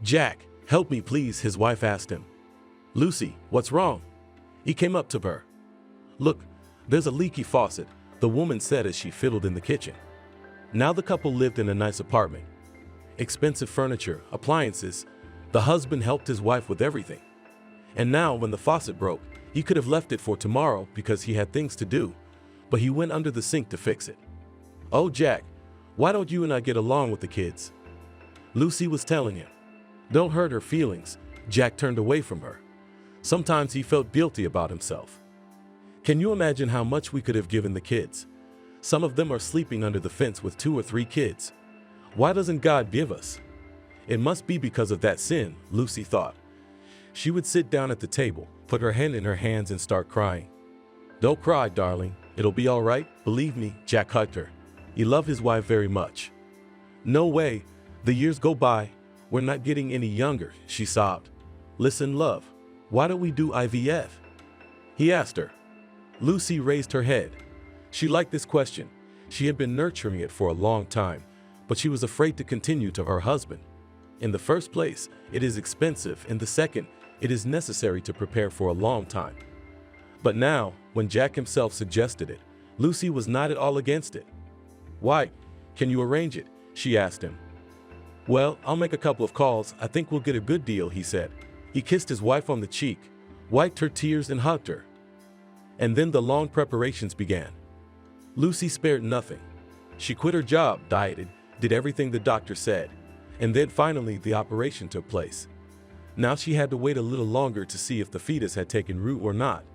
"Jack, help me please," his wife asked him. "Lucy, what's wrong?" He came up to her. "Look, there's a leaky faucet," the woman said as she fiddled in the kitchen. Now the couple lived in a nice apartment. Expensive furniture, appliances. The husband helped his wife with everything. And now when the faucet broke, he could have left it for tomorrow because he had things to do, but he went under the sink to fix it. "Oh, Jack, why don't you and I get along with the kids?" Lucy was telling him. Don't hurt her feelings. Jack turned away from her. Sometimes he felt guilty about himself. Can you imagine how much we could have given the kids? Some of them are sleeping under the fence with 2 or 3 kids. Why doesn't God give us? It must be because of that sin, Lucy thought. She would sit down at the table, put her head in her hands and start crying. "Don't cry, darling. It'll be all right. Believe me," Jack hugged her. He loved his wife very much. "No way. The years go by. We're not getting any younger," she sobbed. "Listen, love, why don't we do IVF?" he asked her. Lucy raised her head. She liked this question. She had been nurturing it for a long time, but she was afraid to continue to her husband. In the first place, it is expensive. In the second, it is necessary to prepare for a long time. But now, when Jack himself suggested it, Lucy was not at all against it. "Why, can you arrange it?" she asked him. "Well, I'll make a couple of calls. I think we'll get a good deal," he said. He kissed his wife on the cheek, wiped her tears and hugged her. And then the long preparations began. Lucy spared nothing. She quit her job, dieted, did everything the doctor said, and then finally the operation took place. Now she had to wait a little longer to see if the fetus had taken root or not.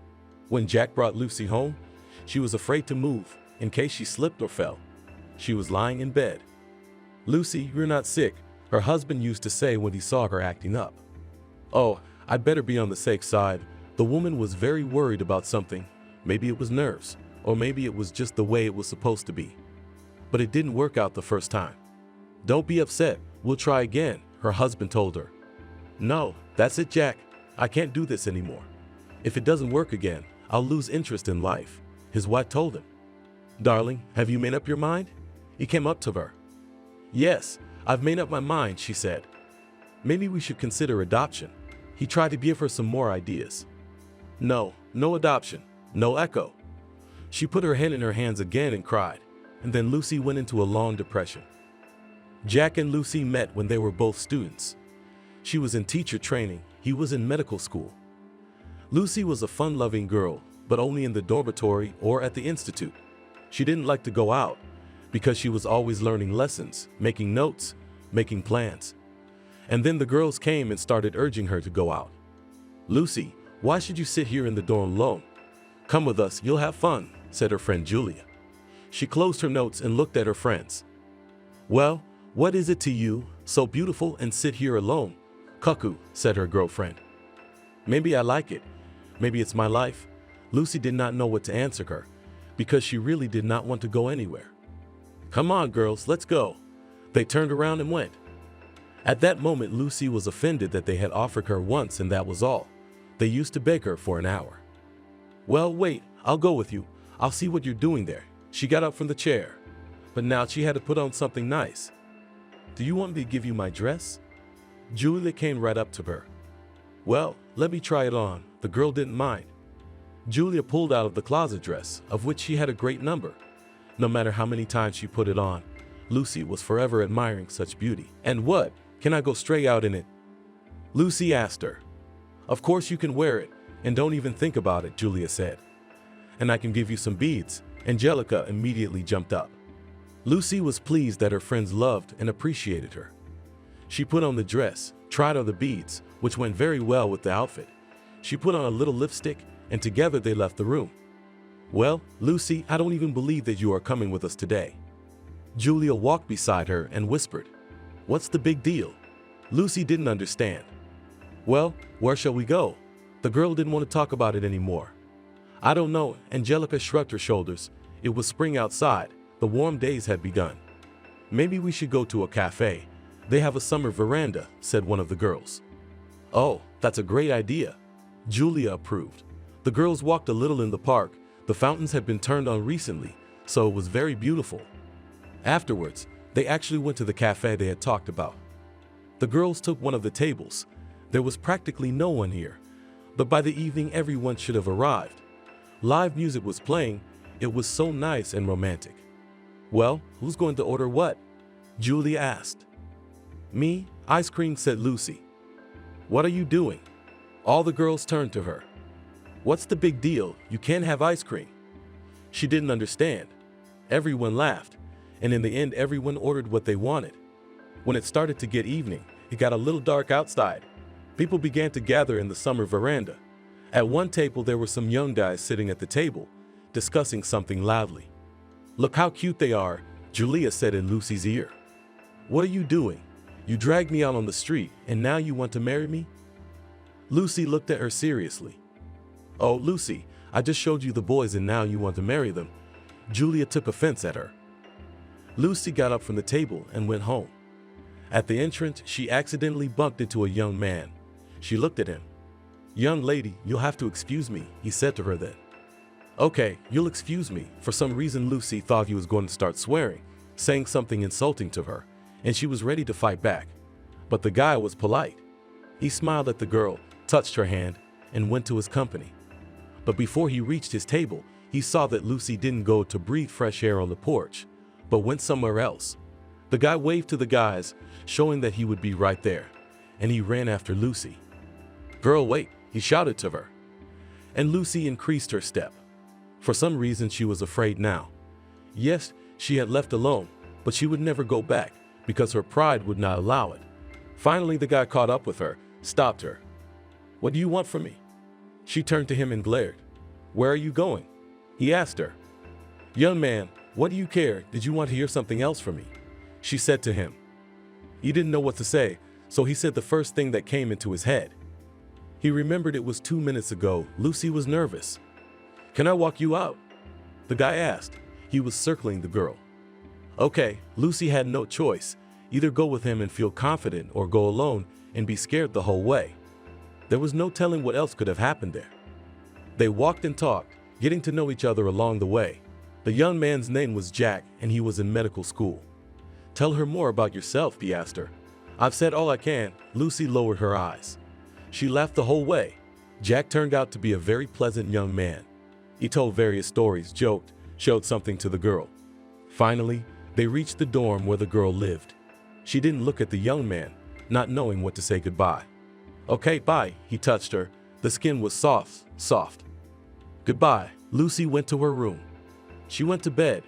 When Jack brought Lucy home, she was afraid to move in case she slipped or fell. She was lying in bed. "Lucy, you're not sick," her husband used to say when he saw her acting up. "Oh, I'd better be on the safe side." The woman was very worried about something. Maybe it was nerves, or maybe it was just the way it was supposed to be. But it didn't work out the first time. "Don't be upset, we'll try again," her husband told her. "No, that's it, Jack. I can't do this anymore. If it doesn't work again, I'll lose interest in life," his wife told him. "Darling, have you made up your mind?" He came up to her. "Yes, I've made up my mind," she said. "Maybe we should consider adoption." He tried to give her some more ideas. "No, no adoption, no echo." She put her head in her hands again and cried, and then Lucy went into a long depression. Jack and Lucy met when they were both students. She was in teacher training, he was in medical school. Lucy was a fun-loving girl, but only in the dormitory or at the institute. She didn't like to go out, because she was always learning lessons, making notes, making plans. And then the girls came and started urging her to go out. "Lucy, why should you sit here in the dorm alone? Come with us, you'll have fun," said her friend Julia. She closed her notes and looked at her friends. "Well, what is it to you, so beautiful and sit here alone?" "Cuckoo," said her girlfriend. "Maybe I like it. Maybe it's my life." Lucy did not know what to answer her, because she really did not want to go anywhere. "Come on, girls, let's go." They turned around and went. At that moment, Lucy was offended that they had offered her once and that was all. They used to beg her for an hour. "Well, wait, I'll go with you. I'll see what you're doing there." She got up from the chair, but now she had to put on something nice. "Do you want me to give you my dress?" Julia came right up to her. "Well, let me try it on." The girl didn't mind. Julia pulled out of the closet dress, of which she had a great number. No matter how many times she put it on, Lucy was forever admiring such beauty. "And what, can I go straight out in it?" Lucy asked her. "Of course you can wear it, and don't even think about it," Julia said. "And I can give you some beads." Angelica immediately jumped up. Lucy was pleased that her friends loved and appreciated her. She put on the dress, tried on the beads, which went very well with the outfit. She put on a little lipstick, and together they left the room. "Well, Lucy, I don't even believe that you are coming with us today." Julia walked beside her and whispered, "What's the big deal?" Lucy didn't understand. "Well, where shall we go?" The girl didn't want to talk about it anymore. "I don't know." Angelica shrugged her shoulders. It was spring outside. The warm days had begun. "Maybe we should go to a cafe. They have a summer veranda," said one of the girls. "Oh, that's a great idea." Julia approved. The girls walked a little in the park. The fountains had been turned on recently, so it was very beautiful. Afterwards, they actually went to the cafe they had talked about. The girls took one of the tables. There was practically no one here, but by the evening everyone should have arrived. Live music was playing. It was so nice and romantic. "Well, who's going to order what?" Julia asked. "Me, ice cream," said Lucy. "What are you doing?" All the girls turned to her. "What's the big deal? You can't have ice cream." She didn't understand. Everyone laughed, and in the end everyone ordered what they wanted. When it started to get evening, it got a little dark outside. People began to gather in the summer veranda. At one table there were some young guys sitting at the table, discussing something loudly. "Look how cute they are," Julia said in Lucy's ear. "What are you doing? You dragged me out on the street, and now you want to marry me?" Lucy looked at her seriously. "Oh, Lucy, I just showed you the boys and now you want to marry them." Julia took offense at her. Lucy got up from the table and went home. At the entrance, she accidentally bumped into a young man. She looked at him. "Young lady, you'll have to excuse me," he said to her then. "Okay, you'll excuse me." For some reason, Lucy thought he was going to start swearing, saying something insulting to her, and she was ready to fight back. But the guy was polite. He smiled at the girl, touched her hand, and went to his company. But before he reached his table, he saw that Lucy didn't go to breathe fresh air on the porch, but went somewhere else. The guy waved to the guys, showing that he would be right there, and he ran after Lucy. "Girl, wait," he shouted to her. And Lucy increased her step. For some reason, she was afraid now. Yes, she had left alone, but she would never go back because her pride would not allow it. Finally, the guy caught up with her, stopped her. "What do you want from me?" She turned to him and glared. "Where are you going?" he asked her. "Young man, what do you care? Did you want to hear something else from me?" she said to him. He didn't know what to say, so he said the first thing that came into his head. He remembered it was 2 minutes ago. Lucy was nervous. "Can I walk you out?" the guy asked. He was circling the girl. Okay, Lucy had no choice. Either go with him and feel confident or go alone and be scared the whole way. There was no telling what else could have happened there. They walked and talked, getting to know each other along the way. The young man's name was Jack, and he was in medical school. "Tell her more about yourself," he asked her. "I've said all I can." Lucy lowered her eyes. She laughed the whole way. Jack turned out to be a very pleasant young man. He told various stories, joked, showed something to the girl. Finally, they reached the dorm where the girl lived. She didn't look at the young man, not knowing what to say goodbye. "Okay, bye," he touched her. The skin was soft. "Goodbye." Lucy went to her room. She went to bed,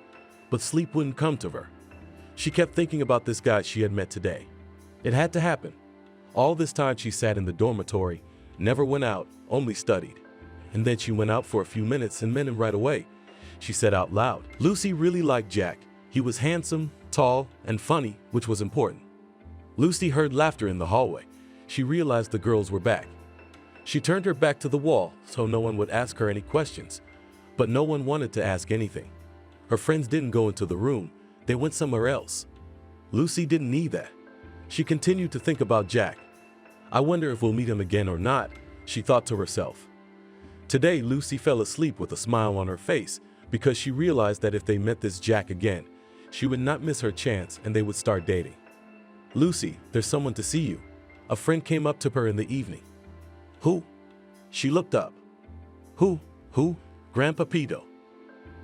but sleep wouldn't come to her. She kept thinking about this guy she had met today. It had to happen. All this time she sat in the dormitory, never went out, only studied. And then she went out for a few minutes and met him right away. She said out loud. Lucy really liked Jack. He was handsome, tall, and funny, which was important. Lucy heard laughter in the hallway. She realized the girls were back. She turned her back to the wall so no one would ask her any questions, but no one wanted to ask anything. Her friends didn't go into the room. They went somewhere else. Lucy didn't need that. She continued to think about Jack. I wonder if we'll meet him again or not, she thought to herself. Today, Lucy fell asleep with a smile on her face because she realized that if they met this Jack again, she would not miss her chance and they would start dating. "Lucy, there's someone to see you." A friend came up to her in the evening. "Who?" She looked up. Who? Grandpa Pedo.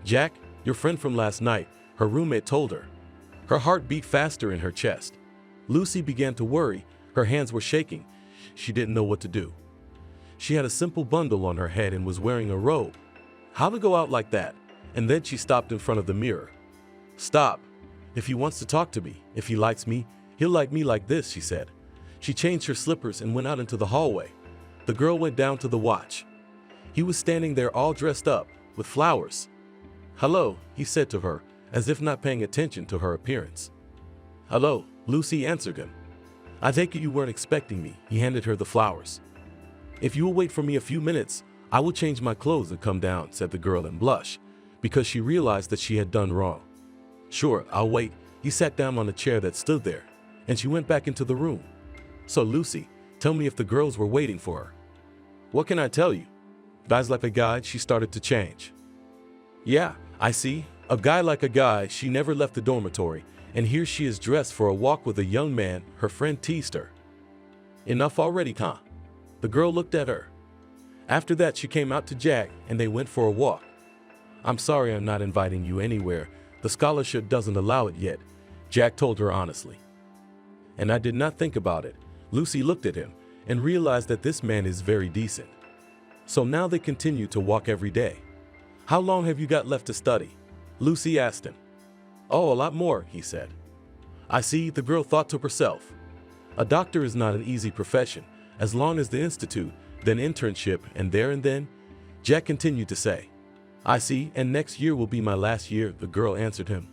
"Jack, your friend from last night," her roommate told her. Her heart beat faster in her chest. Lucy began to worry. Her hands were shaking. She didn't know what to do. She had a simple bundle on her head and was wearing a robe. How to go out like that? And then she stopped in front of the mirror. "Stop. If he wants to talk to me, if he likes me, he'll like me like this," she said. She changed her slippers and went out into the hallway. The girl went down to the watch. He was standing there all dressed up, with flowers. "Hello," he said to her, as if not paying attention to her appearance. "Hello," Lucy answered him. "I take it you weren't expecting me." He handed her the flowers. "If you will wait for me a few minutes, I will change my clothes and come down," said the girl and blushed, because she realized that she had done wrong. "Sure, I'll wait." He sat down on a chair that stood there, and she went back into the room. "So Lucy, tell me if the girls were waiting for her." "What can I tell you? Guys like a guy," she started to change. "Yeah, I see. A guy like a guy." She never left the dormitory, and here she is dressed for a walk with a young man. Her friend teased her. Enough already, huh? The girl looked at her. After that, she came out to Jack and they went for a walk. I'm sorry I'm not inviting you anywhere. The scholarship doesn't allow it yet, Jack told her honestly. And I did not think about it. Lucy looked at him and realized that this man is very decent. So now they continue to walk every day. How long have you got left to study? Lucy asked him. Oh, a lot more, he said. I see, the girl thought to herself. A doctor is not an easy profession, as long as the institute, then internship, and then, Jack continued to say. I see, and next year will be my last year, the girl answered him.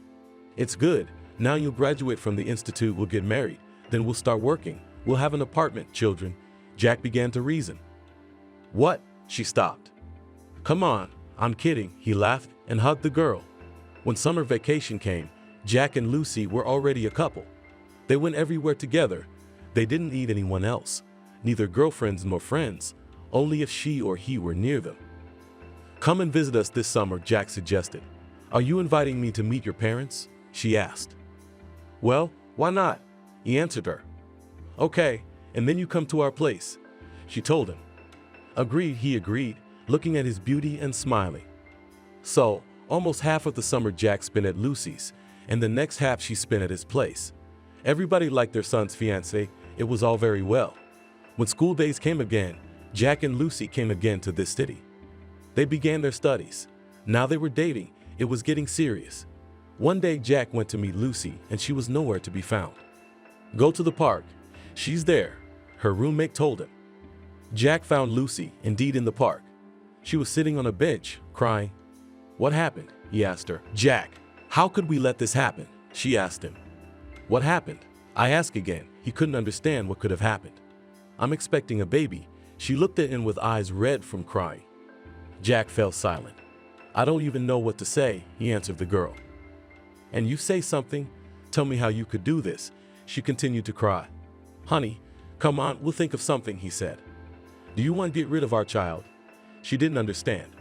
It's good, now you'll graduate from the institute, we'll get married, then we'll start working, we'll have an apartment, children. Jack began to reason. What? She stopped. Come on, I'm kidding, he laughed and hugged the girl. When summer vacation came, Jack and Lucy were already a couple. They went everywhere together. They didn't need anyone else, neither girlfriends nor friends, only if she or he were near them. Come and visit us this summer, Jack suggested. Are you inviting me to meet your parents? She asked. Well, why not? He answered her. Okay, and then you come to our place, she told him. Agreed, he agreed, looking at his beauty and smiling. So, almost half of the summer Jack spent at Lucy's, and the next half she spent at his place. Everybody liked their son's fiancé. It was all very well. When school days came again, Jack and Lucy came again to this city. They began their studies. Now they were dating. It was getting serious. One day Jack went to meet Lucy and she was nowhere to be found. Go to the park. She's there, her roommate told him. Jack found Lucy, indeed, in the park. She was sitting on a bench, crying. What happened? He asked her. Jack, how could we let this happen? She asked him. What happened? I asked again. He couldn't understand what could have happened. I'm expecting a baby. She looked at him with eyes red from crying. Jack fell silent. I don't even know what to say, he answered the girl. And you say something? Tell me how you could do this. She continued to cry. Honey, come on, we'll think of something, he said. Do you want to get rid of our child? She didn't understand.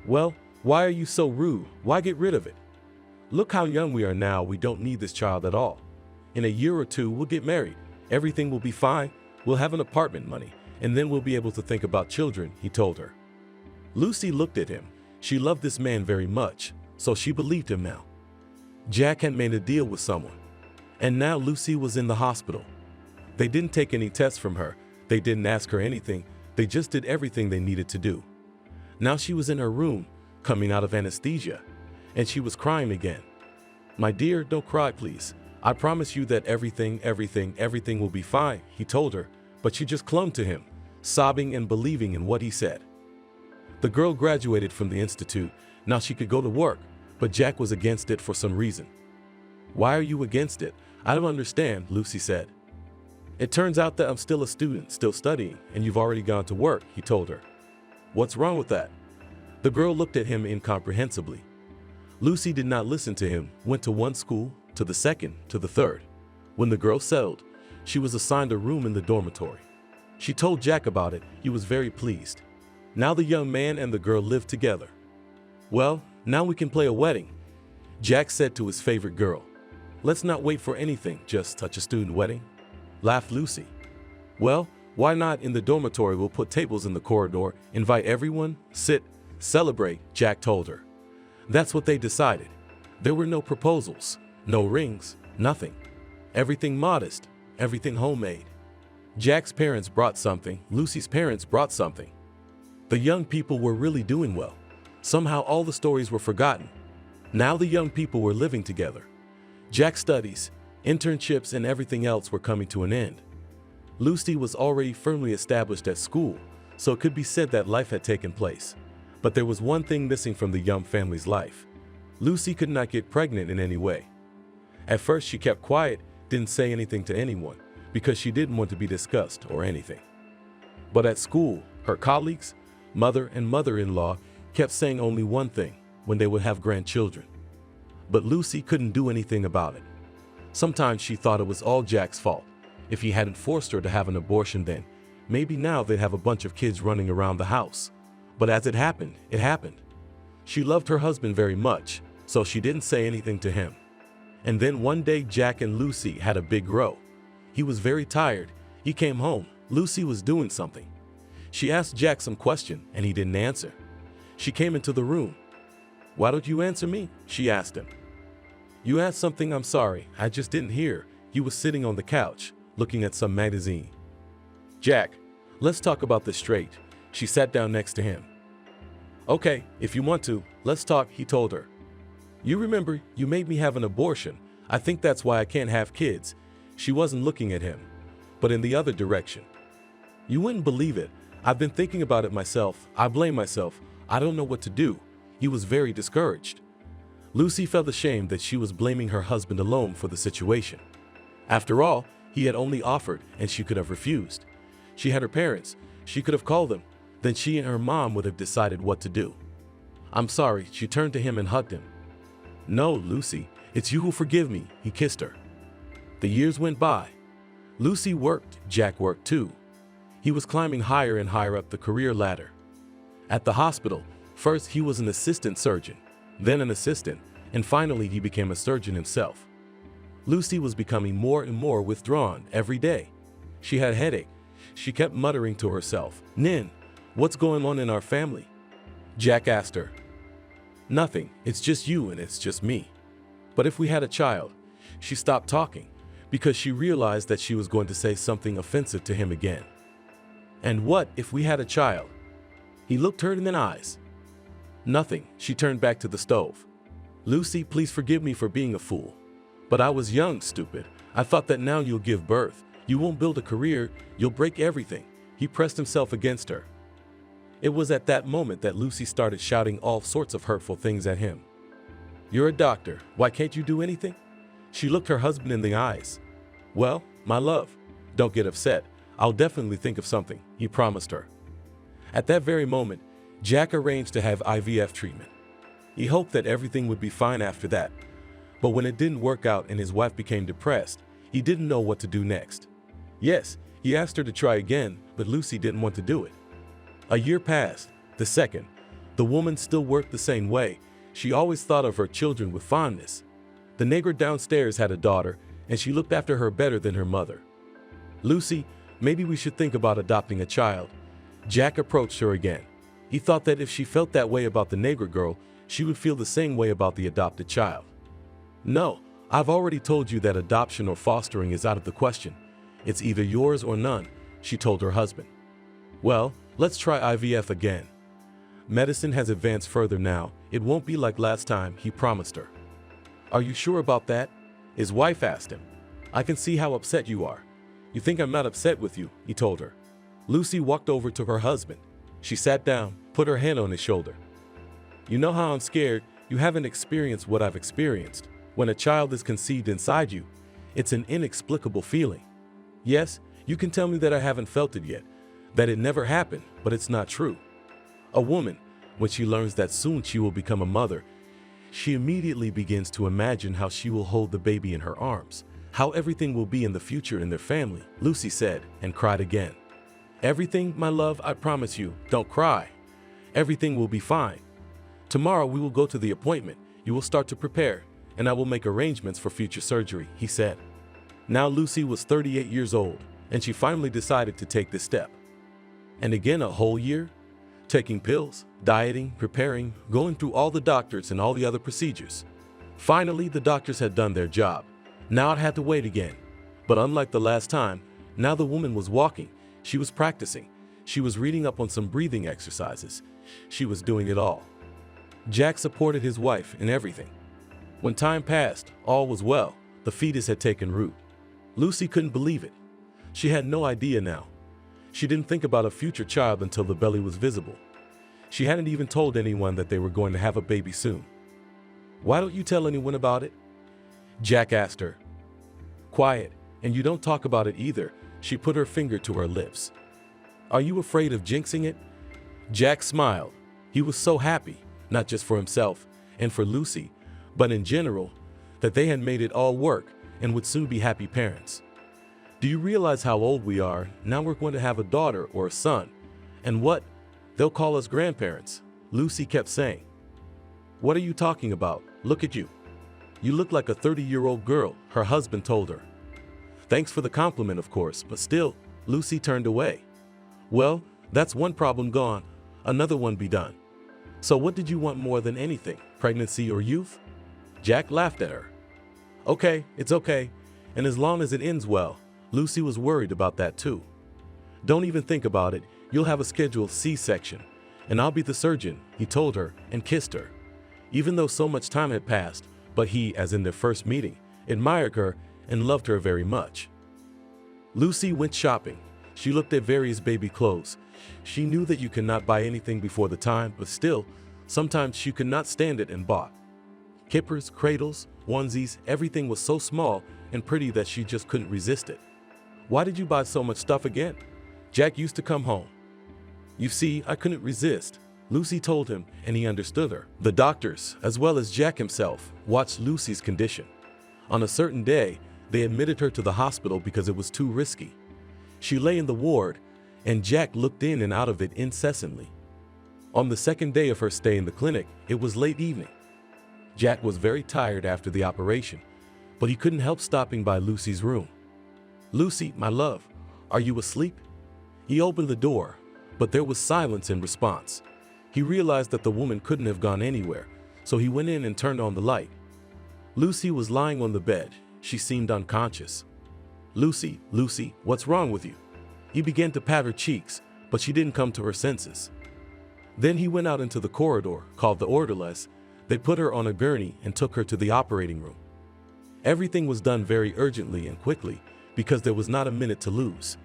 Well, why are you so rude? Why get rid of it? Look how young we are now. We don't need this child at all. In a year or two, we'll get married. Everything will be fine. We'll have an apartment money, and then we'll be able to think about children, he told her. Lucy looked at him. She loved this man very much, so she believed him now. Jack had made a deal with someone, and now Lucy was in the hospital. They didn't take any tests from her. They didn't ask her anything. They just did everything they needed to do. Now she was in her room, coming out of anesthesia, and she was crying again. My dear, don't cry, please. I promise you that everything will be fine, he told her, but she just clung to him, sobbing and believing in what he said. The girl graduated from the institute. Now she could go to work, but Jack was against it for some reason. Why are you against it? I don't understand, Lucy said. It turns out that I'm still a student, still studying, and you've already gone to work, he told her. What's wrong with that? The girl looked at him incomprehensibly. Lucy did not listen to him, went to one school, to the second, to the third. When the girl settled, she was assigned a room in the dormitory. She told Jack about it. He was very pleased. Now the young man and the girl lived together. Well, now we can play a wedding, Jack said to his favorite girl. Let's not wait for anything, just touch a student wedding, laughed Lucy. Well, why not? In the dormitory, we'll put tables in the corridor, invite everyone, sit, celebrate, Jack told her. That's what they decided. There were no proposals, no rings, nothing. Everything modest, everything homemade. Jack's parents brought something, Lucy's parents brought something. The young people were really doing well. Somehow all the stories were forgotten. Now the young people were living together. Jack's studies, internships, and everything else were coming to an end. Lucy was already firmly established at school, so it could be said that life had taken place. But there was one thing missing from the young family's life. Lucy could not get pregnant in any way. At first she kept quiet, didn't say anything to anyone, because she didn't want to be discussed or anything. But at school, her colleagues, mother and mother-in-law kept saying only one thing, when they would have grandchildren. But Lucy couldn't do anything about it. Sometimes she thought it was all Jack's fault. If he hadn't forced her to have an abortion then, maybe now they'd have a bunch of kids running around the house. But as it happened, it happened. She loved her husband very much, so she didn't say anything to him. And then one day Jack and Lucy had a big row. He was very tired, He came home. Lucy was doing something. She asked Jack some question and he didn't answer. She came into the room. "Why don't you answer me?" she asked him. "You asked something, I'm sorry. I just didn't hear." He was sitting on the couch, looking at some magazine. "Jack, let's talk about this straight." She sat down next to him. "Okay, if you want to, let's talk," he told her. "You remember, you made me have an abortion. I think that's why I can't have kids." She wasn't looking at him, but in the other direction. "You wouldn't believe it. I've been thinking about it myself. I blame myself. I don't know what to do." He was very discouraged. Lucy felt ashamed that she was blaming her husband alone for the situation. After all, he had only offered and she could have refused. She had her parents. She could have called them. Then she and her mom would have decided what to do. "I'm sorry." She turned to him and hugged him. "No, Lucy, it's you who forgive me." He kissed her. The years went by. Lucy worked. Jack worked too. He was climbing higher and higher up the career ladder. At the hospital, first he was an assistant surgeon, then an assistant, and finally he became a surgeon himself. Lucy was becoming more and more withdrawn every day. She had a headache. She kept muttering to herself, "Nin, what's going on in our family?" Jack asked her. "Nothing, it's just you and it's just me." But if we had a child, she stopped talking because she realized that she was going to say something offensive to him again. "And what if we had a child?" He looked her in the eyes. "Nothing." She turned back to the stove. "Lucy, please forgive me for being a fool. But I was young, stupid. I thought that now you'll give birth. You won't build a career. You'll break everything." He pressed himself against her. It was at that moment that Lucy started shouting all sorts of hurtful things at him. "You're a doctor. Why can't you do anything?" She looked her husband in the eyes. "Well, my love, don't get upset. I'll definitely think of something," he promised her. At that very moment, Jack arranged to have IVF treatment. He hoped that everything would be fine after that. But when it didn't work out and his wife became depressed, he didn't know what to do next. Yes, he asked her to try again, but Lucy didn't want to do it. A year passed, the second. The woman still worked the same way. She always thought of her children with fondness. The neighbor downstairs had a daughter, and she looked after her better than her mother. "Lucy, maybe we should think about adopting a child." Jack approached her again. He thought that if she felt that way about the neighbor girl, she would feel the same way about the adopted child. "No, I've already told you that adoption or fostering is out of the question. It's either yours or none," she told her husband. "Well, let's try IVF again. Medicine has advanced further now. It won't be like last time," he promised her. "Are you sure about that?" his wife asked him. "I can see how upset you are." "You think I'm not upset with you," he told her. Lucy walked over to her husband. She sat down, put her hand on his shoulder. "You know how I'm scared. You haven't experienced what I've experienced. When a child is conceived inside you, it's an inexplicable feeling. Yes, you can tell me that I haven't felt it yet, that it never happened, but it's not true. A woman, when she learns that soon she will become a mother, she immediately begins to imagine how she will hold the baby in her arms, how everything will be in the future in their family," Lucy said, and cried again. "Everything, my love, I promise you. Don't cry. Everything will be fine. Tomorrow we will go to the appointment. You will start to prepare, and I will make arrangements for future surgery," he said. Now Lucy was 38 years old, and she finally decided to take this step. And again, a whole year? Taking pills, dieting, preparing, going through all the doctors and all the other procedures. Finally, the doctors had done their job. Now it had to wait again. But unlike the last time, now the woman was walking. She was practicing. She was reading up on some breathing exercises. She was doing it all. Jack supported his wife in everything. When time passed, all was well. The fetus had taken root. Lucy couldn't believe it. She had no idea now. She didn't think about a future child until the belly was visible. She hadn't even told anyone that they were going to have a baby soon. "Why don't you tell anyone about it?" Jack asked her. "Quiet, and you don't talk about it either." She put her finger to her lips. "Are you afraid of jinxing it?" Jack smiled. He was so happy, not just for himself and for Lucy, but in general, that they had made it all work and would soon be happy parents. "Do you realize how old we are? Now we're going to have a daughter or a son. And what? They'll call us grandparents," Lucy kept saying. "What are you talking about? Look at you. You look like a 30-year-old girl," her husband told her. "Thanks for the compliment, of course, but still, Lucy turned away. Well, that's one problem gone, another one be done. So what did you want more than anything, pregnancy or youth? Jack laughed at her. Okay, it's okay, and as long as it ends well. Lucy was worried about that too. Don't even think about it, you'll have a scheduled C-section, and I'll be the surgeon, he told her and kissed her. Even though so much time had passed, but he, as in their first meeting, admired her and loved her very much. Lucy went shopping. She looked at various baby clothes. She knew that you cannot buy anything before the time, but still, sometimes she could not stand it and bought. Kippers, cradles, onesies, everything was so small and pretty that she just couldn't resist it. Why did you buy so much stuff again? Jack used to come home. You see, I couldn't resist, Lucy told him, and he understood her. The doctors, as well as Jack himself, watched Lucy's condition. On a certain day, they admitted her to the hospital because it was too risky. She lay in the ward, and Jack looked in and out of it incessantly. On the second day of her stay in the clinic, it was late evening. Jack was very tired after the operation, but he couldn't help stopping by Lucy's room. Lucy, my love, are you asleep? He opened the door, but there was silence in response. He realized that the woman couldn't have gone anywhere, so he went in and turned on the light. Lucy was lying on the bed. She seemed unconscious. Lucy, Lucy, what's wrong with you? He began to pat her cheeks, but she didn't come to her senses. Then he went out into the corridor, called the orderlies. They put her on a gurney and took her to the operating room. Everything was done very urgently and quickly because there was not a minute to lose.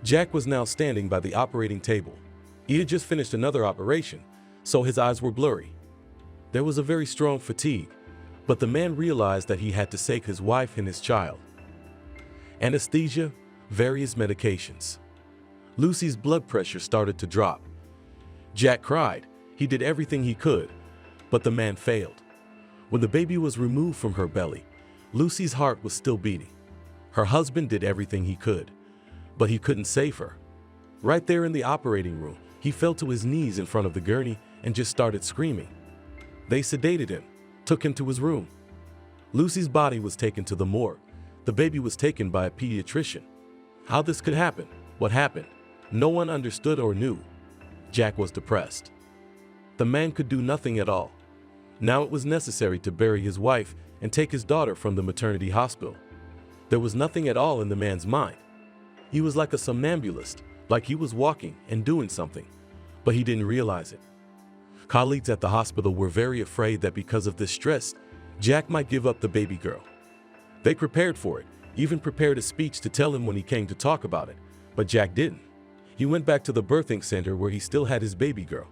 Jack was now standing by the operating table. He had just finished another operation, so his eyes were blurry. There was a very strong fatigue, but the man realized that he had to save his wife and his child. Anesthesia, various medications. Lucy's blood pressure started to drop. Jack cried. He did everything he could, but the man failed. When the baby was removed from her belly, Lucy's heart was still beating. Her husband did everything he could, but he couldn't save her. Right there in the operating room, he fell to his knees in front of the gurney and just started screaming. They sedated him, took him to his room. Lucy's body was taken to the morgue. The baby was taken by a pediatrician. How this could happen, what happened, no one understood or knew. Jack was depressed. The man could do nothing at all. Now it was necessary to bury his wife and take his daughter from the maternity hospital. There was nothing at all in the man's mind. He was like a somnambulist, like he was walking and doing something, but he didn't realize it. Colleagues at the hospital were very afraid that because of this stress, Jack might give up the baby girl. They prepared for it, even prepared a speech to tell him when he came to talk about it, but Jack didn't. He went back to the birthing center where he still had his baby girl.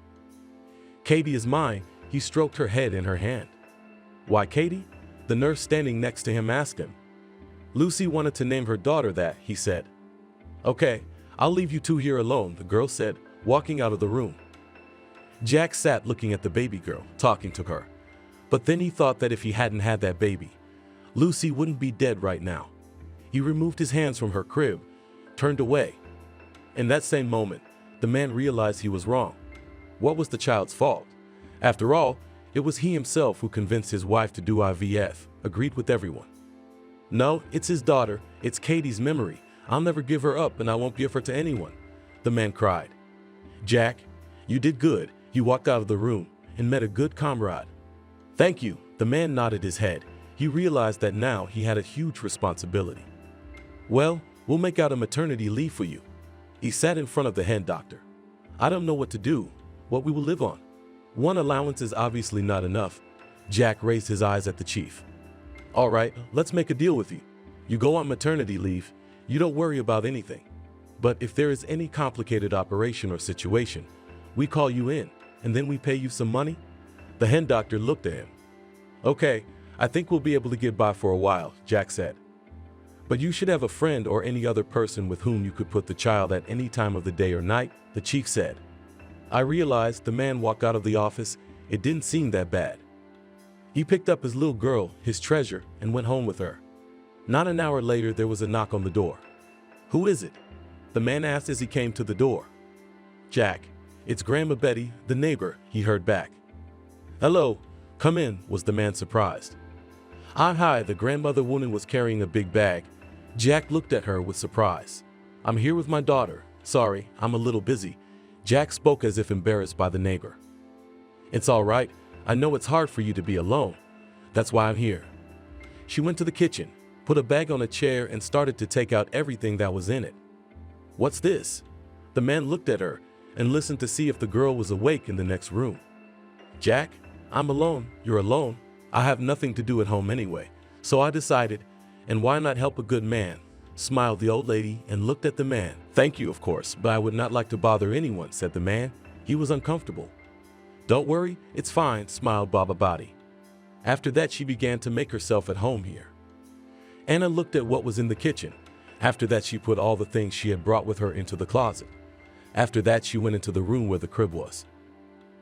Katie is mine, he stroked her head in her hand. Why Katie? The nurse standing next to him asked him. Lucy wanted to name her daughter that, he said. Okay, I'll leave you two here alone, the girl said, walking out of the room. Jack sat looking at the baby girl, talking to her. But then he thought that if he hadn't had that baby, Lucy wouldn't be dead right now. He removed his hands from her crib, turned away. In that same moment, the man realized he was wrong. What was the child's fault? After all, it was he himself who convinced his wife to do IVF, agreed with everyone. No, it's his daughter, it's Katie's memory. I'll never give her up and I won't give her to anyone, the man cried. Jack, you did good. He walked out of the room and met a good comrade. Thank you, the man nodded his head. He realized that now he had a huge responsibility. Well, we'll make out a maternity leave for you. He sat in front of the head doctor. I don't know what to do, what we will live on. One allowance is obviously not enough. Jack raised his eyes at the chief. All right, let's make a deal with you. You go on maternity leave, you don't worry about anything. But if there is any complicated operation or situation, we call you in, and then we pay you some money? The hen doctor looked at him. Okay, I think we'll be able to get by for a while, Jack said. But you should have a friend or any other person with whom you could put the child at any time of the day or night, the chief said. I realized the man walked out of the office. It didn't seem that bad. He picked up his little girl, his treasure, and went home with her. Not an hour later, there was a knock on the door. Who is it? The man asked as he came to the door. Jack, it's Grandma Betty, the neighbor, he heard back. Hello, come in, was the man surprised. Hi, the grandmother woman was carrying a big bag. Jack looked at her with surprise. I'm here with my daughter. Sorry, I'm a little busy. Jack spoke as if embarrassed by the neighbor. It's all right. I know it's hard for you to be alone. That's why I'm here. She went to the kitchen, put a bag on a chair, and started to take out everything that was in it. What's this? The man looked at her and listened to see if the girl was awake in the next room. Jack, I'm alone. You're alone. I have nothing to do at home anyway. So I decided, and why not help a good man? Smiled the old lady and looked at the man. Thank you, of course, but I would not like to bother anyone, said the man. He was uncomfortable. Don't worry, it's fine, smiled Baba Badi. After that, she began to make herself at home here. Anna looked at what was in the kitchen. After that, she put all the things she had brought with her into the closet. After that, she went into the room where the crib was.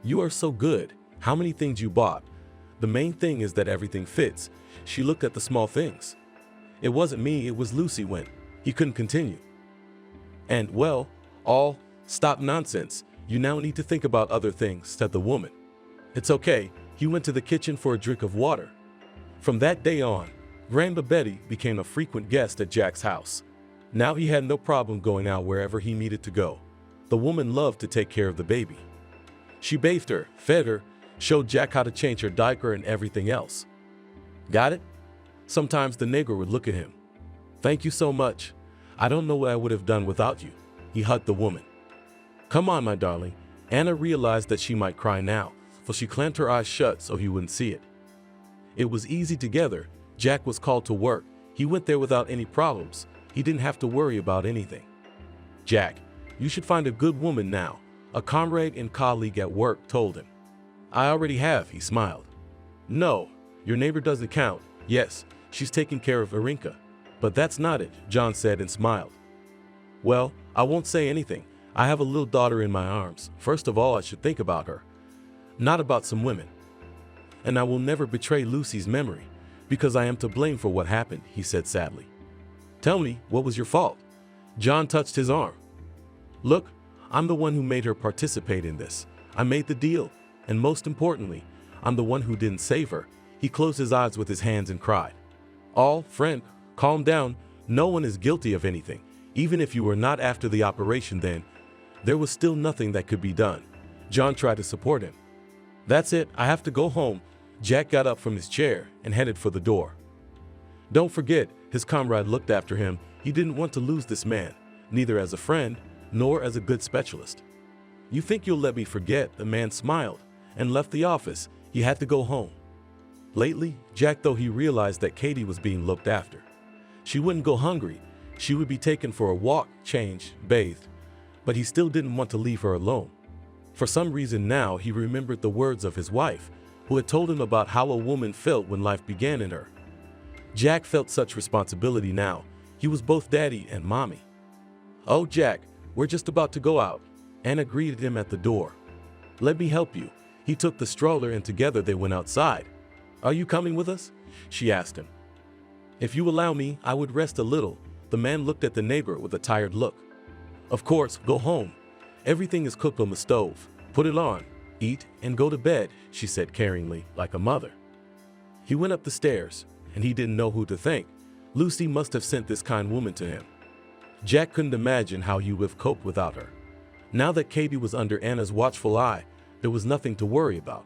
You are so good. How many things you bought? The main thing is that everything fits. She looked at the small things. It wasn't me, it was Lucy went. He couldn't continue. And, well, stop nonsense. You now need to think about other things, said the woman. It's okay. He went to the kitchen for a drink of water. From that day on, Grandma Betty became a frequent guest at Jack's house. Now he had no problem going out wherever he needed to go. The woman loved to take care of the baby. She bathed her, fed her, showed Jack how to change her diaper and everything else. Got it? Sometimes the neighbor would look at him. Thank you so much. I don't know what I would have done without you. He hugged the woman. Come on, my darling. Anna realized that she might cry now, so she clamped her eyes shut so he wouldn't see it. It was easy together. Jack was called to work. He went there without any problems. He didn't have to worry about anything. Jack, you should find a good woman now, a comrade and colleague at work told him. I already have, he smiled. No, your neighbor doesn't count. Yes, she's taking care of Irinka. But that's not it, John said and smiled. Well, I won't say anything. I have a little daughter in my arms. First of all, I should think about her, not about some women. And I will never betray Lucy's memory, because I am to blame for what happened, he said sadly. Tell me, what was your fault? John touched his arm. Look, I'm the one who made her participate in this. I made the deal, and most importantly, I'm the one who didn't save her. He closed his eyes with his hands and cried. Friend, calm down. No one is guilty of anything. Even if you were not after the operation then, there was still nothing that could be done. John tried to support him. That's it, I have to go home. Jack got up from his chair and headed for the door. Don't forget, his comrade looked after him. He didn't want to lose this man, neither as a friend nor as a good specialist. You think you'll let me forget? The man smiled and left the office. He had to go home. Lately, Jack thought he realized that Katie was being looked after. She wouldn't go hungry. She would be taken for a walk, changed, bathed. But he still didn't want to leave her alone. For some reason now, he remembered the words of his wife, who had told him about how a woman felt when life began in her. Jack felt such responsibility now. He was both daddy and mommy. Oh, Jack, we're just about to go out. Anna greeted him at the door. Let me help you. He took the stroller and together they went outside. Are you coming with us? She asked him. If you allow me, I would rest a little. The man looked at the neighbor with a tired look. Of course, go home. Everything is cooked on the stove. Put it on, eat, and go to bed, she said caringly, like a mother. He went up the stairs, and he didn't know who to thank. Lucy must have sent this kind woman to him. Jack couldn't imagine how he would have coped without her. Now that Katie was under Anna's watchful eye, there was nothing to worry about.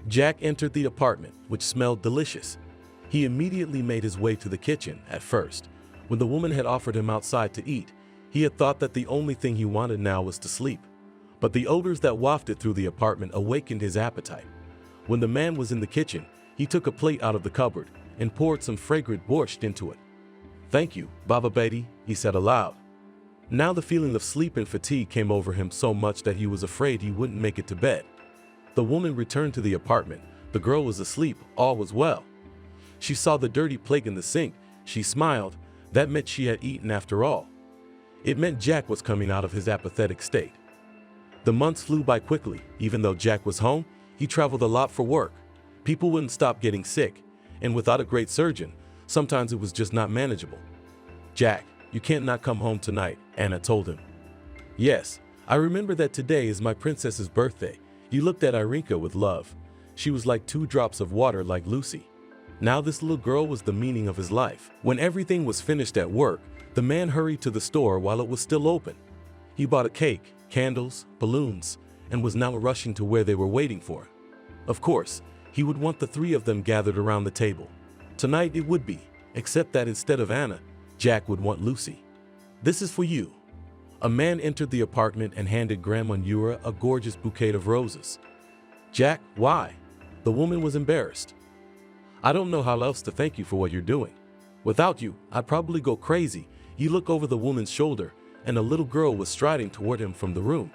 Jack entered the apartment, which smelled delicious. He immediately made his way to the kitchen at first. When the woman had offered him outside to eat, he had thought that the only thing he wanted now was to sleep. But the odors that wafted through the apartment awakened his appetite. When the man was in the kitchen, he took a plate out of the cupboard and poured some fragrant borscht into it. Thank you, Baba Bedi, he said aloud. Now the feeling of sleep and fatigue came over him so much that he was afraid he wouldn't make it to bed. The woman returned to the apartment. The girl was asleep. All was well. She saw the dirty plate in the sink. She smiled. That meant she had eaten after all. It meant Jack was coming out of his apathetic state. The months flew by quickly. Even though Jack was home, he traveled a lot for work. People wouldn't stop getting sick, and without a great surgeon, sometimes it was just not manageable. Jack, you can't not come home tonight, Anna told him. Yes, I remember that today is my princess's birthday. He looked at Irinka with love. She was like 2 drops of water like Lucy. Now this little girl was the meaning of his life. When everything was finished at work, The man hurried to the store while it was still open. He bought a cake, candles, balloons, and was now rushing to where they were waiting for him. Of course, he would want the three of them gathered around the table. Tonight it would be, except that instead of Anna, Jack would want Lucy. "This is for you." A man entered the apartment and handed Grandma Nura a gorgeous bouquet of roses. "Jack, why?" The woman was embarrassed. "I don't know how else to thank you for what you're doing. Without you, I'd probably go crazy." He looked over the woman's shoulder, and a little girl was striding toward him from the room.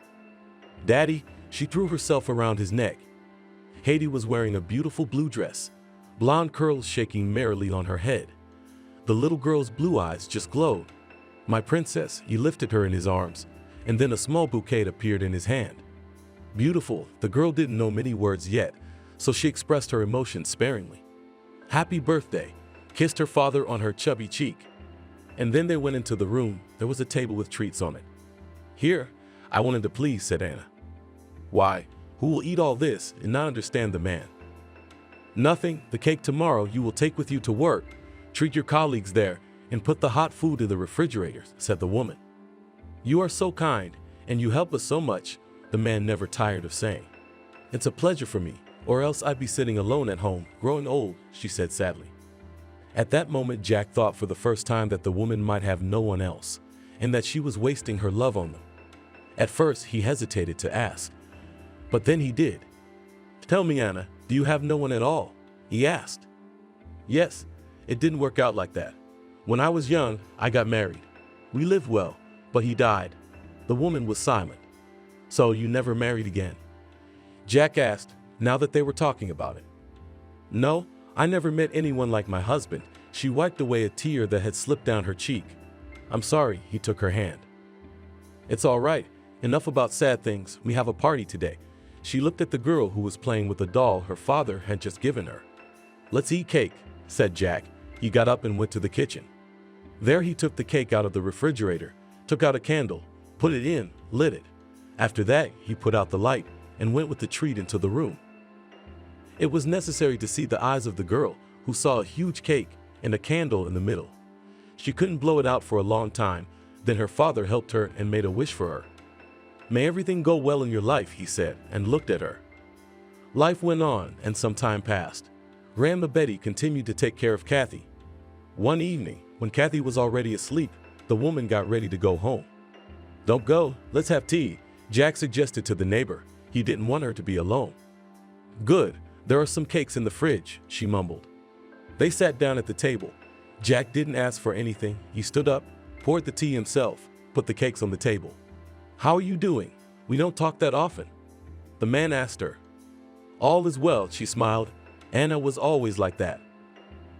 "Daddy," she threw herself around his neck. Haiti was wearing a beautiful blue dress, blonde curls shaking merrily on her head. The little girl's blue eyes just glowed. "My princess," he lifted her in his arms, and then a small bouquet appeared in his hand. Beautiful, the girl didn't know many words yet, so she expressed her emotions sparingly. "Happy birthday," kissed her father on her chubby cheek. And then they went into the room. There was a table with treats on it. "Here, I wanted to please," said Anna. "Why, who will eat all this?" and not understand the man. "Nothing, the cake tomorrow you will take with you to work. Treat your colleagues there and put the hot food in the refrigerators," said the woman. "You are so kind, and you help us so much," the man never tired of saying. "It's a pleasure for me, or else I'd be sitting alone at home, growing old," she said sadly. At that moment, Jack thought for the first time that the woman might have no one else, and that she was wasting her love on them. At first, he hesitated to ask, but then he did. "Tell me, Anna, do you have no one at all?" he asked. "Yes, it didn't work out like that. When I was young, I got married. We lived well, but he died." The woman was silent. "So you never married again?" Jack asked, now that they were talking about it. "No, I never met anyone like my husband." She wiped away a tear that had slipped down her cheek. "I'm sorry," he took her hand. "It's all right. Enough about sad things. We have a party today." She looked at the girl who was playing with a doll her father had just given her. "Let's eat cake," said Jack. He got up and went to the kitchen. There he took the cake out of the refrigerator, took out a candle, put it in, lit it. After that, he put out the light and went with the treat into the room. It was necessary to see the eyes of the girl, who saw a huge cake and a candle in the middle. She couldn't blow it out for a long time. Then her father helped her and made a wish for her. "May everything go well in your life," he said, and looked at her. Life went on, and some time passed. Grandma Betty continued to take care of Kathy. One evening, when Kathy was already asleep, the woman got ready to go home. "Don't go, let's have tea," Jack suggested to the neighbor. He didn't want her to be alone. "Good. There are some cakes in the fridge," she mumbled. They sat down at the table. Jack didn't ask for anything. He stood up, poured the tea himself, put the cakes on the table. "How are you doing? We don't talk that often." The man asked her. "All is well," she smiled. "Anna was always like that."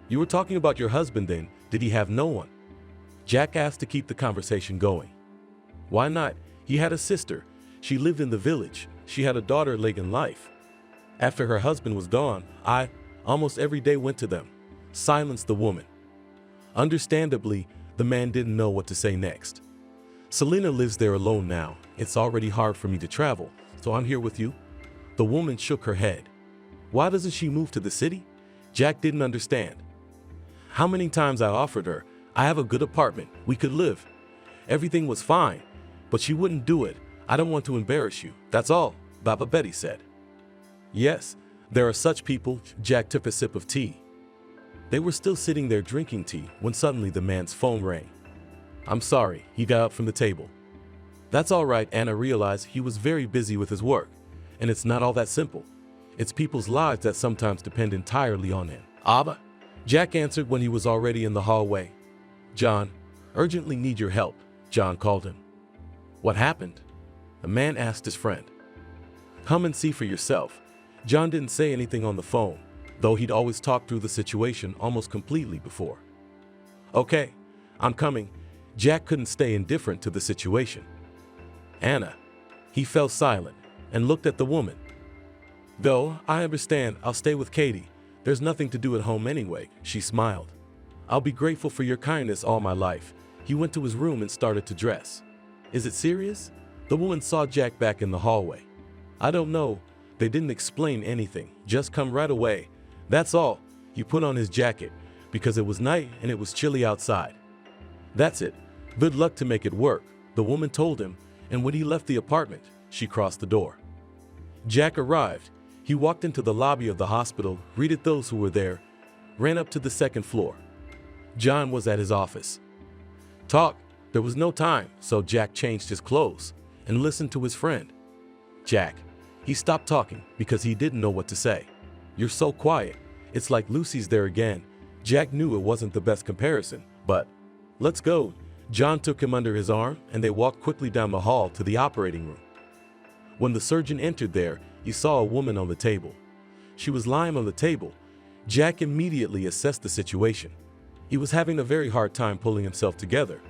"You were talking about your husband then. Did he have no one?" Jack asked to keep the conversation going. "Why not? He had a sister. She lived in the village. She had a daughter late in life. After her husband was gone, I almost every day went to them," silenced the woman. Understandably, the man didn't know what to say next. "Selena lives there alone now. It's already hard for me to travel, so I'm here with you." The woman shook her head. "Why doesn't she move to the city?" Jack didn't understand. "How many times I offered her, I have a good apartment, we could live. Everything was fine, but she wouldn't do it. I don't want to embarrass you, that's all," Baba Betty said. "Yes, there are such people." Jack took a sip of tea. They were still sitting there drinking tea when suddenly the man's phone rang. "I'm sorry," he got up from the table. "That's all right." Anna realized he was very busy with his work, and it's not all that simple. It's people's lives that sometimes depend entirely on him. "Abba," Jack answered when he was already in the hallway. "John, urgently need your help," John called him. "What happened?" the man asked his friend. "Come and see for yourself." John didn't say anything on the phone, though he'd always talked through the situation almost completely before. "Okay, I'm coming." Jack couldn't stay indifferent to the situation. "Anna." He fell silent and looked at the woman. "Though, I understand, I'll stay with Katie. There's nothing to do at home anyway," she smiled. "I'll be grateful for your kindness all my life." He went to his room and started to dress. "Is it serious?" The woman saw Jack back in the hallway. "I don't know. They didn't explain anything. Just come right away. That's all." He put on his jacket because it was night and it was chilly outside. "That's it. Good luck to make it work, the woman told him, and when he left the apartment, she crossed the door. Jack arrived. He walked into the lobby of the hospital, greeted those who were there, ran up to the second floor. John was at his office. There was no time, so Jack changed his clothes and listened to his friend. Jack, he stopped talking because he didn't know what to say. You're so quiet. It's like Lucy's there again. Jack knew it wasn't the best comparison, but let's go. John took him under his arm and they walked quickly down the hall to the operating room. When the surgeon entered there, he saw a woman on the table. She was lying on the table. Jack immediately assessed the situation. He was having a very hard time pulling himself together.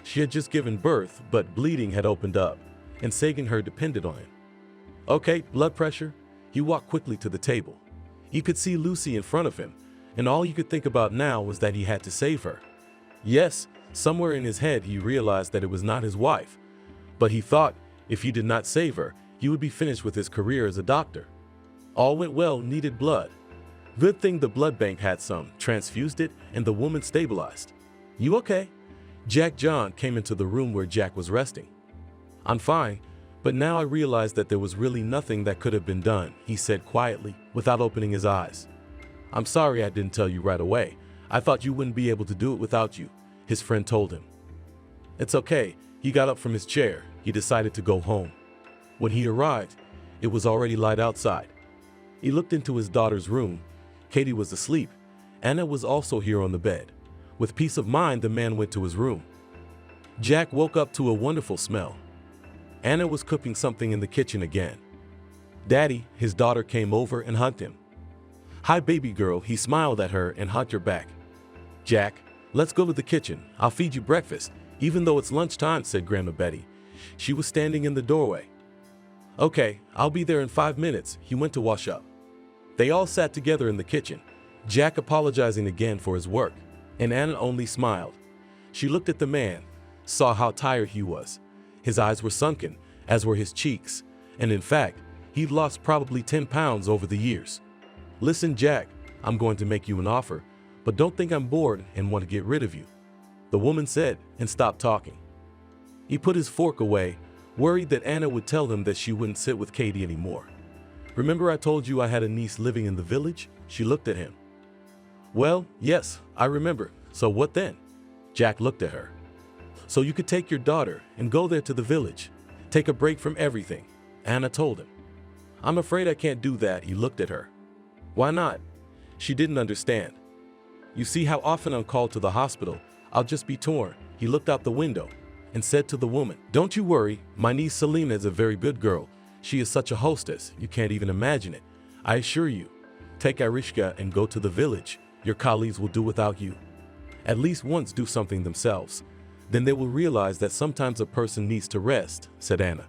She had just given birth, but bleeding had opened up, and saving her depended on him. Okay, blood pressure. He walked quickly to the table. He could see Lucy in front of him, and all he could think about now was that he had to save her. Yes, somewhere in his head he realized that it was not his wife, but he thought if he did not save her, he would be finished with his career as a doctor. All went well, needed blood. Good thing the blood bank had some, transfused it, and the woman stabilized. You okay? John came into the room where Jack was resting. I'm fine, but now I realize that there was really nothing that could have been done, he said quietly, without opening his eyes. I'm sorry I didn't tell you right away. I thought you wouldn't be able to do it without you, his friend told him. It's okay. He got up from his chair. He decided to go home. When he arrived, it was already light outside. He looked into his daughter's room. Katie was asleep. Anna was also here on the bed. With peace of mind, the man went to his room. Jack woke up to a wonderful smell. Anna was cooking something in the kitchen again. Daddy, his daughter, came over and hugged him. Hi, baby girl, he smiled at her and hugged her back. Jack, let's go to the kitchen. I'll feed you breakfast, even though it's lunchtime, said Grandma Betty. She was standing in the doorway. Okay, I'll be there in 5 minutes. He went to wash up. They all sat together in the kitchen, Jack apologizing again for his work, and Anna only smiled. She looked at the man, saw how tired he was. His eyes were sunken, as were his cheeks, and in fact, he'd lost probably 10 pounds over the years. Listen, Jack, I'm going to make you an offer, but don't think I'm bored and want to get rid of you, the woman said, and stopped talking. He put his fork away, worried that Anna would tell him that she wouldn't sit with Katie anymore. Remember I told you I had a niece living in the village? She looked at him. Well, yes, I remember. So what then? Jack looked at her. So you could take your daughter and go there to the village. Take a break from everything, Anna told him. I'm afraid I can't do that, he looked at her. Why not? She didn't understand. You see how often I'm called to the hospital, I'll just be torn. He looked out the window and said to the woman, don't you worry, my niece Selena is a very good girl. She is such a hostess, you can't even imagine it. I assure you, take Arishka and go to the village. Your colleagues will do without you. At least once do something themselves. Then they will realize that sometimes a person needs to rest, said Anna.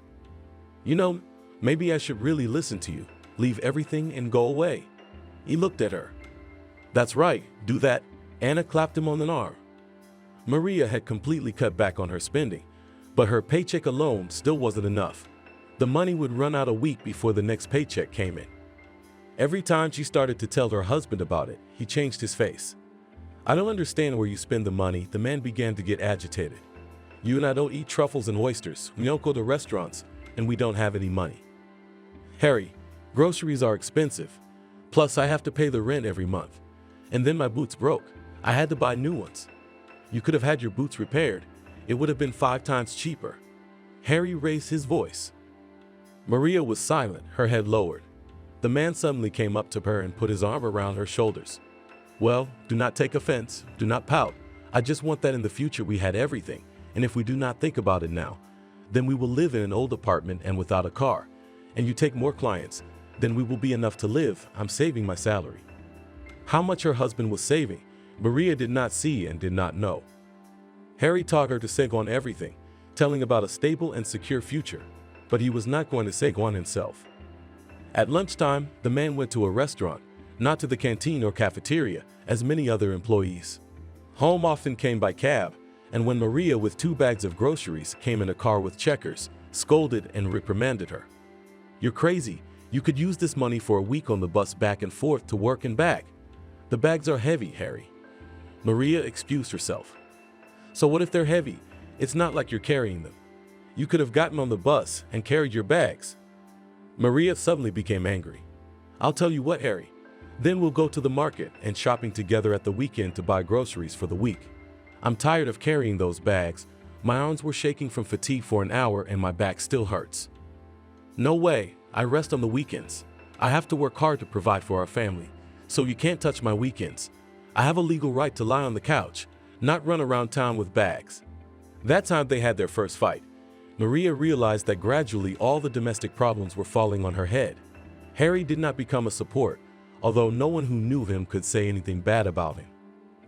You know, maybe I should really listen to you, leave everything and go away. He looked at her. That's right, do that. Anna clapped him on the arm. Maria had completely cut back on her spending, but her paycheck alone still wasn't enough. The money would run out a week before the next paycheck came in. Every time she started to tell her husband about it, he changed his face. I don't understand where you spend the money, the man began to get agitated. You and I don't eat truffles and oysters, we don't go to restaurants, and we don't have any money. Harry, groceries are expensive. Plus I have to pay the rent every month. And then my boots broke. I had to buy new ones. You could have had your boots repaired. It would have been 5 times cheaper. Harry raised his voice. Maria was silent, her head lowered. The man suddenly came up to her and put his arm around her shoulders. Well, do not take offense, do not pout. I just want that in the future we had everything, and if we do not think about it now, then we will live in an old apartment and without a car. And you take more clients, then we will be enough to live. I'm saving my salary. How much her husband was saving, Maria did not see and did not know. Harry taught her to save on everything, telling about a stable and secure future, but he was not going to save on himself. At lunchtime, the man went to a restaurant, not to the canteen or cafeteria, as many other employees. Home often came by cab, and when Maria with 2 bags of groceries came in a car with checkers, scolded and reprimanded her. You're crazy. You could use this money for a week on the bus back and forth to work and back. The bags are heavy, Harry. Maria excused herself. So what if they're heavy? It's not like you're carrying them. You could have gotten on the bus and carried your bags. Maria suddenly became angry. I'll tell you what, Harry. Then we'll go to the market and shopping together at the weekend to buy groceries for the week. I'm tired of carrying those bags. My arms were shaking from fatigue for an hour and my back still hurts. No way, I rest on the weekends. I have to work hard to provide for our family, so you can't touch my weekends. I have a legal right to lie on the couch, not run around town with bags. That time they had their first fight. Maria realized that gradually all the domestic problems were falling on her head. Harry did not become a support, although no one who knew him could say anything bad about him.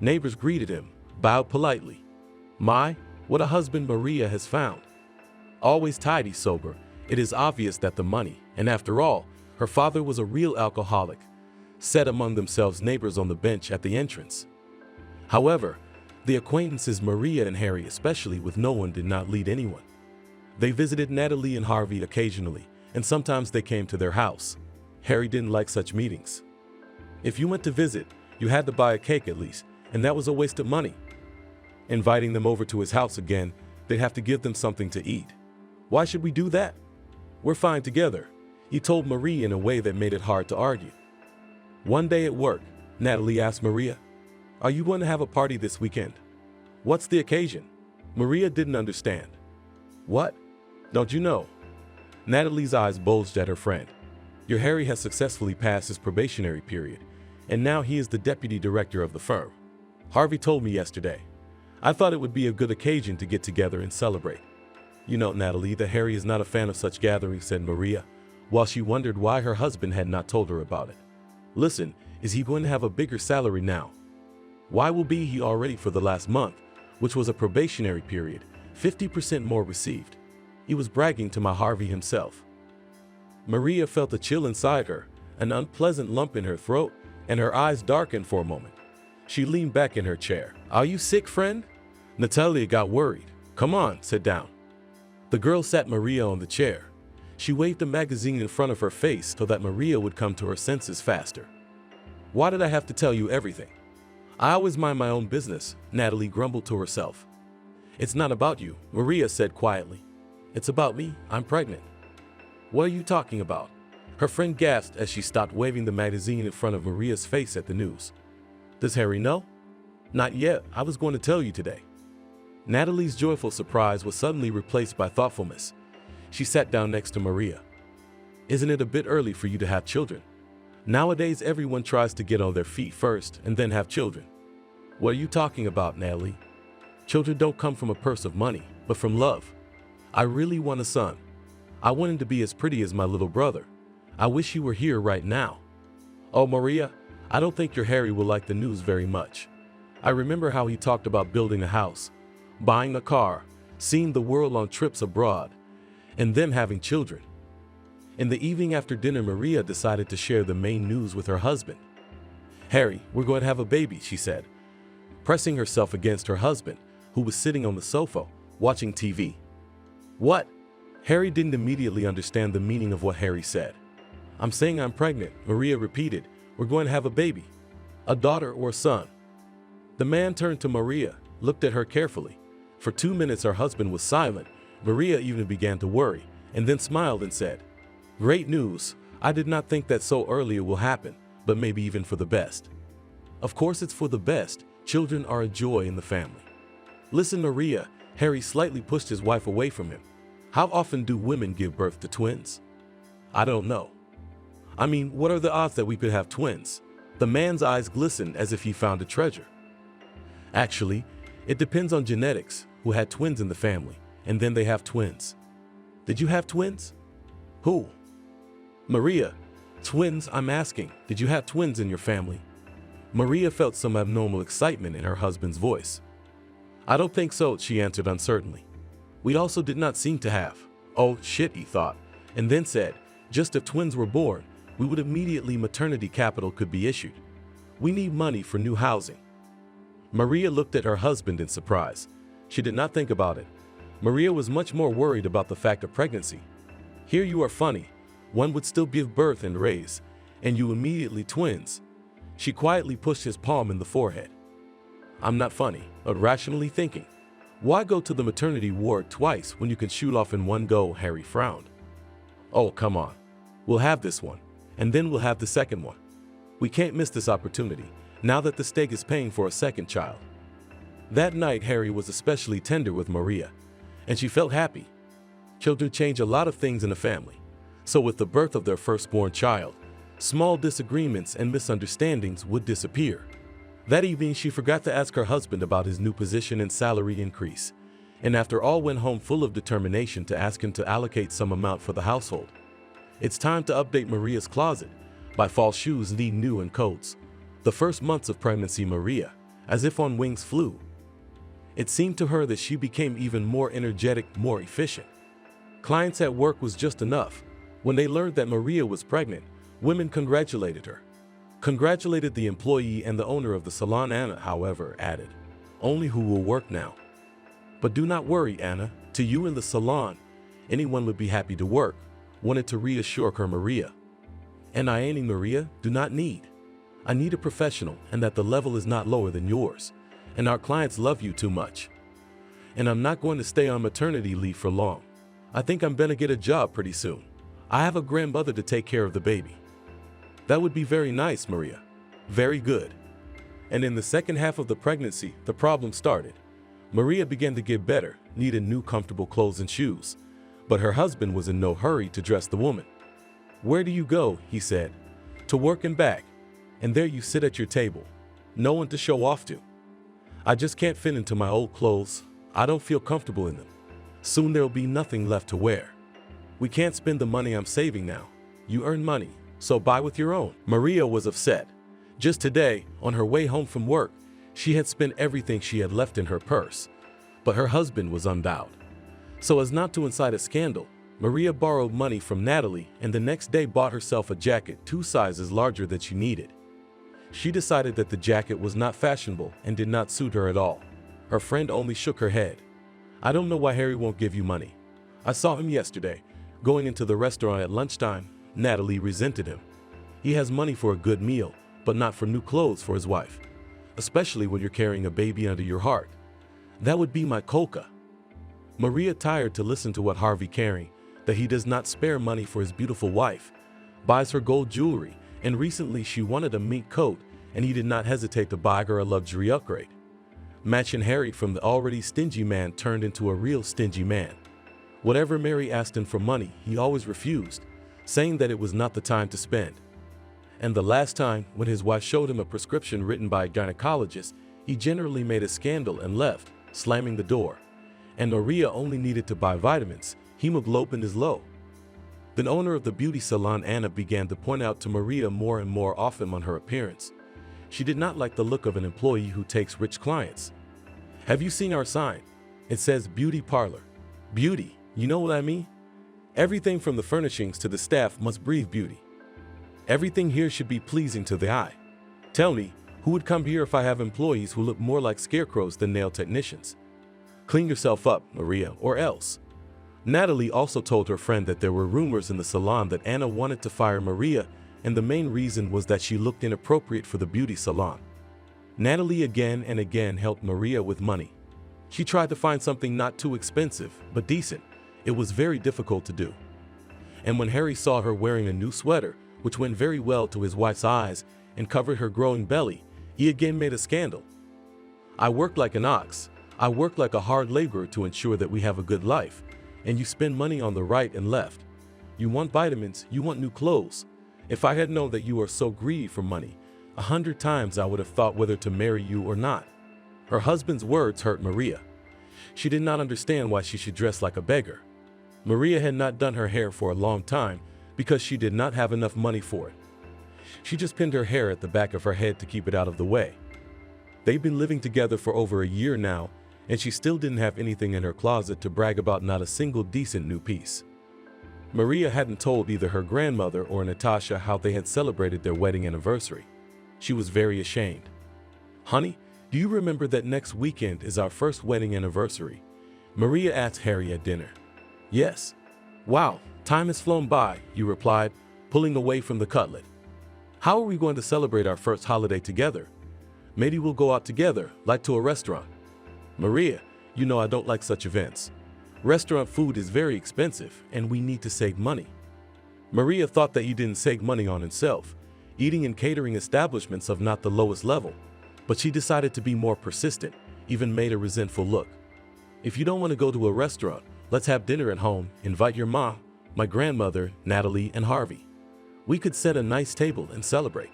Neighbors greeted him, bowed politely. My, what a husband Maria has found. Always tidy, sober, it is obvious that the money, and after all, her father was a real alcoholic, said among themselves neighbors on the bench at the entrance. However, the acquaintances Maria and Harry, especially with no one, did not lead anyone. They visited Natalie and Harvey occasionally, and sometimes they came to their house. Harry didn't like such meetings. If you went to visit, you had to buy a cake at least, and that was a waste of money. Inviting them over to his house again, they'd have to give them something to eat. Why should we do that? We're fine together, he told Marie in a way that made it hard to argue. One day at work, Natalie asked Maria, "Are you going to have a party this weekend? What's the occasion?" Maria didn't understand. What? Don't you know? Natalie's eyes bulged at her friend. Your Harry has successfully passed his probationary period, and now he is the deputy director of the firm. Harvey told me yesterday. I thought it would be a good occasion to get together and celebrate. You know, Natalie, that Harry is not a fan of such gatherings, said Maria, while she wondered why her husband had not told her about it. Listen, is he going to have a bigger salary now? Why will be he already for the last month, which was a probationary period, 50% more received. He was bragging to my Harvey himself. Maria felt a chill inside her, an unpleasant lump in her throat, and her eyes darkened for a moment. She leaned back in her chair. Are you sick, friend? Natalia got worried. Come on, sit down. The girl sat Maria on the chair. She waved a magazine in front of her face so that Maria would come to her senses faster. Why did I have to tell you everything? I always mind my own business, Natalie grumbled to herself. It's not about you, Maria said quietly. It's about me. I'm pregnant. What are you talking about? Her friend gasped as she stopped waving the magazine in front of Maria's face at the news. Does Harry know? Not yet. I was going to tell you today. Natalie's joyful surprise was suddenly replaced by thoughtfulness. She sat down next to Maria. Isn't it a bit early for you to have children? Nowadays, everyone tries to get on their feet first and then have children. What are you talking about, Natalie? Children don't come from a purse of money, but from love. I really want a son. I want him to be as pretty as my little brother. I wish he were here right now. Oh, Maria, I don't think your Harry will like the news very much. I remember how he talked about building a house, buying a car, seeing the world on trips abroad, and them having children. In the evening after dinner, Maria decided to share the main news with her husband. Harry, we're going to have a baby, she said, pressing herself against her husband, who was sitting on the sofa, watching TV. What? Harry didn't immediately understand the meaning of what Harry said. I'm saying I'm pregnant, Maria repeated. We're going to have a baby. A daughter or a son. The man turned to Maria, looked at her carefully. For 2 minutes her husband was silent. Maria even began to worry, and then smiled and said, Great news. I did not think that so early it will happen, but maybe even for the best. Of course it's for the best. Children are a joy in the family. Listen, Maria, Harry slightly pushed his wife away from him. How often do women give birth to twins? I don't know. I mean, what are the odds that we could have twins? The man's eyes glistened as if he found a treasure. Actually, it depends on genetics, who had twins in the family, and then they have twins. Did you have twins? Who? Maria. Twins, I'm asking. Did you have twins in your family? Maria felt some abnormal excitement in her husband's voice. I don't think so, she answered uncertainly. We also did not seem to have. Oh, shit, he thought, and then said, just if twins were born, we would immediately maternity capital could be issued. We need money for new housing. Maria looked at her husband in surprise. She did not think about it. Maria was much more worried about the fact of pregnancy. Here you are funny. One would still give birth and raise, and you immediately twins. She quietly pushed his palm in the forehead. I'm not funny, but rationally thinking. Why go to the maternity ward twice when you can shoot off in one go? Harry frowned. Oh, come on. We'll have this one, and then we'll have the second one. We can't miss this opportunity, now that the stake is paying for a second child. That night, Harry was especially tender with Maria, and she felt happy. Children change a lot of things in a family. So with the birth of their firstborn child, small disagreements and misunderstandings would disappear. That evening, she forgot to ask her husband about his new position and salary increase, and after all went home full of determination to ask him to allocate some amount for the household. It's time to update Maria's closet, buy fall shoes need new and coats. The first months of pregnancy, Maria, as if on wings, flew. It seemed to her that she became even more energetic, more efficient. Clients at work was just enough. When they learned that Maria was pregnant, women congratulated her. Congratulated the employee, and the owner of the salon, Anna, however, added, "Only who will work now. But do not worry, Anna, to you in the salon, anyone would be happy to work," wanted to reassure her Maria. "And I ain't Maria, do not need. I need a professional, and that the level is not lower than yours, and our clients love you too much. And I'm not going to stay on maternity leave for long. I think I'm gonna get a job pretty soon. I have a grandmother to take care of the baby." "That would be very nice, Maria. Very good." And in the second half of the pregnancy, the problem started. Maria began to get better, needed new comfortable clothes and shoes. But her husband was in no hurry to dress the woman. "Where do you go?" he said. "To work and back. And there you sit at your table. No one to show off to. I just can't fit into my old clothes. I don't feel comfortable in them. Soon there'll be nothing left to wear. We can't spend the money I'm saving now. You earn money, so buy with your own." Maria was upset. Just today, on her way home from work, she had spent everything she had left in her purse. But her husband was unbowed. So as not to incite a scandal, Maria borrowed money from Natalie and the next day bought herself a jacket 2 sizes larger than she needed. She decided that the jacket was not fashionable and did not suit her at all. Her friend only shook her head. "I don't know why Harry won't give you money. I saw him yesterday, going into the restaurant at lunchtime." Natalie resented him. "He has money for a good meal, but not for new clothes for his wife, especially when you're carrying a baby under your heart. That would be my coca." Maria, tired to listen to what Harvey carrying, that he does not spare money for his beautiful wife, buys her gold jewelry, and recently she wanted a mink coat, and he did not hesitate to buy her a luxury upgrade. Matching Harry from the already stingy man turned into a real stingy man. Whatever Mary asked him for money, he always refused, saying that it was not the time to spend. And the last time, when his wife showed him a prescription written by a gynecologist, he generally made a scandal and left, slamming the door. And Maria only needed to buy vitamins. Hemoglobin is low. The owner of the beauty salon, Anna, began to point out to Maria more and more often on her appearance. She did not like the look of an employee who takes rich clients. "Have you seen our sign? It says beauty parlor. Beauty, you know what I mean? Everything from the furnishings to the staff must breathe beauty. Everything here should be pleasing to the eye. Tell me, who would come here if I have employees who look more like scarecrows than nail technicians? Clean yourself up, Maria, or else." Natalie also told her friend that there were rumors in the salon that Anna wanted to fire Maria, and the main reason was that she looked inappropriate for the beauty salon. Natalie again and again helped Maria with money. She tried to find something not too expensive, but decent. It was very difficult to do. And when Harry saw her wearing a new sweater, which went very well to his wife's eyes and covered her growing belly, he again made a scandal. "I work like an ox. I work like a hard laborer to ensure that we have a good life. And you spend money on the right and left. You want vitamins, you want new clothes. If I had known that you are so greedy for money, 100 times I would have thought whether to marry you or not." Her husband's words hurt Maria. She did not understand why she should dress like a beggar. Maria had not done her hair for a long time because she did not have enough money for it. She just pinned her hair at the back of her head to keep it out of the way. They've been living together for over a year now, and she still didn't have anything in her closet to brag about, not a single decent new piece. Maria hadn't told either her grandmother or Natasha how they had celebrated their wedding anniversary. She was very ashamed. "Honey, do you remember that next weekend is our first wedding anniversary?" Maria asked Harry at dinner. "Yes." "Wow, time has flown by," you replied, pulling away from the cutlet. "How are we going to celebrate our first holiday together? Maybe we'll go out together, like to a restaurant." "Maria, You know I don't like such events. Restaurant food is very expensive, and we need to save money. Maria thought that he didn't save money on himself, eating in catering establishments of not the lowest level, but she decided to be more persistent, even made a resentful look. If you don't want to go to a restaurant, let's have dinner at home, invite your mom, my grandmother, Natalie, and Harvey. We could set a nice table and celebrate.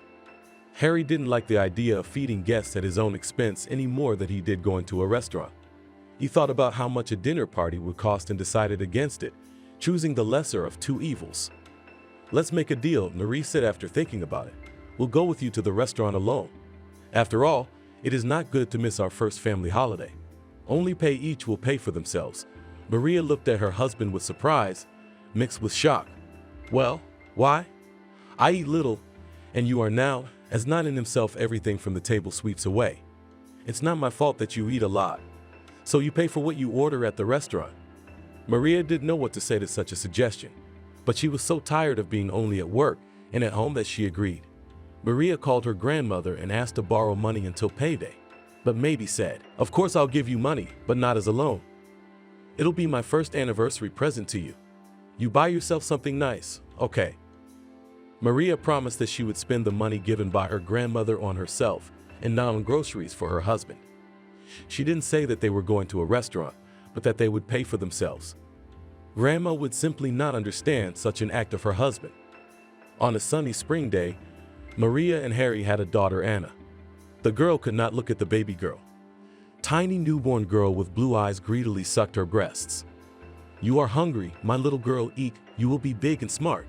Harry didn't like the idea of feeding guests at his own expense any more than he did going to a restaurant. He thought about how much a dinner party would cost and decided against it, choosing the lesser of two evils. Let's make a deal, Marie said after thinking about it. We'll go with you to the restaurant alone. After all, it is not good to miss our first family holiday. Only pay each will pay for themselves. Maria looked at her husband with surprise, mixed with shock. Well, why? I eat little, and you are now, as not in himself everything from the table sweeps away. It's not my fault that you eat a lot. So you pay for what you order at the restaurant. Maria didn't know what to say to such a suggestion, but she was so tired of being only at work and at home that she agreed. Maria called her grandmother and asked to borrow money until payday, but maybe said, "Of course I'll give you money, but not as a loan. It'll be my first anniversary present to you. You buy yourself something nice, okay?" Maria promised that she would spend the money given by her grandmother on herself and not on groceries for her husband. She didn't say that they were going to a restaurant, but that they would pay for themselves. Grandma would simply not understand such an act of her husband. On a sunny spring day, Maria and Harry had a daughter, Anna. The girl could not look at the baby girl. Tiny newborn girl with blue eyes greedily sucked her breasts. "You are hungry, my little girl, eat, you will be big and smart."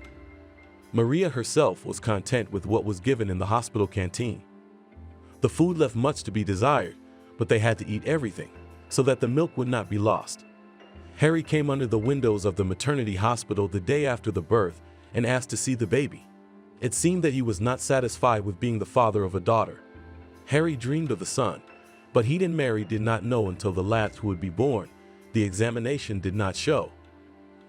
Maria herself was content with what was given in the hospital canteen. The food left much to be desired, but they had to eat everything, so that the milk would not be lost. Harry came under the windows of the maternity hospital the day after the birth and asked to see the baby. It seemed that he was not satisfied with being the father of a daughter. Harry dreamed of a son, but he and Mary did not know until the lad who would be born. The examination did not show.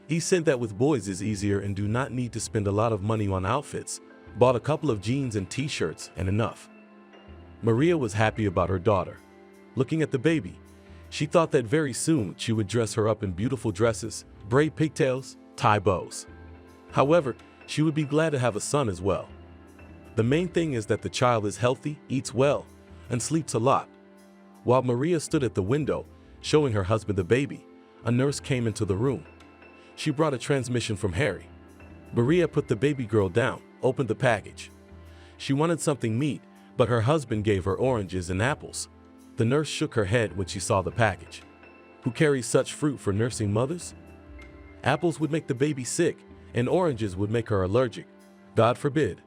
He said that with boys is easier and do not need to spend a lot of money on outfits, bought a couple of jeans and t-shirts and enough. Maria was happy about her daughter. Looking at the baby, she thought that very soon she would dress her up in beautiful dresses, braid pigtails, tie bows. However, she would be glad to have a son as well. The main thing is that the child is healthy, eats well, and sleeps a lot. While Maria stood at the window, showing her husband the baby, a nurse came into the room. She brought a transmission from Harry. Maria put the baby girl down, opened the package. She wanted something meat, but her husband gave her oranges and apples. The nurse shook her head when she saw the package. Who carries such fruit for nursing mothers? Apples would make the baby sick, and oranges would make her allergic. God forbid.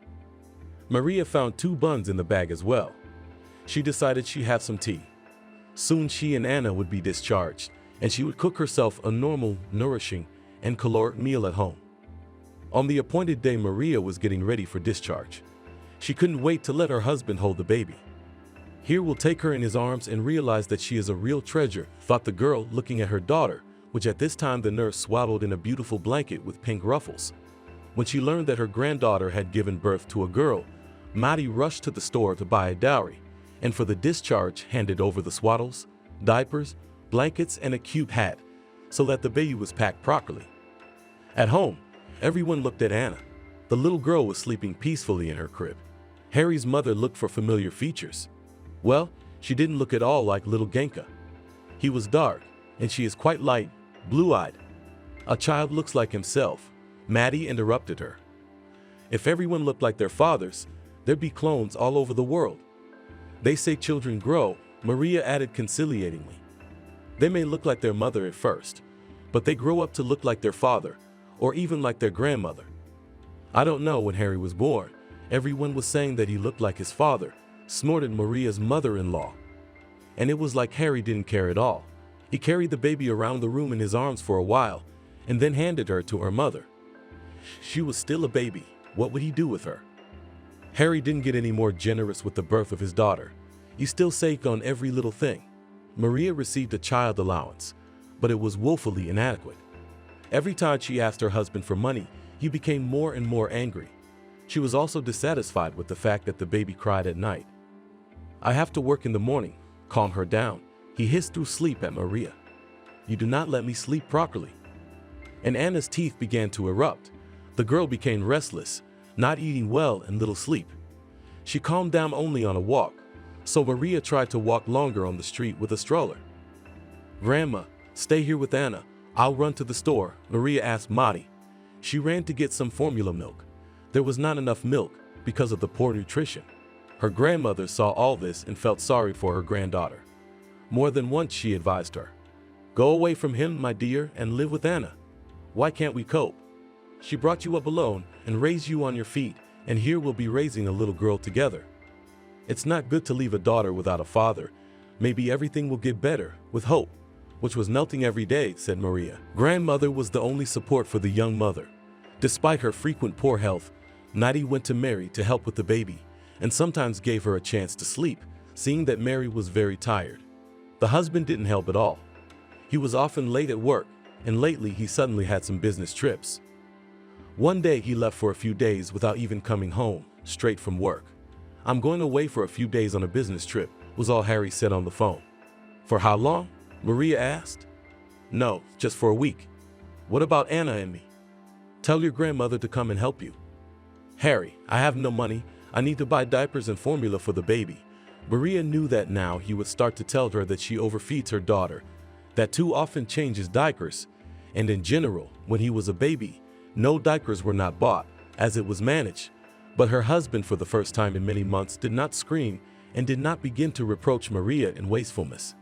Maria found 2 buns in the bag as well. She decided she'd have some tea. Soon she and Anna would be discharged, and she would cook herself a normal, nourishing, and caloric meal at home. On the appointed day, Maria was getting ready for discharge. She couldn't wait to let her husband hold the baby. Here will take her in his arms and realize that she is a real treasure, thought the girl, looking at her daughter, which at this time the nurse swaddled in a beautiful blanket with pink ruffles. When she learned that her granddaughter had given birth to a girl, Maddie rushed to the store to buy a dowry, and for the discharge handed over the swaddles, diapers, blankets, and a cute hat, so that the baby was packed properly. At home, everyone looked at Anna. The little girl was sleeping peacefully in her crib. Harry's mother looked for familiar features. Well, she didn't look at all like little Genka. He was dark, and she is quite light, blue-eyed. A child looks like himself. Maddie interrupted her. If everyone looked like their fathers, there'd be clones all over the world. They say children grow, Maria added conciliatingly. They may look like their mother at first, but they grow up to look like their father, or even like their grandmother. I don't know, when Harry was born, everyone was saying that he looked like his father, snorted Maria's mother-in-law. And it was like Harry didn't care at all. He carried the baby around the room in his arms for a while, and then handed her to her mother. She was still a baby. What would he do with her? Harry didn't get any more generous with the birth of his daughter. He still saved on every little thing. Maria received a child allowance, but it was woefully inadequate. Every time she asked her husband for money, he became more and more angry. She was also dissatisfied with the fact that the baby cried at night. I have to work in the morning. Calm her down, he hissed through sleep at Maria. You do not let me sleep properly." And Anna's teeth began to erupt. The girl became restless, not eating well and little sleep. She calmed down only on a walk, so Maria tried to walk longer on the street with a stroller. "Grandma, stay here with Anna. I'll run to the store," Maria asked Madi. She ran to get some formula milk. There was not enough milk because of the poor nutrition. Her grandmother saw all this and felt sorry for her granddaughter. More than once she advised her, "Go away from him, my dear, and live with Anna. Why can't we cope? She brought you up alone and raised you on your feet, and here we'll be raising a little girl together. It's not good to leave a daughter without a father. Maybe everything will get better, with hope," which was melting every day, said Maria. Grandmother was the only support for the young mother. Despite her frequent poor health, Madi went to Mary to help with the baby, and sometimes gave her a chance to sleep, seeing that Mary was very tired. The husband didn't help at all. He was often late at work, and lately he suddenly had some business trips. One day he left for a few days without even coming home, straight from work. "I'm going away for a few days on a business trip," was all Harry said on the phone. "For how long?" Maria asked. "No, just for a week." "What about Anna and me?" "Tell your grandmother to come and help you." "Harry, I have no money. I need to buy diapers and formula for the baby." Maria knew that now he would start to tell her that she overfeeds her daughter, that too often changes diapers, and in general, when he was a baby, no diapers were not bought, as it was managed. But her husband, for the first time in many months, did not scream and did not begin to reproach Maria in wastefulness.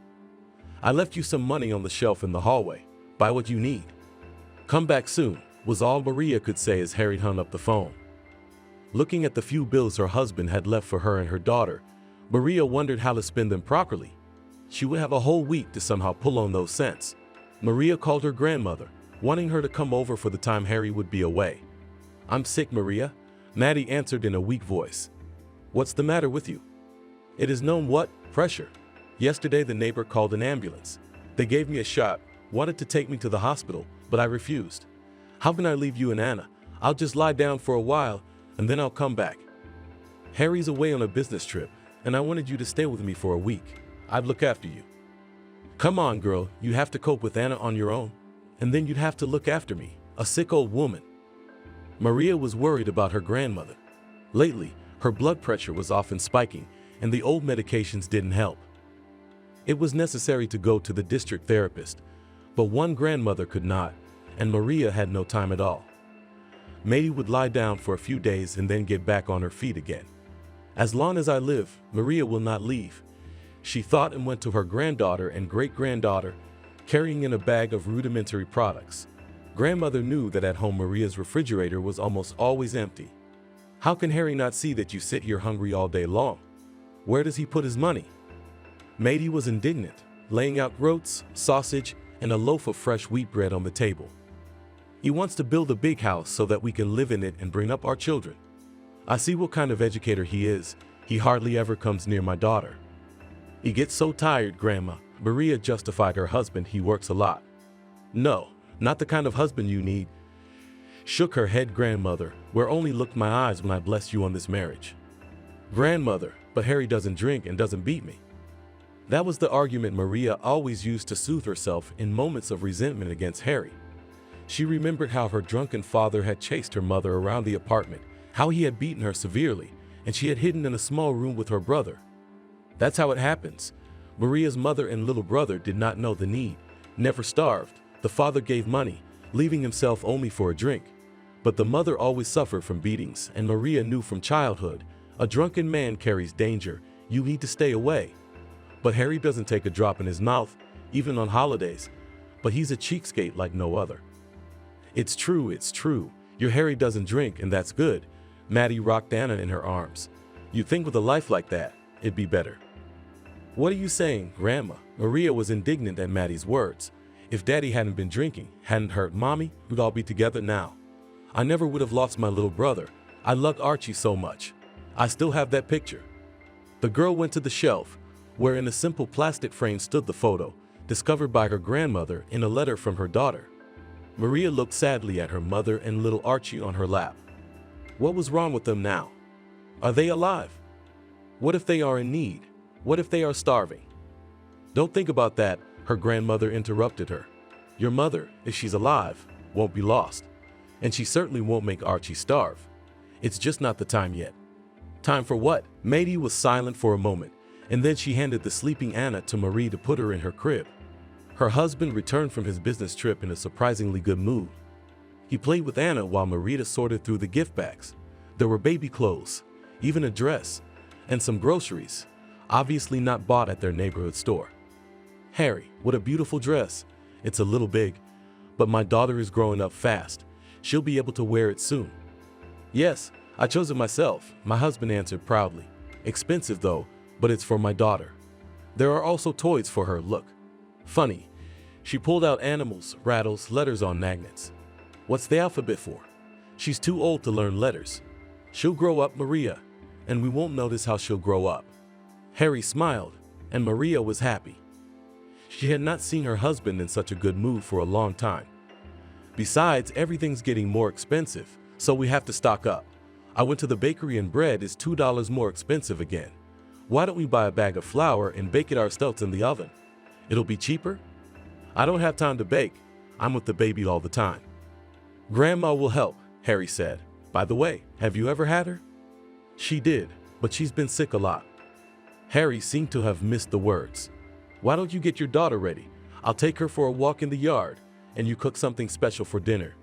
"I left you some money on the shelf in the hallway. Buy what you need. Come back soon," was all Maria could say as Harry hung up the phone. Looking at the few bills her husband had left for her and her daughter, Maria wondered how to spend them properly. She would have a whole week to somehow pull on those cents. Maria called her grandmother, wanting her to come over for the time Harry would be away. "I'm sick, Maria," Maddie answered in a weak voice. "What's the matter with you?" "It is known what? Pressure. Yesterday the neighbor called an ambulance. They gave me a shot, wanted to take me to the hospital, but I refused. How can I leave you and Anna? I'll just lie down for a while, and then I'll come back. Harry's away on a business trip, and I wanted you to stay with me for a week. I'd look after you." "Come on, girl, you have to cope with Anna on your own, and then you'd have to look after me, a sick old woman." Maria was worried about her grandmother. Lately, her blood pressure was often spiking, and the old medications didn't help. It was necessary to go to the district therapist, but one grandmother could not, and Maria had no time at all. Mady would lie down for a few days and then get back on her feet again. "As long as I live, Maria will not leave," she thought, and went to her granddaughter and great-granddaughter, carrying in a bag of rudimentary products. Grandmother knew that at home Maria's refrigerator was almost always empty. "How can Harry not see that you sit here hungry all day long? Where does he put his money?" Mady was indignant, laying out groats, sausage, and a loaf of fresh wheat bread on the table. "He wants to build a big house so that we can live in it and bring up our children. I see what kind of educator he is. He hardly ever comes near my daughter." "He gets so tired, Grandma." Maria justified her husband. "He works a lot." "No, not the kind of husband you need," shook her head grandmother. "Where only looked my eyes when I blessed you on this marriage." "Grandmother, but Harry doesn't drink and doesn't beat me." That was the argument Maria always used to soothe herself in moments of resentment against Harry. She remembered how her drunken father had chased her mother around the apartment, how he had beaten her severely, and she had hidden in a small room with her brother. That's how it happens. Maria's mother and little brother did not know the need, never starved. The father gave money, leaving himself only for a drink. But the mother always suffered from beatings, and Maria knew from childhood, a drunken man carries danger. You need to stay away. But Harry doesn't take a drop in his mouth, even on holidays. But he's a cheapskate like no other. It's true. Your Harry doesn't drink, and that's good." Maddie rocked Anna in her arms. "You'd think with a life like that, it'd be better." "What are you saying, Grandma?" Maria was indignant at Maddie's words. "If Daddy hadn't been drinking, hadn't hurt Mommy, we'd all be together now. I never would have lost my little brother. I loved Archie so much. I still have that picture." The girl went to the shelf, where in a simple plastic frame stood the photo, discovered by her grandmother in a letter from her daughter. Maria looked sadly at her mother and little Archie on her lap. What was wrong with them now? Are they alive? What if they are in need? What if they are starving? "Don't think about that," her grandmother interrupted her. Your mother, if she's alive, won't be lost. And she certainly won't make Archie starve. It's just not the time yet. Time for what? Matey was silent for a moment, and then she handed the sleeping Anna to Marie to put her in her crib. Her husband returned from his business trip in a surprisingly good mood. He played with Anna while Marita sorted through the gift bags. There were baby clothes, even a dress, and some groceries, obviously not bought at their neighborhood store. Harry, what a beautiful dress. It's a little big, but my daughter is growing up fast. She'll be able to wear it soon. Yes, I chose it myself, my husband answered proudly. Expensive though, but it's for my daughter. There are also toys for her, look. Funny. She pulled out animals, rattles, letters on magnets. What's the alphabet for? She's too old to learn letters. She'll grow up, Maria, and we won't notice how she'll grow up. Harry smiled, and Maria was happy. She had not seen her husband in such a good mood for a long time. Besides, everything's getting more expensive, so we have to stock up. I went to the bakery and bread is $2 more expensive again. Why don't we buy a bag of flour and bake it ourselves in the oven? It'll be cheaper? I don't have time to bake. I'm with the baby all the time. Grandma will help, Harry said. By the way, have you ever had her? She did, but she's been sick a lot. Harry seemed to have missed the words. Why don't you get your daughter ready? I'll take her for a walk in the yard, and you cook something special for dinner.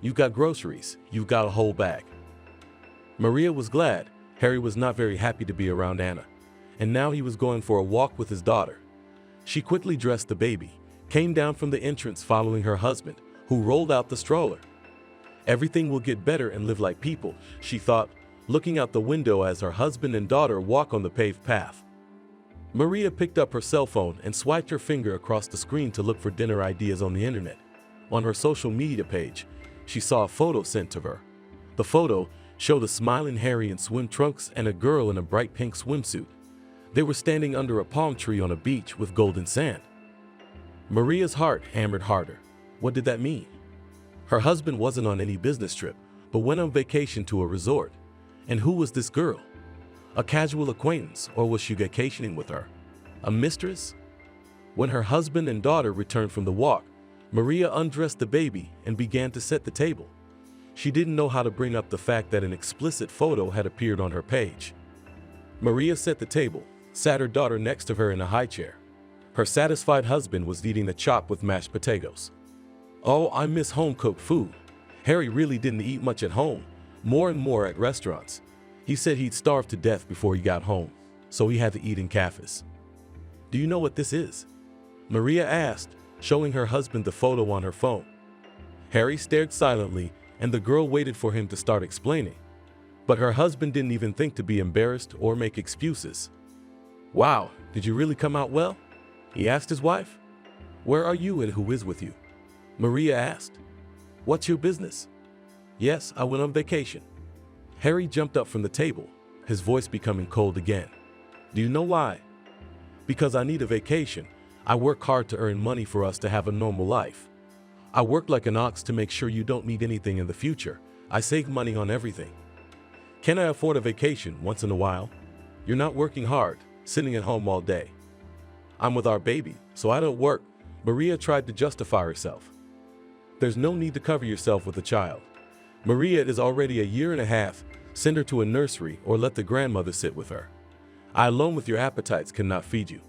You've got groceries. You've got a whole bag. Maria was glad. Harry was not very happy to be around Anna, and now he was going for a walk with his daughter. She quickly dressed the baby, came down from the entrance following her husband, who rolled out the stroller. Everything will get better and live like people, she thought, looking out the window as her husband and daughter walk on the paved path. Maria picked up her cell phone and swiped her finger across the screen to look for dinner ideas on the internet. On her social media page, she saw a photo sent to her. The photo showed a smiling Harry in swim trunks and a girl in a bright pink swimsuit. They were standing under a palm tree on a beach with golden sand. Maria's heart hammered harder. What did that mean? Her husband wasn't on any business trip, but went on vacation to a resort. And who was this girl? A casual acquaintance, or was she vacationing with her? A mistress? When her husband and daughter returned from the walk, Maria undressed the baby and began to set the table. She didn't know how to bring up the fact that an explicit photo had appeared on her page. Maria set the table, sat her daughter next to her in a high chair. Her satisfied husband was eating the chop with mashed potatoes. Oh, I miss home-cooked food. Harry really didn't eat much at home, more and more at restaurants. He said he'd starve to death before he got home, so he had to eat in cafes. Do you know what this is? Maria asked, showing her husband the photo on her phone. Harry stared silently, and the girl waited for him to start explaining. But her husband didn't even think to be embarrassed or make excuses. Wow, did you really come out well? He asked his wife. Where are you and who is with you? Maria asked. What's your business? Yes, I went on vacation. Harry jumped up from the table, his voice becoming cold again. Do you know why? Because I need a vacation. I work hard to earn money for us to have a normal life. I work like an ox to make sure you don't need anything in the future. I save money on everything. Can I afford a vacation once in a while? You're not working hard, sitting at home all day. I'm with our baby, so I don't work. Maria tried to justify herself. There's no need to cover yourself with a child. Maria is already a year and a half. Send her to a nursery or let the grandmother sit with her. I alone with your appetites cannot feed you.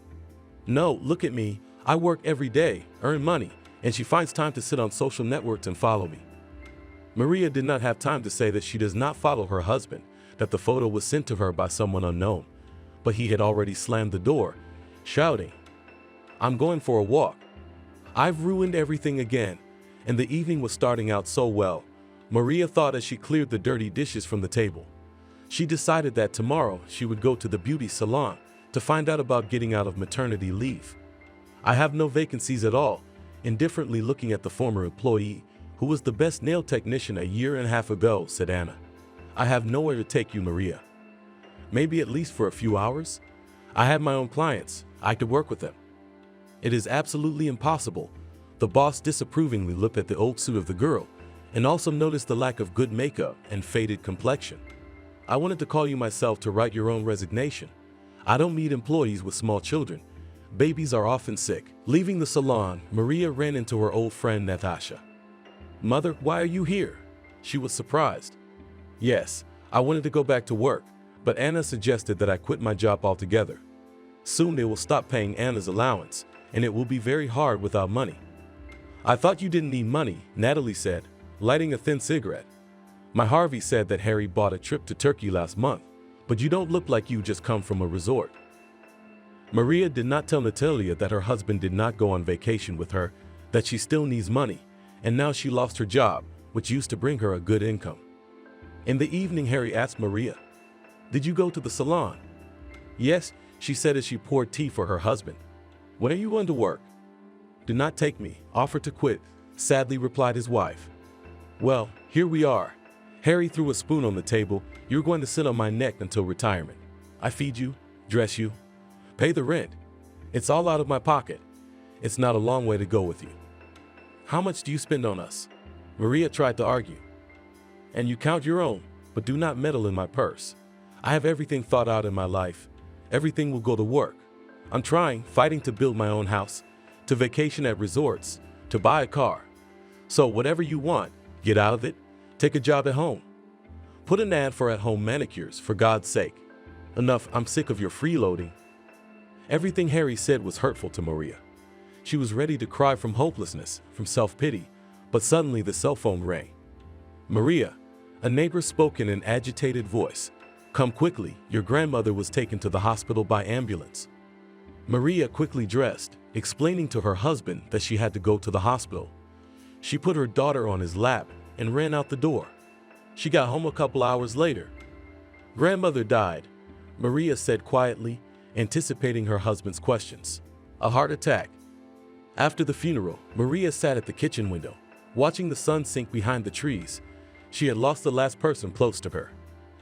No, look at me. I work every day, earn money, and she finds time to sit on social networks and follow me. Maria did not have time to say that she does not follow her husband, that the photo was sent to her by someone unknown, but he had already slammed the door, shouting, I'm going for a walk. I've ruined everything again, and the evening was starting out so well. Maria thought as she cleared the dirty dishes from the table. She decided that tomorrow she would go to the beauty salon to find out about getting out of maternity leave. I have no vacancies at all, indifferently looking at the former employee, who was the best nail technician a year and a half ago, said Anna. I have nowhere to take you, Maria. Maybe at least for a few hours? I have my own clients. I could work with them. It is absolutely impossible. The boss disapprovingly looked at the old suit of the girl and also noticed the lack of good makeup and faded complexion. I wanted to call you myself to write your own resignation. I don't need employees with small children. babies are often sick. Leaving the salon, Maria ran into her old friend Natasha. "Mother, why are you here?" She was surprised. "Yes, I wanted to go back to work, but Anna suggested that I quit my job altogether. Soon they will stop paying Anna's allowance, and it will be very hard without money." "I thought you didn't need money," Natalie said, lighting a thin cigarette. "My Harvey said that Harry bought a trip to Turkey last month, but you don't look like you just come from a resort." Maria did not tell Natalia that her husband did not go on vacation with her, that she still needs money, and now she lost her job, which used to bring her a good income. In the evening, Harry asked Maria, "Did you go to the salon?" "Yes," she said as she poured tea for her husband. "When are you going to work?" "Do not take me, offer to quit," sadly replied his wife. "Well, here we are." Harry threw a spoon on the table. "You're going to sit on my neck until retirement. I feed you, dress you, pay the rent. It's all out of my pocket. It's not a long way to go with you. How much do you spend on us?" Maria tried to argue. "And you count your own, but do not meddle in my purse. I have everything thought out in my life. Everything will go to work. I'm fighting to build my own house, to vacation at resorts, to buy a car. So whatever you want, get out of it. Take a job at home. Put an ad for at-home manicures, for God's sake. Enough, I'm sick of your freeloading." Everything Harry said was hurtful to Maria. She was ready to cry from hopelessness, from self-pity, but suddenly the cell phone rang. "Maria," a neighbor spoke in an agitated voice. "Come quickly, your grandmother was taken to the hospital by ambulance." Maria quickly dressed, explaining to her husband that she had to go to the hospital. She put her daughter on his lap and ran out the door. She got home a couple hours later. "Grandmother died," Maria said quietly, anticipating her husband's questions. "A heart attack." After the funeral, Maria sat at the kitchen window, watching the sun sink behind the trees. She had lost the last person close to her.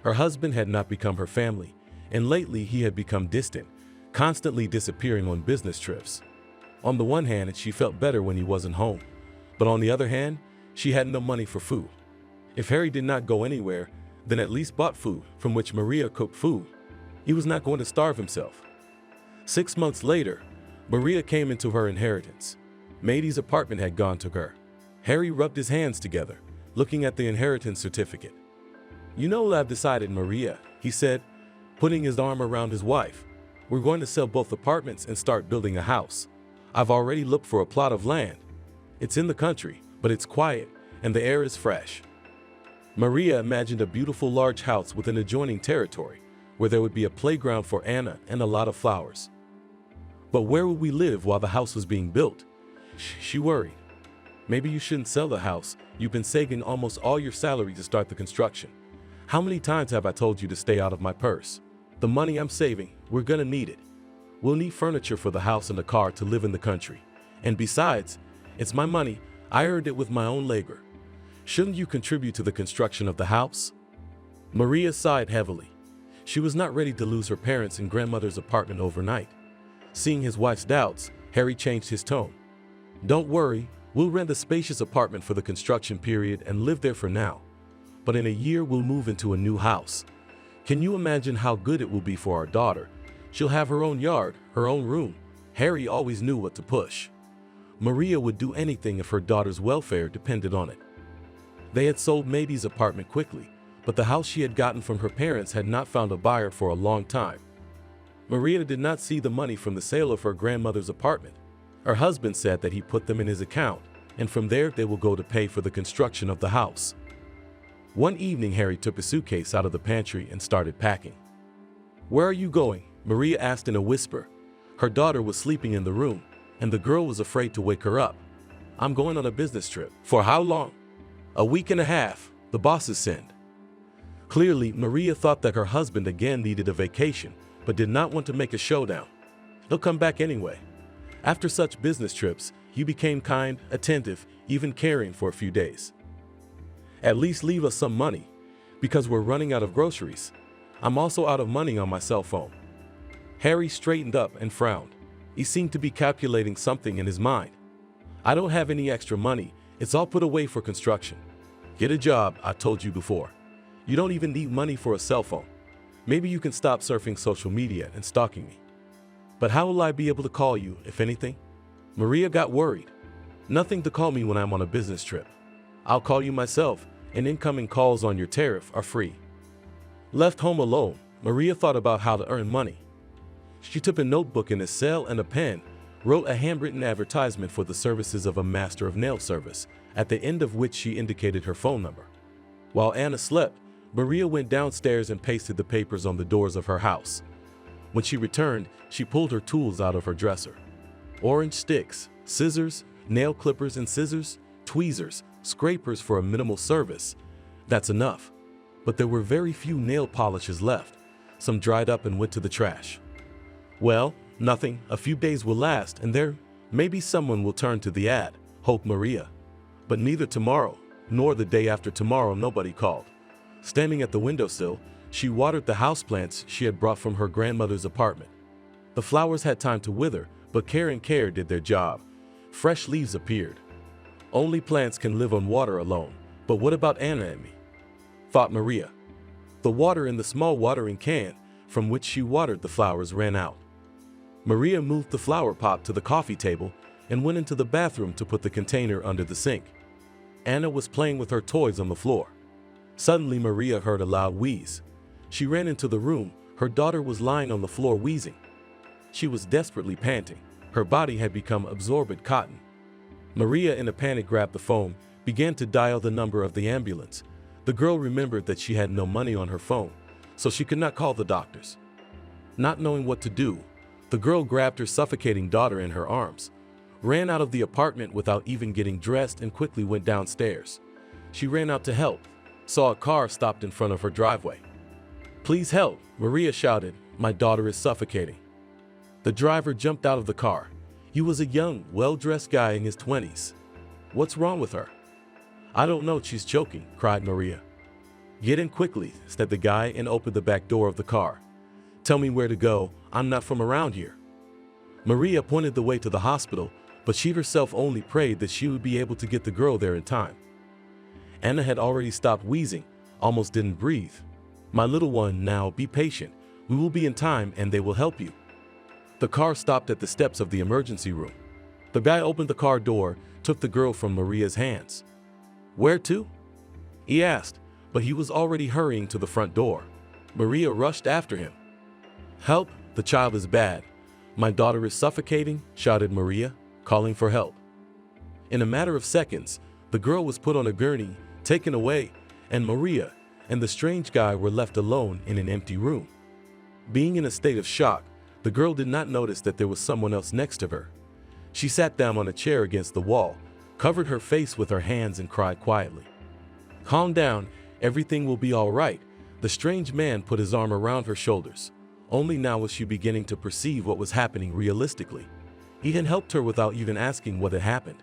Her husband had not become her family, and lately he had become distant, constantly disappearing on business trips. On the one hand, she felt better when he wasn't home, but on the other hand, she had no money for food. If Harry did not go anywhere, then at least bought food from which Maria cooked food. He was not going to starve himself. 6 months later, Maria came into her inheritance. Maidie's apartment had gone to her. Harry rubbed his hands together, looking at the inheritance certificate. "You know what I've decided, Maria," he said, putting his arm around his wife. "We're going to sell both apartments and start building a house. I've already looked for a plot of land. It's in the country, but it's quiet, and the air is fresh." Maria imagined a beautiful large house with an adjoining territory, where there would be a playground for Anna and a lot of flowers. But where would we live while the house was being built? She worried. "Maybe you shouldn't sell the house. You've been saving almost all your salary to start the construction. How many times have I told you to stay out of my purse? The money I'm saving, we're gonna need it. We'll need furniture for the house and a car to live in the country. And besides, it's my money. I earned it with my own labor. Shouldn't you contribute to the construction of the house?" Maria sighed heavily. She was not ready to lose her parents' and grandmother's apartment overnight. Seeing his wife's doubts, Harry changed his tone. "Don't worry, we'll rent a spacious apartment for the construction period and live there for now. But in a year, we'll move into a new house. Can you imagine how good it will be for our daughter? She'll have her own yard, her own room." Harry always knew what to push. Maria would do anything if her daughter's welfare depended on it. They had sold Maidie's apartment quickly, but the house she had gotten from her parents had not found a buyer for a long time. Maria did not see the money from the sale of her grandmother's apartment. Her husband said that he put them in his account, and from there they will go to pay for the construction of the house. One evening, Harry took a suitcase out of the pantry and started packing. "Where are you going?" Maria asked in a whisper. Her daughter was sleeping in the room, and the girl was afraid to wake her up. "I'm going on a business trip." "For how long?" "A week and a half. The bosses send." Clearly, Maria thought that her husband again needed a vacation, but did not want to make a showdown. "He'll come back anyway." After such business trips, he became kind, attentive, even caring for a few days. "At least leave us some money, because we're running out of groceries. I'm also out of money on my cell phone." Harry straightened up and frowned. He seemed to be calculating something in his mind. "I don't have any extra money. It's all put away for construction." "Get a job, I told you before. You don't even need money for a cell phone. Maybe you can stop surfing social media and stalking me." But how will I be able to call you, if anything? Maria got worried. Nothing to call me when I'm on a business trip. I'll call you myself, and incoming calls on your tariff are free. Left home alone, Maria thought about how to earn money. She took a notebook and a cell and a pen, wrote a handwritten advertisement for the services of a master of nail service, at the end of which she indicated her phone number. While Anna slept, Maria went downstairs and pasted the papers on the doors of her house. When she returned, she pulled her tools out of her dresser. Orange sticks, scissors, nail clippers and scissors, tweezers, scrapers for a minimal service. That's enough. But there were very few nail polishes left. Some dried up and went to the trash. Well, nothing. A few days will last, and there, maybe someone will turn to the ad, hoped Maria. But neither tomorrow, nor the day after tomorrow nobody called. Standing at the windowsill, she watered the houseplants she had brought from her grandmother's apartment. The flowers had time to wither, but care and care did their job. Fresh leaves appeared. Only plants can live on water alone, but what about Anna and me? Thought Maria. The water in the small watering can, from which she watered the flowers, ran out. Maria moved the flower pot to the coffee table and went into the bathroom to put the container under the sink. Anna was playing with her toys on the floor. Suddenly Maria heard a loud wheeze. She ran into the room. Her daughter was lying on the floor wheezing. She was desperately panting. Her body had become absorbent cotton. Maria, in a panic, grabbed the phone, began to dial the number of the ambulance. The girl remembered that she had no money on her phone, so she could not call the doctors. Not knowing what to do, the girl grabbed her suffocating daughter in her arms, ran out of the apartment without even getting dressed, and quickly went downstairs. She ran out to help, saw a car stopped in front of her driveway. "Please help," Maria shouted. "My daughter is suffocating." The driver jumped out of the car. He was a young, well-dressed guy in his 20s. "What's wrong with her?" "I don't know, she's choking," cried Maria. "Get in quickly," said the guy, and opened the back door of the car. "Tell me where to go. I'm not from around here." Maria pointed the way to the hospital, but she herself only prayed that she would be able to get the girl there in time. Anna had already stopped wheezing, almost didn't breathe. "My little one, now be patient. We will be in time and they will help you." The car stopped at the steps of the emergency room. The guy opened the car door, took the girl from Maria's hands. "Where to?" he asked, but he was already hurrying to the front door. Maria rushed after him. "Help, the child is bad. My daughter is suffocating," shouted Maria, calling for help. In a matter of seconds, the girl was put on a gurney, taken away, and Maria and the strange guy were left alone in an empty room. Being in a state of shock, the girl did not notice that there was someone else next to her. She sat down on a chair against the wall, covered her face with her hands, and cried quietly. "Calm down, everything will be all right." The strange man put his arm around her shoulders. Only now was she beginning to perceive what was happening realistically. He had helped her without even asking what had happened.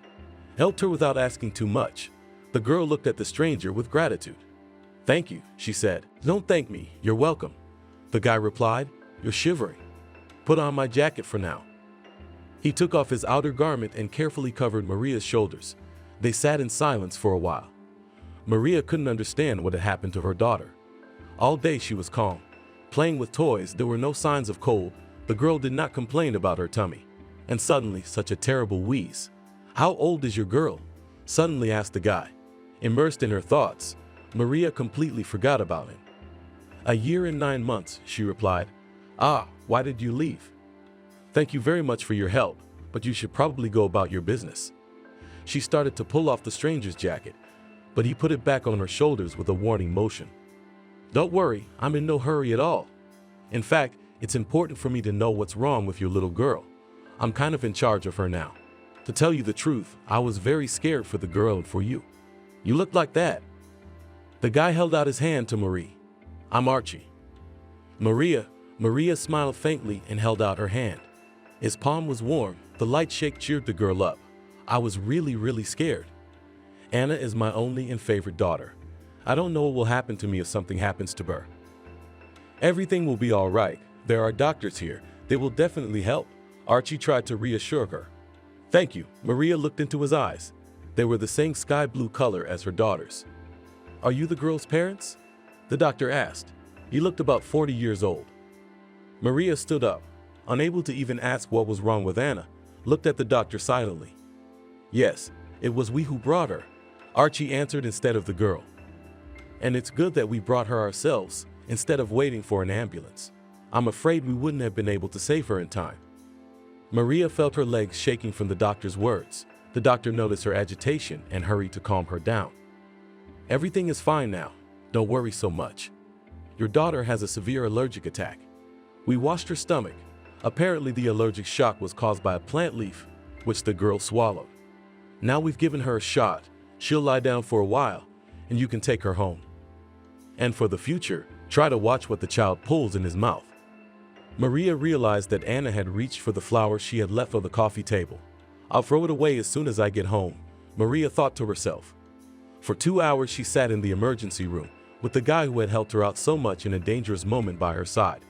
Helped her without asking too much. The girl looked at the stranger with gratitude. "Thank you," she said. "Don't thank me, you're welcome." The guy replied, "You're shivering. Put on my jacket for now." He took off his outer garment and carefully covered Maria's shoulders. They sat in silence for a while. Maria couldn't understand what had happened to her daughter. All day she was calm, playing with toys. There were no signs of cold. The girl did not complain about her tummy. And suddenly, such a terrible wheeze. "How old is your girl?" suddenly asked the guy. Immersed in her thoughts, Maria completely forgot about him. "A year and 9 months," she replied. "Ah, why did you leave?" "Thank you very much for your help, but you should probably go about your business." She started to pull off the stranger's jacket, but he put it back on her shoulders with a warning motion. "Don't worry, I'm in no hurry at all. In fact, it's important for me to know what's wrong with your little girl. I'm kind of in charge of her now. To tell you the truth, I was very scared for the girl and for you. You look like that." The guy held out his hand to Marie. "I'm Archie." Maria smiled faintly and held out her hand. His palm was warm. The light shake cheered the girl up. "I was really scared. Anna is my only and favorite daughter. I don't know what will happen to me if something happens to her. Everything will be all right. There are doctors here. They will definitely help." Archie tried to reassure her. "Thank you." Maria looked into his eyes. They were the same sky blue color as her daughter's. "Are you the girl's parents?" the doctor asked. He looked about 40 years old. Maria stood up. unable to even ask what was wrong with Anna, looked at the doctor silently. "Yes, it was we who brought her," Archie answered instead of the girl. "And it's good that we brought her ourselves, instead of waiting for an ambulance. I'm afraid we wouldn't have been able to save her in time." Maria felt her legs shaking from the doctor's words. The doctor noticed her agitation and hurried to calm her down. "Everything is fine now. Don't worry so much. Your daughter has a severe allergic attack. We washed her stomach. Apparently the allergic shock was caused by a plant leaf, which the girl swallowed. Now we've given her a shot. She'll lie down for a while, and you can take her home. And for the future, try to watch what the child pulls in his mouth." Maria realized that Anna had reached for the flowers she had left on the coffee table. "I'll throw it away as soon as I get home," Maria thought to herself. For 2 hours she sat in the emergency room, with the guy who had helped her out so much in a dangerous moment by her side.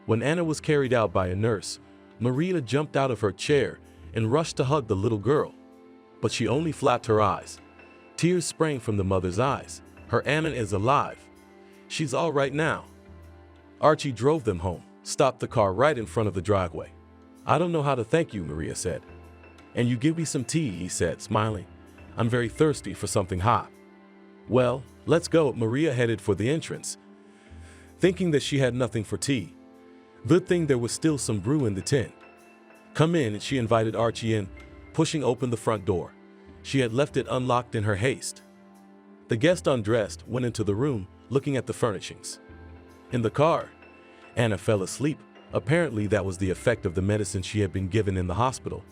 When Anna was carried out by a nurse, Maria jumped out of her chair and rushed to hug the little girl. But she only flapped her eyes. Tears sprang from the mother's eyes. Her Anna is alive. She's all right now. Archie drove them home, stopped the car right in front of the driveway. "I don't know how to thank you," Maria said. "And you give me some tea," he said, smiling. "I'm very thirsty for something hot." "Well, let's go." Maria headed for the entrance, thinking that she had nothing for tea. Good thing there was still some brew in the tin. "Come in," and she invited Archie in, pushing open the front door. She had left it unlocked in her haste. The guest undressed, went into the room, looking at the furnishings. In the car, Anna fell asleep. Apparently that was the effect of the medicine she had been given in the hospital.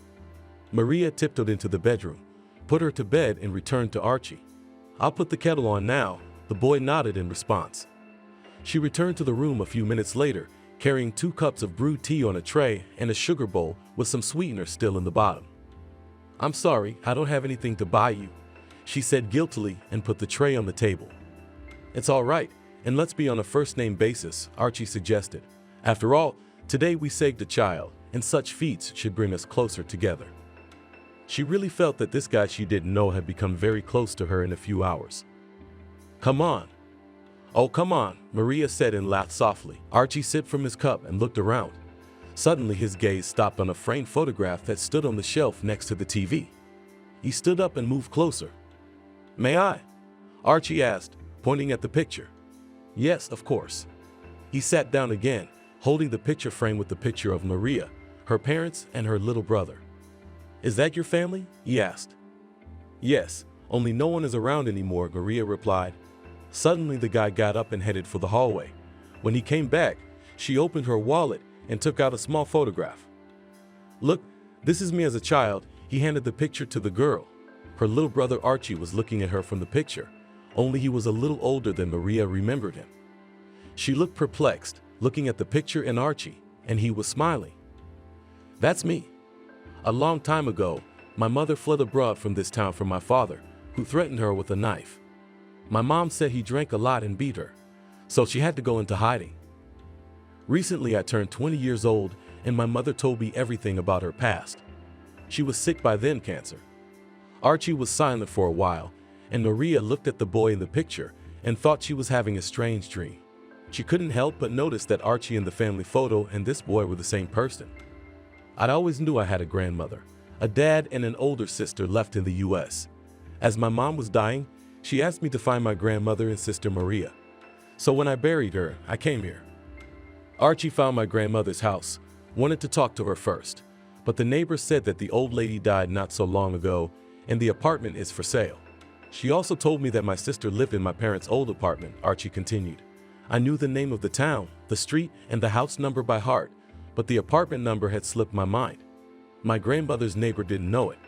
Maria tiptoed into the bedroom, put her to bed, and returned to Archie. "I'll put the kettle on now." The boy nodded in response. She returned to the room a few minutes later, carrying 2 cups of brewed tea on a tray and a sugar bowl with some sweetener still in the bottom. "I'm sorry, I don't have anything to buy you," she said guiltily and put the tray on the table. "It's all right, and let's be on a first-name basis," Archie suggested. "After all, today we saved a child, and such feats should bring us closer together." She really felt that this guy she didn't know had become very close to her in a few hours. "Come on." "Oh, come on," Maria said and laughed softly. Archie sipped from his cup and looked around. Suddenly his gaze stopped on a framed photograph that stood on the shelf next to the TV. He stood up and moved closer. "May I?" Archie asked, pointing at the picture. "Yes, of course." He sat down again, holding the picture frame with the picture of Maria, her parents, and her little brother. "Is that your family?" he asked. "Yes, only no one is around anymore," Maria replied. Suddenly the guy got up and headed for the hallway. When he came back, she opened her wallet and took out a small photograph. "Look, this is me as a child." He handed the picture to the girl. Her little brother Archie was looking at her from the picture, only he was a little older than Maria remembered him. She looked perplexed, looking at the picture and Archie, and he was smiling. "That's me. A long time ago, my mother fled abroad from this town from my father, who threatened her with a knife. My mom said he drank a lot and beat her, so she had to go into hiding. Recently I turned 20 years old, and my mother told me everything about her past. She was sick by then, cancer." Archie was silent for a while, and Maria looked at the boy in the picture and thought she was having a strange dream. She couldn't help but notice that Archie in the family photo and this boy were the same person. "I'd always knew I had a grandmother, a dad, and an older sister left in the U.S. As my mom was dying, she asked me to find my grandmother and sister Maria. So when I buried her, I came here." Archie found my grandmother's house, wanted to talk to her first, but the neighbors said that the old lady died not so long ago and the apartment is for sale. "She also told me that my sister lived in my parents' old apartment," Archie continued. "I knew the name of the town, the street, and the house number by heart, but the apartment number had slipped my mind. My grandmother's neighbor didn't know it.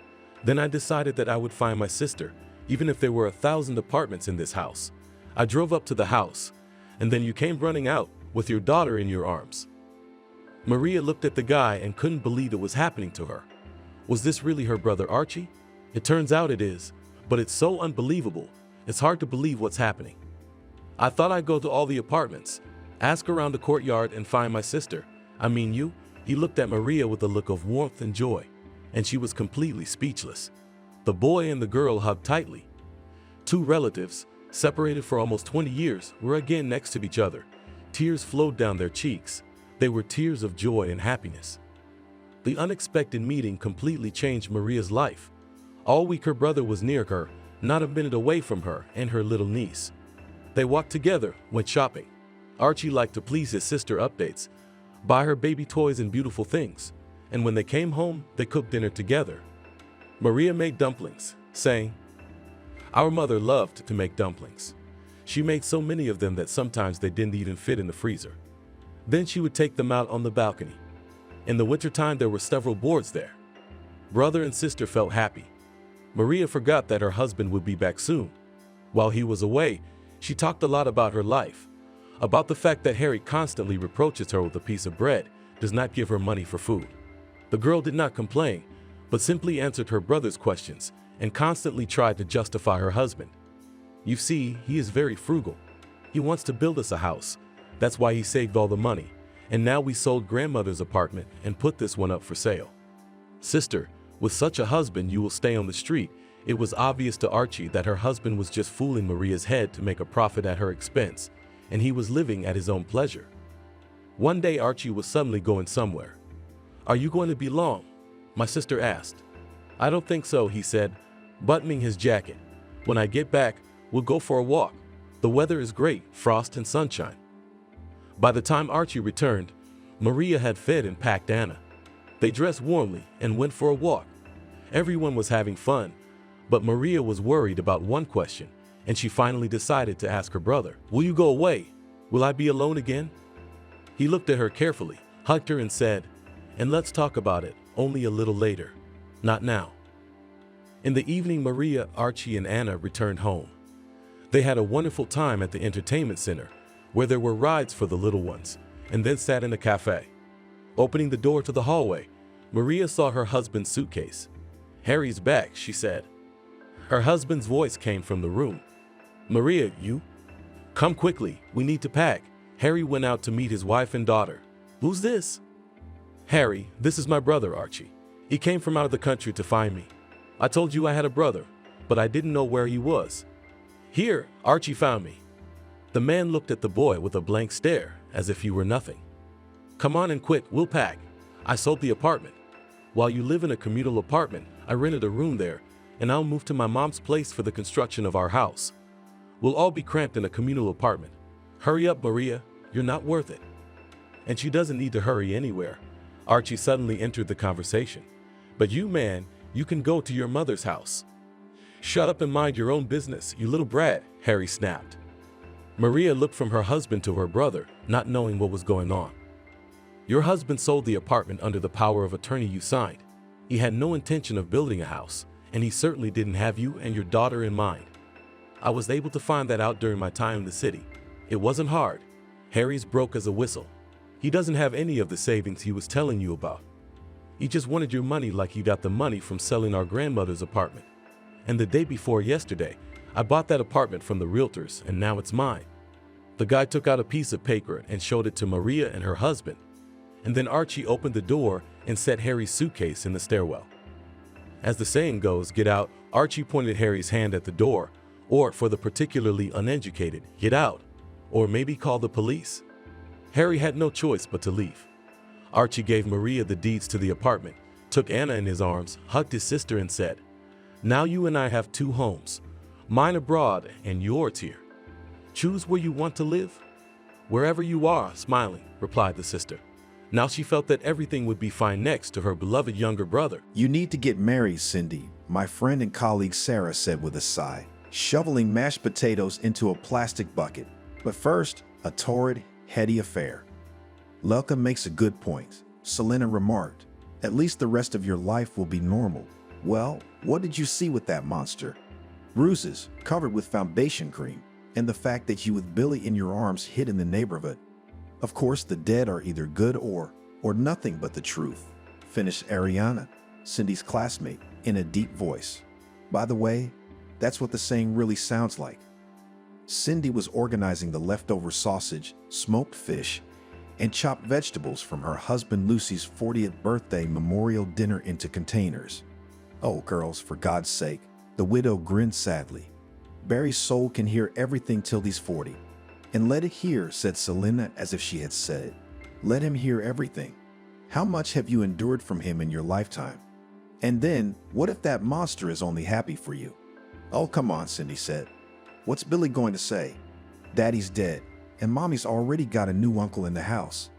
Then I decided that I would find my sister, even if there were 1,000 apartments in this house. I drove up to the house, and then you came running out with your daughter in your arms." Maria looked at the guy and couldn't believe it was happening to her. Was this really her brother Archie? It turns out it is, but it's so unbelievable, it's hard to believe what's happening. "I thought I'd go to all the apartments, ask around the courtyard, and find my sister. I mean you." He looked at Maria with a look of warmth and joy, and she was completely speechless. The boy and the girl hugged tightly. Two relatives, separated for almost 20 years, were again next to each other. Tears flowed down their cheeks. They were tears of joy and happiness. The unexpected meeting completely changed Maria's life. All week her brother was near her, not a minute away from her and her little niece. They walked together, went shopping. Archie liked to please his sister updates, buy her baby toys and beautiful things, and when they came home, they cooked dinner together. Maria made dumplings, saying, "Our mother loved to make dumplings. She made so many of them that sometimes they didn't even fit in the freezer. Then she would take them out on the balcony. In the wintertime, there were several boards there." Brother and sister felt happy. Maria forgot that her husband would be back soon. While he was away, she talked a lot about her life, about the fact that Harry constantly reproaches her with a piece of bread, does not give her money for food. The girl did not complain, but simply answered her brother's questions and constantly tried to justify her husband. "You see, he is very frugal. He wants to build us a house. That's why he saved all the money. And now we sold grandmother's apartment and put this one up for sale." "Sister, with such a husband you will stay on the street." It was obvious to Archie that her husband was just fooling Maria's head to make a profit at her expense, and he was living at his own pleasure. One day Archie was suddenly going somewhere. "Are you going to be long?" my sister asked. "I don't think so," he said, buttoning his jacket. "When I get back, we'll go for a walk. The weather is great, frost and sunshine." By the time Archie returned, Maria had fed and packed Anna. They dressed warmly and went for a walk. Everyone was having fun, but Maria was worried about one question, and she finally decided to ask her brother, "Will you go away? Will I be alone again?" He looked at her carefully, hugged her and said, "And let's talk about it, only a little later. Not now." In the evening, Maria, Archie, and Anna returned home. They had a wonderful time at the entertainment center, where there were rides for the little ones, and then sat in a cafe. Opening the door to the hallway, Maria saw her husband's suitcase. "Harry's back," she said. Her husband's voice came from the room. "Maria, you? Come quickly, we need to pack." Harry went out to meet his wife and daughter. "Who's this?" "Harry, this is my brother Archie. He came from out of the country to find me. I told you I had a brother, but I didn't know where he was. Here, Archie found me." The man looked at the boy with a blank stare, as if he were nothing. "Come on and quick, we'll pack. I sold the apartment. While you live in a communal apartment, I rented a room there, and I'll move to my mom's place for the construction of our house. We'll all be cramped in a communal apartment. Hurry up, Maria, you're not worth it." And she doesn't need to hurry anywhere. Archie suddenly entered the conversation. "But you, man, you can go to your mother's house." "Shut up and mind your own business, you little brat," Harry snapped. Maria looked from her husband to her brother, not knowing what was going on. "Your husband sold the apartment under the power of attorney you signed. He had no intention of building a house, and he certainly didn't have you and your daughter in mind. I was able to find that out during my time in the city. It wasn't hard." Harry's broke as a whistle. "He doesn't have any of the savings he was telling you about. He just wanted your money like he got the money from selling our grandmother's apartment. And the day before yesterday, I bought that apartment from the realtors, and now it's mine." The guy took out a piece of paper and showed it to Maria and her husband. And then Archie opened the door and set Harry's suitcase in the stairwell. As the saying goes, get out, Archie pointed Harry's hand at the door, or for the particularly uneducated, get out, or maybe call the police. Harry had no choice but to leave. Archie gave Maria the deeds to the apartment, took Anna in his arms, hugged his sister and said, "Now you and I have two homes, mine abroad and yours here. Choose where you want to live." "Wherever you are," smiling, replied the sister. Now she felt that everything would be fine next to her beloved younger brother. "You need to get married, Cindy," my friend and colleague Sarah said with a sigh, shoveling mashed potatoes into a plastic bucket. "But first, a torrid, heady affair." "Lelka makes a good point," Selena remarked. "At least the rest of your life will be normal." "Well, what did you see with that monster?" "Bruises, covered with foundation cream, and the fact that you with Billy in your arms hid in the neighborhood. Of course, the dead are either good or nothing but the truth," finished Ariana, Cindy's classmate, in a deep voice. "By the way, that's what the saying really sounds like." Cindy was organizing the leftover sausage, smoked fish, and chopped vegetables from her husband Lucy's 40th birthday memorial dinner into containers. "Oh, girls, for God's sake," the widow grinned sadly. "Barry's soul can hear everything till he's 40. And let it hear," said Selena as if she had said it. Let him hear everything. How much have you endured from him in your lifetime? And then, what if that monster is only happy for you? Oh, come on, Cindy said. What's Billy going to say? Daddy's dead, and Mommy's already got a new uncle in the house.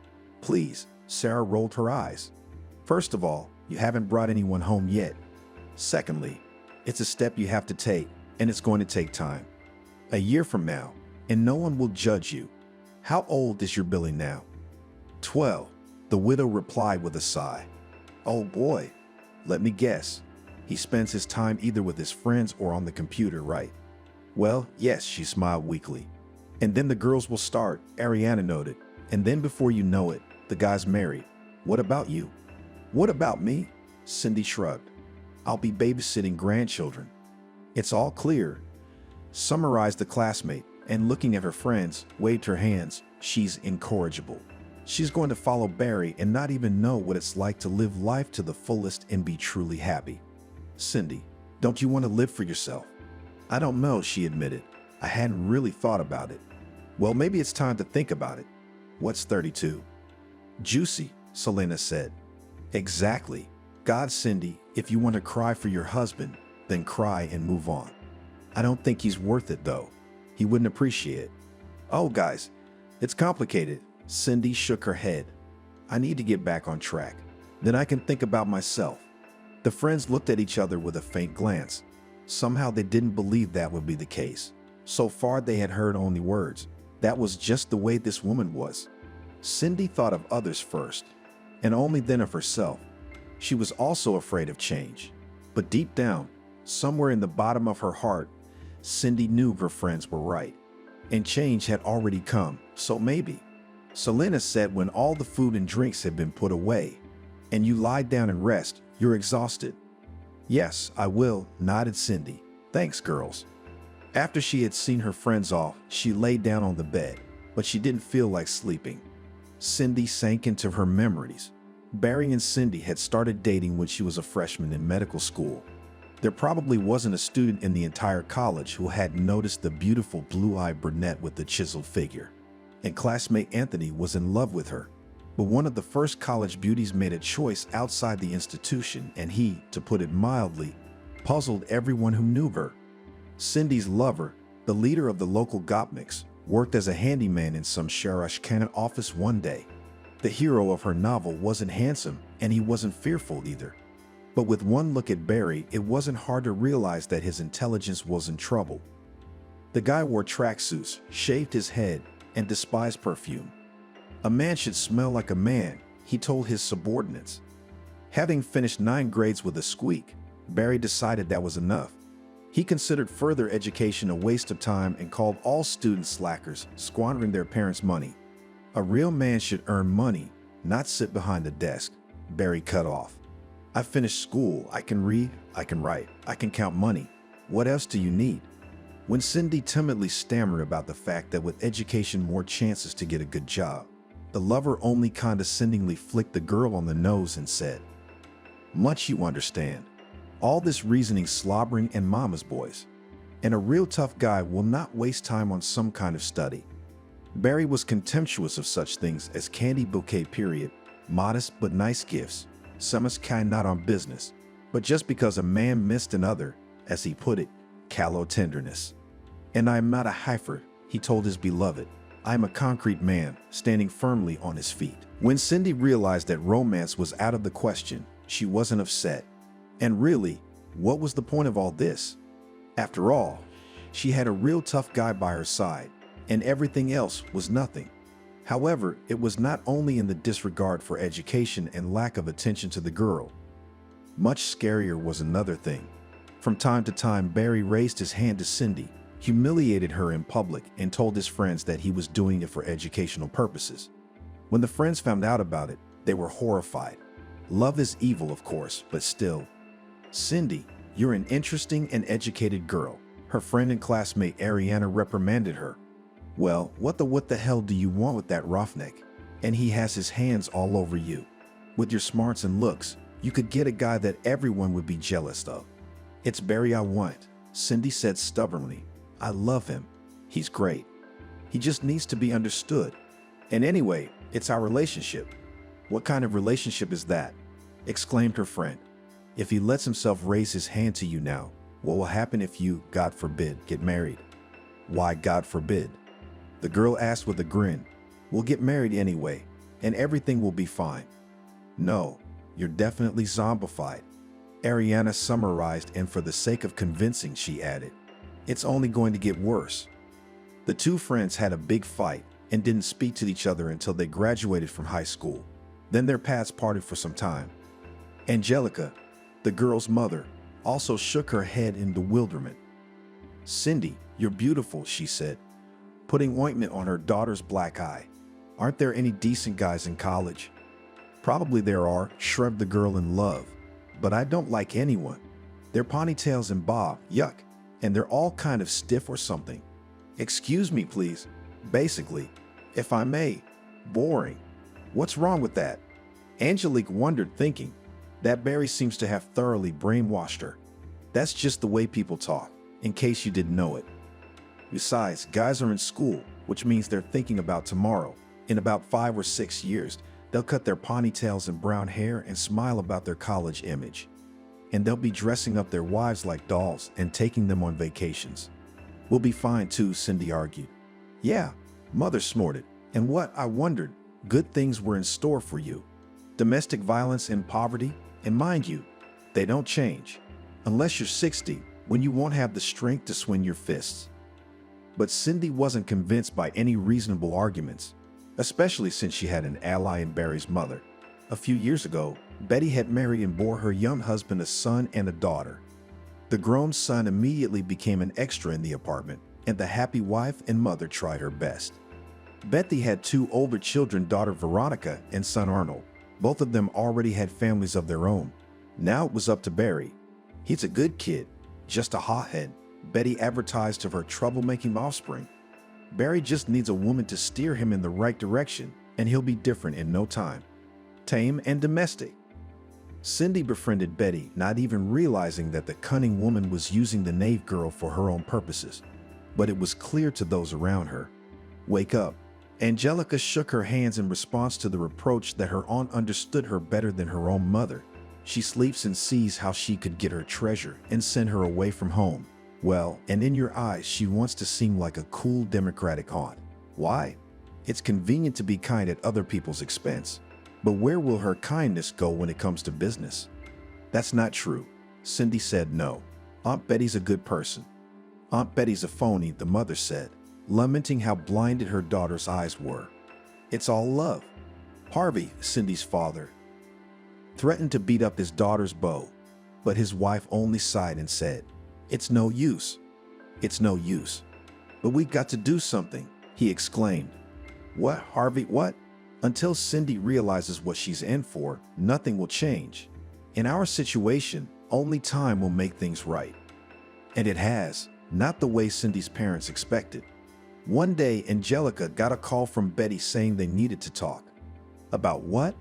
Please, Sarah rolled her eyes. First of all, you haven't brought anyone home yet. Secondly, it's a step you have to take, and it's going to take time. A year from now, and no one will judge you. How old is your Billy now? 12, the widow replied with a sigh. Oh boy, let me guess. He spends his time either with his friends or on the computer, right? Well, yes, she smiled weakly. And then the girls will start, Ariana noted. And then before you know it, the guy's married. What about you? What about me? Cindy shrugged. I'll be babysitting grandchildren. It's all clear, summarized the classmate, and looking at her friends, waved her hands. She's incorrigible. She's going to follow Barry and not even know what it's like to live life to the fullest and be truly happy. Cindy, don't you want to live for yourself? I don't know, she admitted. I hadn't really thought about it. Well, maybe it's time to think about it. What's 32? Juicy, Selena said. Exactly. God, Cindy, if you want to cry for your husband, then cry and move on. I don't think he's worth it, though. He wouldn't appreciate it. Oh, guys, it's complicated. Cindy shook her head. I need to get back on track. Then I can think about myself. The friends looked at each other with a faint glance. Somehow they didn't believe that would be the case. So far they had heard only words. That was just the way this woman was. Cindy thought of others first, and only then of herself. She was also afraid of change. But deep down, somewhere in the bottom of her heart, Cindy knew her friends were right. And change had already come, so maybe. Selena said when all the food and drinks had been put away, and you lie down and rest, you're exhausted. Yes, I will, nodded Cindy. Thanks, girls. After she had seen her friends off, she lay down on the bed, but she didn't feel like sleeping. Cindy sank into her memories. Barry and Cindy had started dating when she was a freshman in medical school. There probably wasn't a student in the entire college who hadn't noticed the beautiful blue-eyed brunette with the chiseled figure. And classmate Anthony was in love with her. But one of the first college beauties made a choice outside the institution, and he, to put it mildly, puzzled everyone who knew her. Cindy's lover, the leader of the local Gopniks, worked as a handyman in some Sharashkana office one day. The hero of her novel wasn't handsome, and he wasn't fearful either. But with one look at Barry, it wasn't hard to realize that his intelligence was in trouble. The guy wore tracksuits, shaved his head, and despised perfume. A man should smell like a man, he told his subordinates. Having finished 9 grades with a squeak, Barry decided that was enough. He considered further education a waste of time and called all students slackers, squandering their parents' money. A real man should earn money, not sit behind a desk, Barry cut off. I finished school, I can read, I can write, I can count money. What else do you need? When Cindy timidly stammered about the fact that with education more chances to get a good job, the lover only condescendingly flicked the girl on the nose and said, "Much you understand. All this reasoning slobbering and mama's boys. And a real tough guy will not waste time on some kind of study." Barry was contemptuous of such things as candy bouquet period, modest but nice gifts, Summer's kind not on business, but just because a man missed another, as he put it, callow tenderness. And I am not a heifer, he told his beloved. I am a concrete man, standing firmly on his feet. When Cindy realized that romance was out of the question, she wasn't upset. And really, what was the point of all this? After all, she had a real tough guy by her side, and everything else was nothing. However, it was not only in the disregard for education and lack of attention to the girl. Much scarier was another thing. From time to time, Barry raised his hand to Cindy, humiliated her in public, and told his friends that he was doing it for educational purposes. When the friends found out about it, they were horrified. Love is evil, of course, but still. "Cindy, you're an interesting and educated girl," her friend and classmate Ariana reprimanded her. "Well, what the hell do you want with that roughneck? And he has his hands all over you. With your smarts and looks, you could get a guy that everyone would be jealous of." "It's Barry I want," Cindy said stubbornly. "I love him. He's great. He just needs to be understood. And anyway, It's our relationship. What kind of relationship is that? Exclaimed her friend. If he lets himself raise his hand to you now, what will happen if you, God forbid, get married? Why, God forbid? The girl asked with a grin. We'll get married anyway, and everything will be fine. No, you're definitely zombified. Ariana summarized, and for the sake of convincing, she added, it's only going to get worse. The two friends had a big fight and didn't speak to each other until they graduated from high school. Then their paths parted for some time. Angelica, the girl's mother, also shook her head in bewilderment. Cindy, you're beautiful, she said, putting ointment on her daughter's black eye. Aren't there any decent guys in college? Probably there are, shrugged the girl in love. But I don't like anyone. Their ponytails and bob, yuck, and they're all kind of stiff or something. Excuse me, please. Basically, if I may, boring. What's wrong with that? Angelique wondered, thinking, that Barry seems to have thoroughly brainwashed her. That's just the way people talk, in case you didn't know it. Besides, guys are in school, which means they're thinking about tomorrow. In about 5 or 6 years, they'll cut their ponytails and brown hair and smile about their college image. And they'll be dressing up their wives like dolls and taking them on vacations. We'll be fine too, Cindy argued. Yeah, Mother snorted. And what, I wondered, good things were in store for you. Domestic violence and poverty, and mind you, they don't change. Unless you're 60, when you won't have the strength to swing your fists. But Cindy wasn't convinced by any reasonable arguments, especially since she had an ally in Barry's mother. A few years ago, Betty had married and bore her young husband a son and a daughter. The grown son immediately became an extra in the apartment, and the happy wife and mother tried her best. Betty had 2 older children, daughter Veronica and son Arnold. Both of them already had families of their own. Now it was up to Barry. He's a good kid, just a hothead, Betty advertised of her troublemaking offspring. Barry just needs a woman to steer him in the right direction, and he'll be different in no time. Tame and domestic. Cindy befriended Betty, not even realizing that the cunning woman was using the knave girl for her own purposes. But it was clear to those around her. Wake up. Angelica shook her hands in response to the reproach that her aunt understood her better than her own mother. She sleeps and sees how she could get her treasure and send her away from home. Well, and in your eyes, she wants to seem like a cool democratic aunt. Why? It's convenient to be kind at other people's expense. But where will her kindness go when it comes to business? That's not true. Cindy said no. Aunt Betty's a good person. Aunt Betty's a phony, the mother said, lamenting how blinded her daughter's eyes were. It's all love. Harvey, Cindy's father, threatened to beat up his daughter's beau, but his wife only sighed and said, it's no use. It's no use. But we got to do something, he exclaimed. What, Harvey, what? Until Cindy realizes what she's in for, nothing will change. In our situation, only time will make things right. And it has, not the way Cindy's parents expected. One day, Angelica got a call from Betty saying they needed to talk. About what?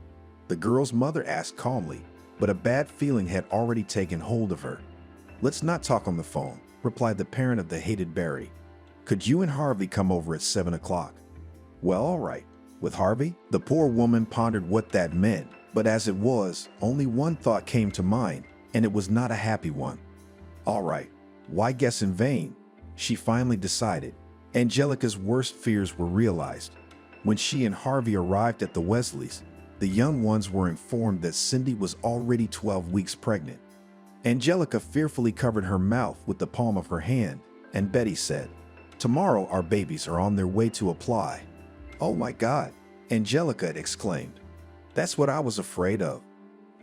The girl's mother asked calmly, but a bad feeling had already taken hold of her. Let's not talk on the phone, replied the parent of the hated Barry. Could you and Harvey come over at 7 o'clock? Well, all right. With Harvey, the poor woman pondered what that meant, but as it was, only one thought came to mind, and it was not a happy one. All right, why guess in vain? She finally decided. Angelica's worst fears were realized. When she and Harvey arrived at the Wesleys, the young ones were informed that Cindy was already 12 weeks pregnant. Angelica fearfully covered her mouth with the palm of her hand, and Betty said, tomorrow our babies are on their way to apply. Oh my God, Angelica exclaimed. That's what I was afraid of.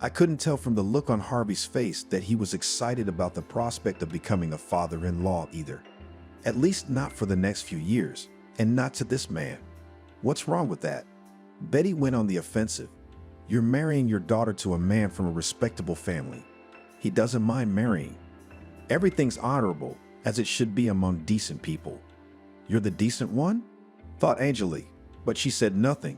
I couldn't tell from the look on Harvey's face that he was excited about the prospect of becoming a father-in-law either. At least not for the next few years, and not to this man. What's wrong with that? Betty went on the offensive. You're marrying your daughter to a man from a respectable family. He doesn't mind marrying. Everything's honorable, as it should be among decent people. You're the decent one? Thought Angelique, but she said nothing.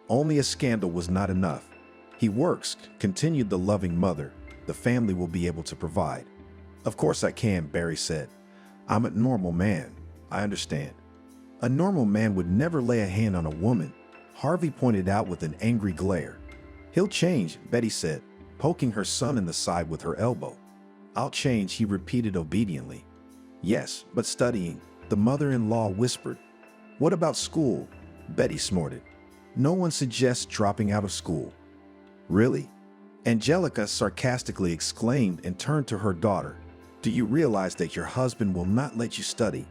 Only a scandal was not enough. He works, continued the loving mother. The family will be able to provide. Of course I can, Barry said. I'm a normal man. I understand. A normal man would never lay a hand on a woman. Harvey pointed out with an angry glare. He'll change, Betty said, poking her son in the side with her elbow. I'll change, he repeated obediently. Yes, but studying, the mother-in-law whispered. What about school? Betty snorted. No one suggests dropping out of school. Really? Angelica sarcastically exclaimed and turned to her daughter. Do you realize that your husband will not let you study?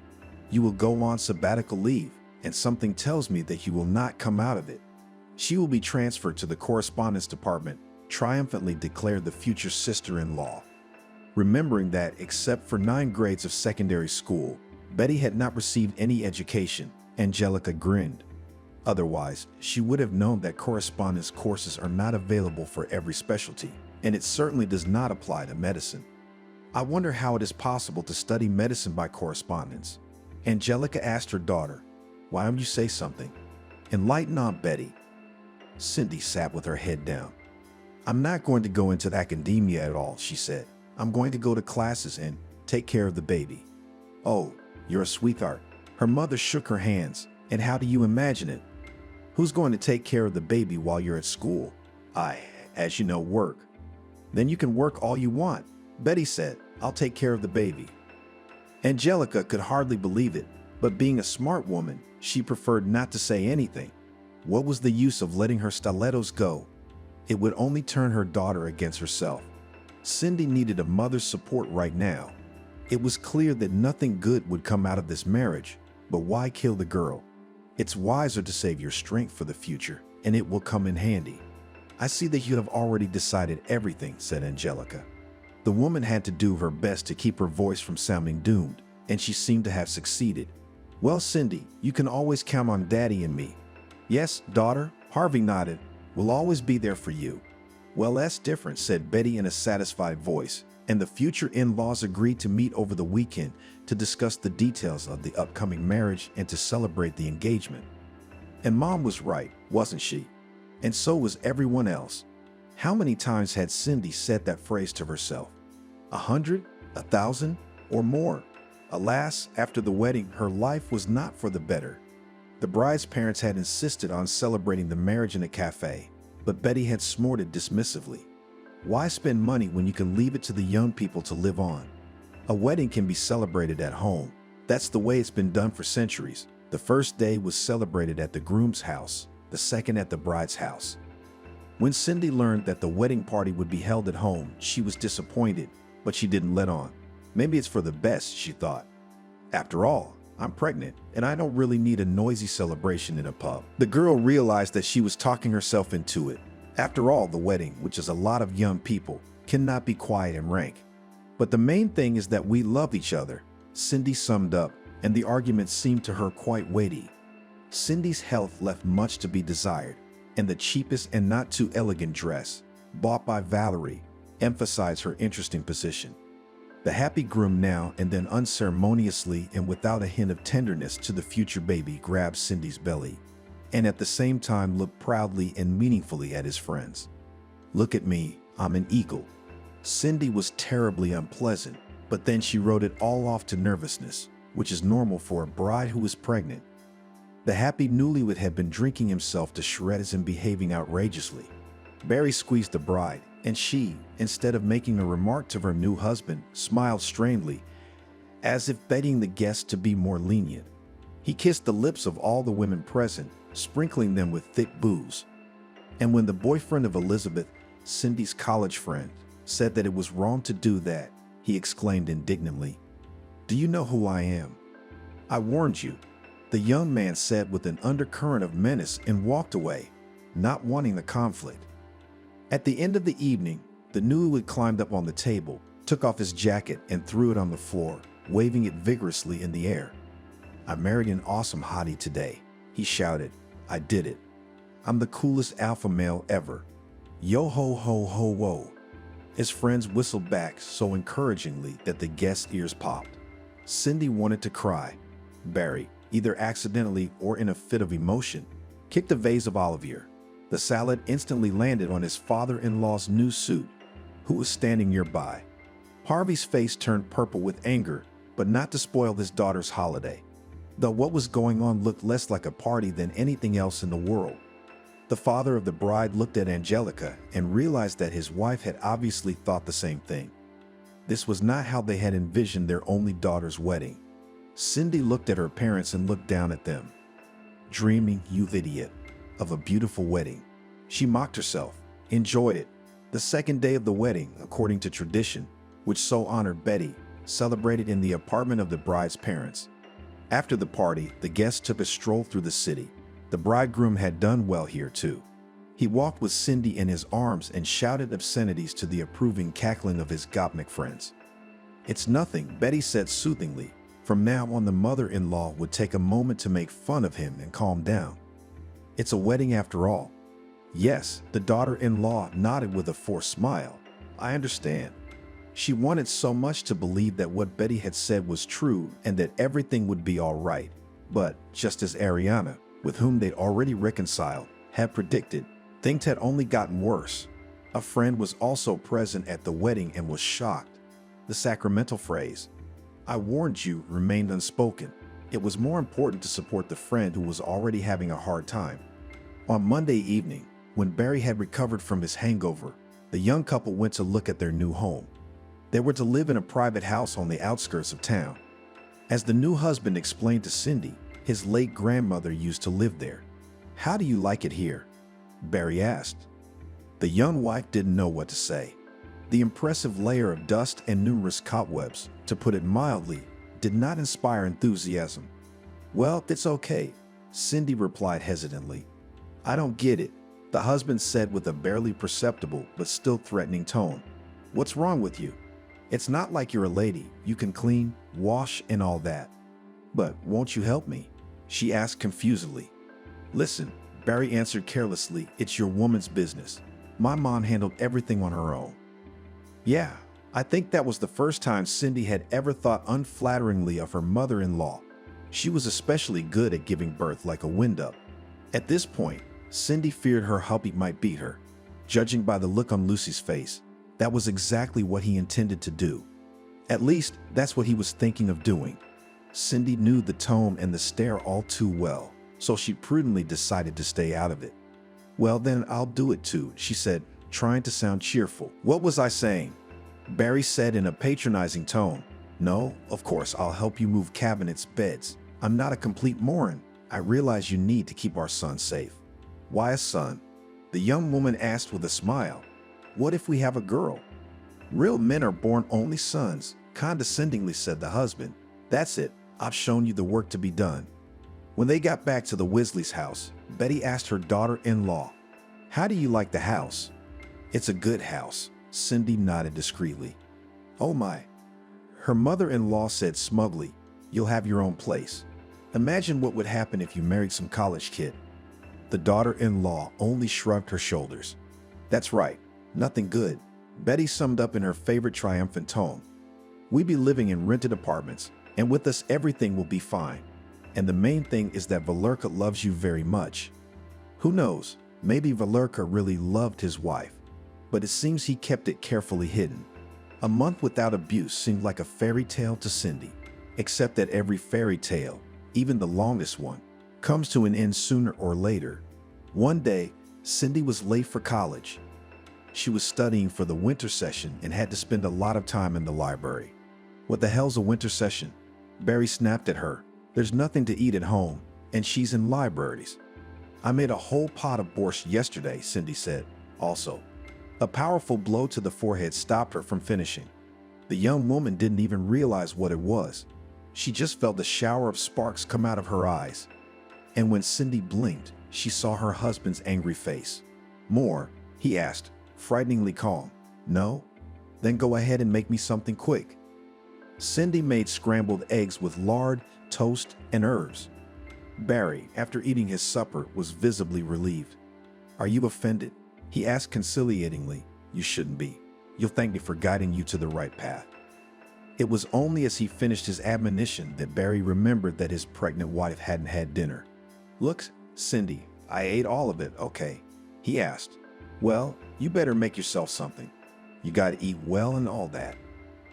You will go on sabbatical leave, and something tells me that you will not come out of it. She will be transferred to the correspondence department, triumphantly declared the future sister-in-law. Remembering that, except for 9 grades of secondary school, Betty had not received any education, Angelica grinned. Otherwise, she would have known that correspondence courses are not available for every specialty, and it certainly does not apply to medicine. I wonder how it is possible to study medicine by correspondence. Angelica asked her daughter. Why don't you say something? Enlighten Aunt Betty. Cindy sat with her head down. I'm not going to go into academia at all, she said. I'm going to go to classes and take care of the baby. Oh, you're a sweetheart. Her mother shook her hands. And how do you imagine it? Who's going to take care of the baby while you're at school? As you know, work. Then you can work all you want, Betty said. I'll take care of the baby. Angelica could hardly believe it, but being a smart woman, she preferred not to say anything. What was the use of letting her stilettos go? It would only turn her daughter against herself. Cindy needed a mother's support right now. It was clear that nothing good would come out of this marriage, but why kill the girl? It's wiser to save your strength for the future, and it will come in handy. I see that you have already decided everything, said Angelica. The woman had to do her best to keep her voice from sounding doomed, and she seemed to have succeeded. Well, Cindy, you can always count on Daddy and me. Yes, daughter, Harvey nodded. We'll always be there for you. Well, that's different, said Betty in a satisfied voice, and the future in-laws agreed to meet over the weekend to discuss the details of the upcoming marriage and to celebrate the engagement. And Mom was right, wasn't she? And so was everyone else. How many times had Cindy said that phrase to herself? 100, 1,000, or more? Alas, after the wedding, her life was not for the better. The bride's parents had insisted on celebrating the marriage in a cafe, but Betty had snorted dismissively. Why spend money when you can leave it to the young people to live on? A wedding can be celebrated at home. That's the way it's been done for centuries. The first day was celebrated at the groom's house, the second at the bride's house. When Cindy learned that the wedding party would be held at home, she was disappointed, but she didn't let on. Maybe it's for the best, she thought. After all, I'm pregnant, and I don't really need a noisy celebration in a pub. The girl realized that she was talking herself into it. After all, the wedding, which is a lot of young people, cannot be quiet and rank. But the main thing is that we love each other, Cindy summed up, and the argument seemed to her quite weighty. Cindy's health left much to be desired, and the cheapest and not too elegant dress, bought by Valerie, emphasized her interesting position. The happy groom now and then unceremoniously and without a hint of tenderness to the future baby grabbed Cindy's belly, and at the same time looked proudly and meaningfully at his friends. Look at me, I'm an eagle. Cindy was terribly unpleasant, but then she wrote it all off to nervousness, which is normal for a bride who is pregnant. The happy newlywed had been drinking himself to shreds and behaving outrageously. Barry squeezed the bride, and she, instead of making a remark to her new husband, smiled strangely, as if begging the guests to be more lenient. He kissed the lips of all the women present, sprinkling them with thick booze. And when the boyfriend of Elizabeth, Cindy's college friend, said that it was wrong to do that, he exclaimed indignantly, "Do you know who I am?" "I warned you," the young man said with an undercurrent of menace and walked away, not wanting the conflict. At the end of the evening, the newlywed climbed up on the table, took off his jacket and threw it on the floor, waving it vigorously in the air. "I married an awesome hottie today," he shouted. "I did it. I'm the coolest alpha male ever. Yo ho ho ho whoa." His friends whistled back so encouragingly that the guests' ears popped. Cindy wanted to cry. Barry, either accidentally or in a fit of emotion, kicked a vase of Olivier. The salad instantly landed on his father-in-law's new suit, who was standing nearby. Harvey's face turned purple with anger, but not to spoil his daughter's holiday. Though what was going on looked less like a party than anything else in the world, The father of the bride looked at Angelica and realized that his wife had obviously thought the same thing. This was not how they had envisioned their only daughter's wedding. Cindy looked at her parents and looked down at them. Dreaming, you idiot, of a beautiful wedding. She mocked herself. Enjoy it. The second day of the wedding, according to tradition, which so honored Betty, celebrated in the apartment of the bride's parents. After the party, the guests took a stroll through the city. The bridegroom had done well here too. He walked with Cindy in his arms and shouted obscenities to the approving cackling of his gopnik friends. It's nothing, Betty said soothingly. From now on, the mother-in-law would take a moment to make fun of him and calm down. It's a wedding after all. Yes, the daughter-in-law nodded with a forced smile. I understand. She wanted so much to believe that what Betty had said was true and that everything would be all right. But just as Ariana, with whom they'd already reconciled, had predicted, things had only gotten worse. A friend was also present at the wedding and was shocked. The sacramental phrase, "I warned you," remained unspoken. It was more important to support the friend who was already having a hard time. On Monday evening, when Barry had recovered from his hangover, the young couple went to look at their new home. They were to live in a private house on the outskirts of town. As the new husband explained to Cindy, his late grandmother used to live there. "How do you like it here?" Barry asked. The young wife didn't know what to say. The impressive layer of dust and numerous cobwebs, to put it mildly, did not inspire enthusiasm. "Well, it's okay," Cindy replied hesitantly. "I don't get it," the husband said with a barely perceptible but still threatening tone. "What's wrong with you? It's not like you're a lady. You can clean, wash, and all that." "But won't you help me?" she asked confusedly. "Listen," Barry answered carelessly, "it's your woman's business. My mom handled everything on her own." Yeah, I think that was the first time Cindy had ever thought unflatteringly of her mother-in-law. She was especially good at giving birth like a wind-up. At this point, Cindy feared her hubby might beat her. Judging by the look on Lucy's face, that was exactly what he intended to do. At least, that's what he was thinking of doing. Cindy knew the tone and the stare all too well, so she prudently decided to stay out of it. "Well then, I'll do it too," she said, trying to sound cheerful. "What was I saying?" Barry said in a patronizing tone. "No, of course, I'll help you move cabinets, beds. I'm not a complete moron. I realize you need to keep our son safe." "Why a son?" the young woman asked with a smile. "What if we have a girl?" "Real men are born only sons," condescendingly said the husband. "That's it. I've shown you the work to be done." When they got back to the Weasleys' house, Betty asked her daughter-in-law, "How do you like the house?" "It's a good house," Cindy nodded discreetly. "Oh my," her mother-in-law said smugly, "you'll have your own place. Imagine what would happen if you married some college kid." The daughter-in-law only shrugged her shoulders. "That's right, nothing good," Betty summed up in her favorite triumphant tone. "We be living in rented apartments, and with us everything will be fine. And the main thing is that Valerka loves you very much." Who knows, maybe Valerka really loved his wife, but it seems he kept it carefully hidden. A month without abuse seemed like a fairy tale to Cindy, except that every fairy tale, even the longest one, comes to an end sooner or later. One day, Cindy was late for college. She was studying for the winter session and had to spend a lot of time in the library. "What the hell's a winter session?" Barry snapped at her. "There's nothing to eat at home, and she's in libraries." "I made a whole pot of borscht yesterday," Cindy said. Also, a powerful blow to the forehead stopped her from finishing. The young woman didn't even realize what it was. She just felt a shower of sparks come out of her eyes. And when Cindy blinked, she saw her husband's angry face. "More?" he asked, frighteningly calm. "No? Then go ahead and make me something quick." Cindy made scrambled eggs with lard, toast, and herbs. Barry, after eating his supper, was visibly relieved. "Are you offended?" he asked conciliatingly. "You shouldn't be. You'll thank me for guiding you to the right path." It was only as he finished his admonition that Barry remembered that his pregnant wife hadn't had dinner. "Look, Cindy, I ate all of it, okay?" he asked. "Well, you better make yourself something. You gotta eat well and all that."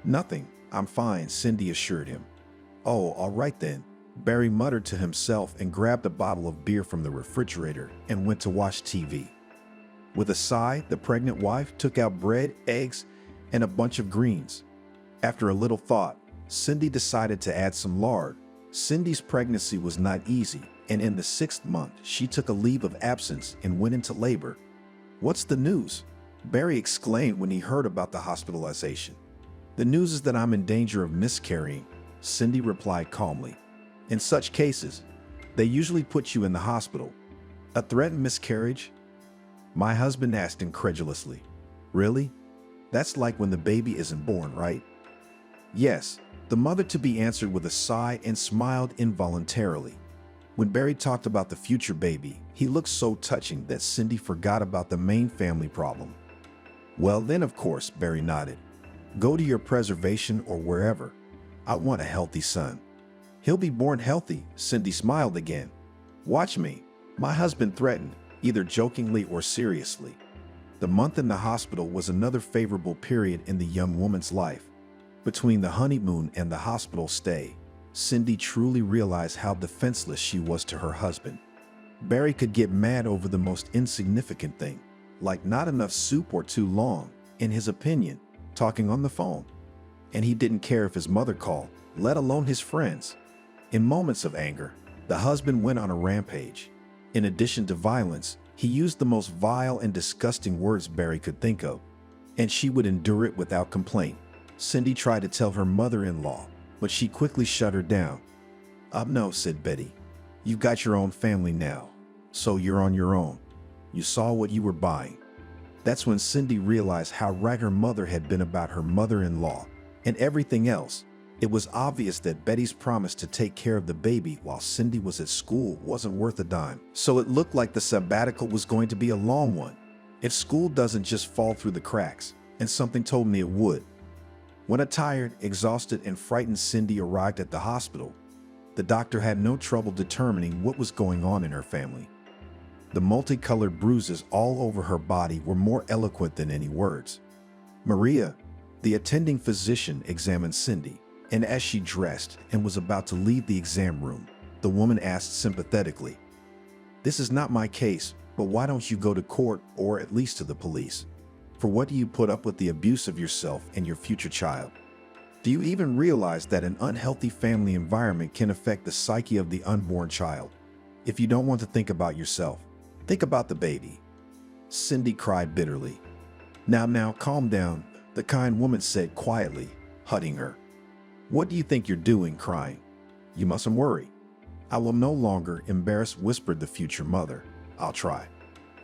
"Nothing. I'm fine," Cindy assured him. "Oh, all right then," Barry muttered to himself and grabbed a bottle of beer from the refrigerator and went to watch TV. With a sigh, the pregnant wife took out bread, eggs, and a bunch of greens. After a little thought, Cindy decided to add some lard. Cindy's pregnancy was not easy, and in the 6th month, she took a leave of absence and went into labor. "What's the news?" Barry exclaimed when he heard about the hospitalization. "The news is that I'm in danger of miscarrying," Cindy replied calmly. "In such cases, they usually put you in the hospital." "A threatened miscarriage?" my husband asked incredulously. "Really? That's like when the baby isn't born, right?" "Yes," the mother-to-be answered with a sigh and smiled involuntarily. When Barry talked about the future baby, he looked so touching that Cindy forgot about the main family problem. "Well then, of course," Barry nodded. "Go to your preservation or wherever. I want a healthy son." "He'll be born healthy," Cindy smiled again. "Watch me," my husband threatened, either jokingly or seriously. The month in the hospital was another favorable period in the young woman's life. Between the honeymoon and the hospital stay, Cindy truly realized how defenseless she was to her husband. Barry could get mad over the most insignificant thing, like not enough soup or too long, in his opinion, talking on the phone. And he didn't care if his mother called, let alone his friends. In moments of anger, the husband went on a rampage. In addition to violence, he used the most vile and disgusting words Barry could think of, and she would endure it without complaint. Cindy tried to tell her mother-in-law, but she quickly shut her down. No," said Betty. "You've got your own family now, so you're on your own. You saw what you were buying." That's when Cindy realized how right her mother had been about her mother-in-law and everything else. It was obvious that Betty's promise to take care of the baby while Cindy was at school wasn't worth a dime. So it looked like the sabbatical was going to be a long one, if school doesn't just fall through the cracks, and something told me it would. When a tired, exhausted, and frightened Cindy arrived at the hospital, the doctor had no trouble determining what was going on in her family. The multicolored bruises all over her body were more eloquent than any words. Maria, the attending physician, examined Cindy, and as she dressed and was about to leave the exam room, the woman asked sympathetically, "This is not my case, but why don't you go to court or at least to the police? For what do you put up with the abuse of yourself and your future child? Do you even realize that an unhealthy family environment can affect the psyche of the unborn child? If you don't want to think about yourself, think about the baby." Cindy cried bitterly. Now, calm down," the kind woman said quietly, hugging her. "What do you think you're doing, crying? You mustn't worry. I will no longer embarrass," whispered the future mother. "I'll try."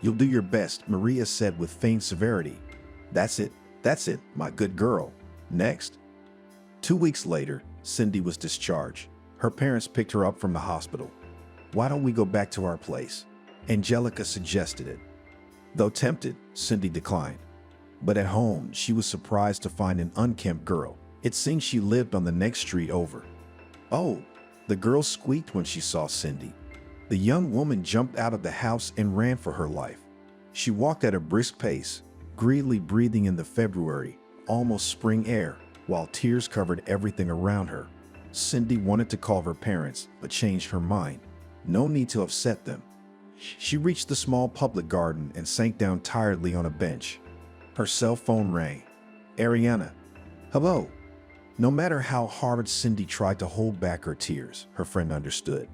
"You'll do your best," Maria said with feigned severity. That's it, my good girl. Next." 2 weeks later, Cindy was discharged. Her parents picked her up from the hospital. "Why don't we go back to our place?" Angelica suggested it. Though tempted, Cindy declined. But at home, she was surprised to find an unkempt girl. It seemed she lived on the next street over. "Oh," the girl squeaked when she saw Cindy. The young woman jumped out of the house and ran for her life. She walked at a brisk pace, greedily breathing in the February, almost spring air, while tears covered everything around her. Cindy wanted to call her parents, but changed her mind. No need to upset them. She reached the small public garden and sank down tiredly on a bench. Her cell phone rang. "Ariana." "Hello." No matter how hard Cindy tried to hold back her tears, her friend understood.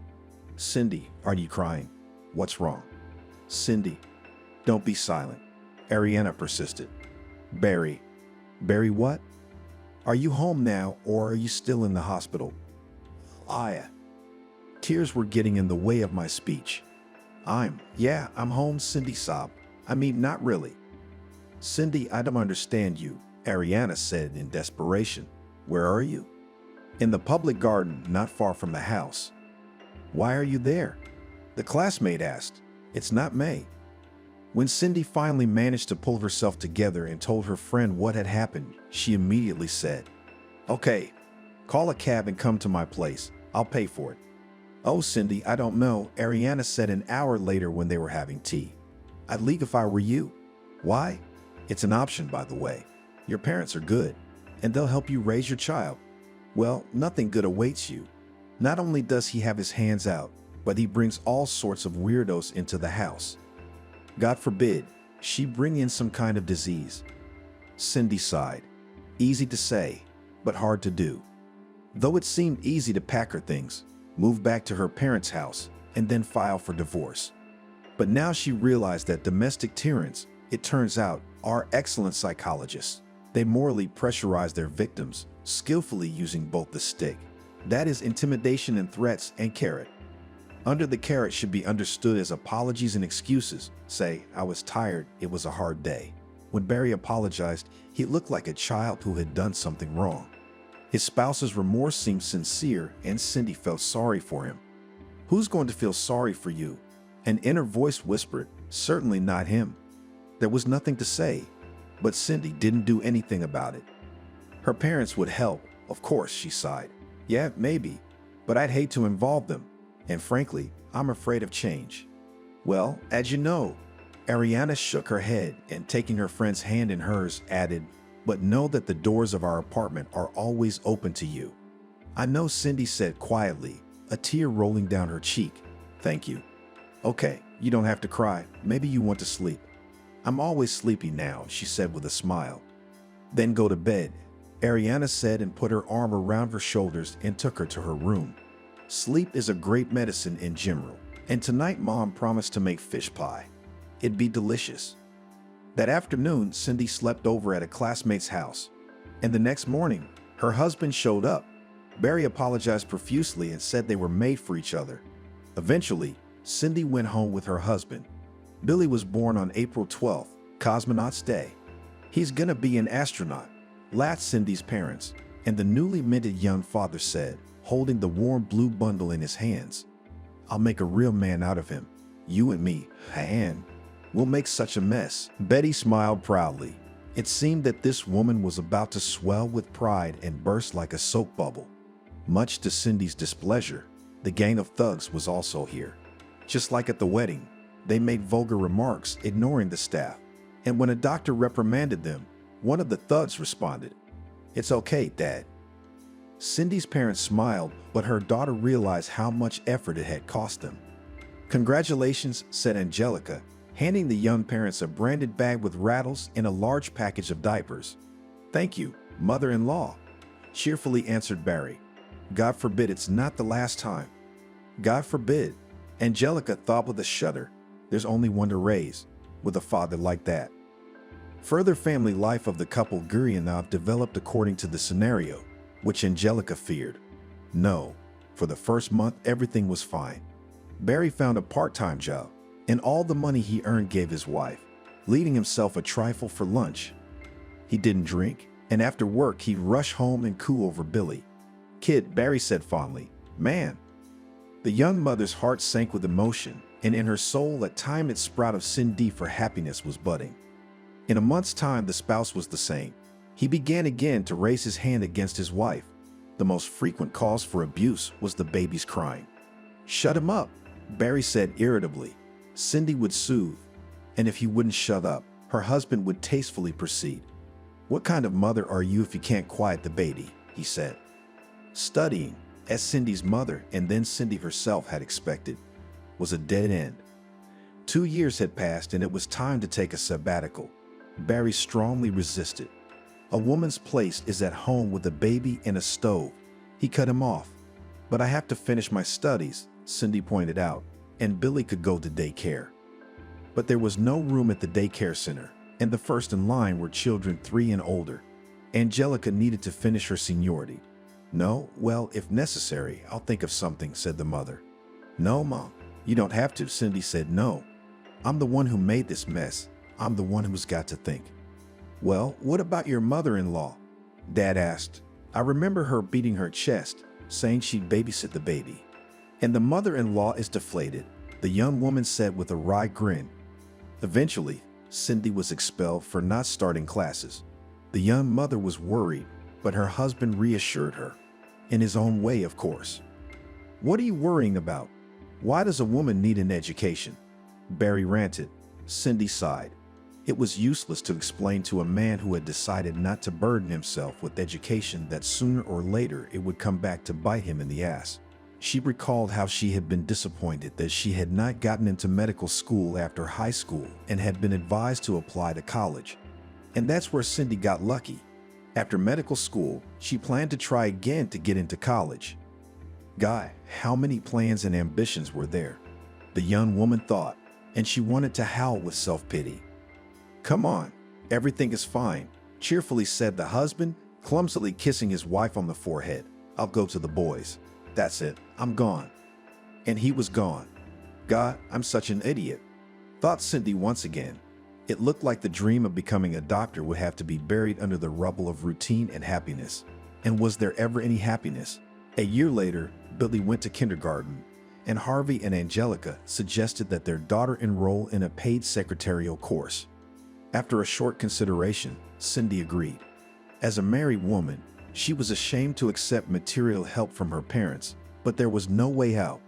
"Cindy, are you crying? What's wrong?" "Cindy, don't be silent," Ariana persisted. Barry what? "Are you home now or are you still in the hospital?" Tears were getting in the way of my speech. I'm home," Cindy sobbed. "I mean, not really." "Cindy, I don't understand you," Ariana said in desperation. "Where are you?" "In the public garden, not far from the house." "Why are you there?" the classmate asked. "It's not May." When Cindy finally managed to pull herself together and told her friend what had happened, she immediately said, "Okay, call a cab and come to my place. I'll pay for it." "Oh, Cindy, I don't know," Ariana said an hour later when they were having tea. "I'd leave if I were you." "Why?" "It's an option, by the way. Your parents are good, and they'll help you raise your child." "Well, nothing good awaits you." Not only does he have his hands out, but he brings all sorts of weirdos into the house. God forbid she bring in some kind of disease. Cindy sighed. Easy to say, but hard to do. Though it seemed easy to pack her things, move back to her parents' house, and then file for divorce. But now she realized that domestic tyrants, it turns out, are excellent psychologists. They morally pressurize their victims, skillfully using both the stick, that is intimidation and threats, and carrot. Under the carrot should be understood as apologies and excuses. Say, I was tired, it was a hard day. When Barry apologized, he looked like a child who had done something wrong. His spouse's remorse seemed sincere, and Cindy felt sorry for him. Who's going to feel sorry for you? An inner voice whispered, certainly not him. There was nothing to say, but Cindy didn't do anything about it. Her parents would help, of course, she sighed. Yeah, maybe, but I'd hate to involve them, and frankly, I'm afraid of change. Well, as you know, Ariana shook her head and taking her friend's hand in hers added, but know that the doors of our apartment are always open to you. I know, Cindy said quietly, a tear rolling down her cheek. Thank you. Okay, you don't have to cry. Maybe you want to sleep. I'm always sleepy now, she said with a smile. Then go to bed, Ariana said and put her arm around her shoulders and took her to her room. Sleep is a great medicine in general, and tonight Mom promised to make fish pie. It'd be delicious. That afternoon, Cindy slept over at a classmate's house, and the next morning, her husband showed up. Barry apologized profusely and said they were made for each other. Eventually, Cindy went home with her husband. Billy was born on April 12th, Cosmonaut's Day. He's gonna be an astronaut, laughed Cindy's parents, and the newly minted young father said, holding the warm blue bundle in his hands. I'll make a real man out of him. You and me, and we'll make such a mess. Betty smiled proudly. It seemed that this woman was about to swell with pride and burst like a soap bubble. Much to Cindy's displeasure, the gang of thugs was also here. Just like at the wedding, they made vulgar remarks, ignoring the staff. And when a doctor reprimanded them, one of the thugs responded, "It's okay, Dad." Cindy's parents smiled, but her daughter realized how much effort it had cost them. Congratulations, said Angelica, handing the young parents a branded bag with rattles and a large package of diapers. Thank you, mother-in-law, cheerfully answered Barry. God forbid it's not the last time. God forbid. Angelica thought with a shudder. There's only one to raise, with a father like that. Further family life of the couple Gurianov developed according to the scenario, which Angelica feared. No, for the first month everything was fine. Barry found a part-time job, and all the money he earned gave his wife, leaving himself a trifle for lunch. He didn't drink, and after work he'd rush home and coo over Billy. Kid, Barry said fondly, man. The young mother's heart sank with emotion, and in her soul a time its sprout of Cindy for happiness was budding. In a month's time the spouse was the same. He began again to raise his hand against his wife. The most frequent cause for abuse was the baby's crying. Shut him up, Barry said irritably. Cindy would soothe, and if he wouldn't shut up, her husband would tastefully proceed. What kind of mother are you if you can't quiet the baby, he said. Studying, as Cindy's mother and then Cindy herself had expected, was a dead end. 2 years had passed and it was time to take a sabbatical. Barry strongly resisted. A woman's place is at home with a baby and a stove. He cut him off. But I have to finish my studies, Cindy pointed out, and Billy could go to daycare. But there was no room at the daycare center, and the first in line were children 3 and older. Angelica needed to finish her seniority. No, well, if necessary, I'll think of something, said the mother. No, Mom, you don't have to, Cindy said no. I'm the one who made this mess. I'm the one who's got to think. Well, what about your mother-in-law? Dad asked. I remember her beating her chest, saying she'd babysit the baby. And the mother-in-law is deflated, the young woman said with a wry grin. Eventually, Cindy was expelled for not starting classes. The young mother was worried, but her husband reassured her. In his own way, of course. What are you worrying about? Why does a woman need an education? Barry ranted. Cindy sighed. It was useless to explain to a man who had decided not to burden himself with education that sooner or later it would come back to bite him in the ass. She recalled how she had been disappointed that she had not gotten into medical school after high school and had been advised to apply to college. And that's where Cindy got lucky. After medical school, she planned to try again to get into college. God, how many plans and ambitions were there? The young woman thought, and she wanted to howl with self-pity. "Come on, everything is fine," cheerfully said the husband, clumsily kissing his wife on the forehead. "I'll go to the boys. That's it, I'm gone." And he was gone. God, I'm such an idiot, thought Cindy once again. It looked like the dream of becoming a doctor would have to be buried under the rubble of routine and happiness. And was there ever any happiness? A year later, Billy went to kindergarten, and Harvey and Angelica suggested that their daughter enroll in a paid secretarial course. After a short consideration, Cindy agreed. As a married woman, she was ashamed to accept material help from her parents, but there was no way out.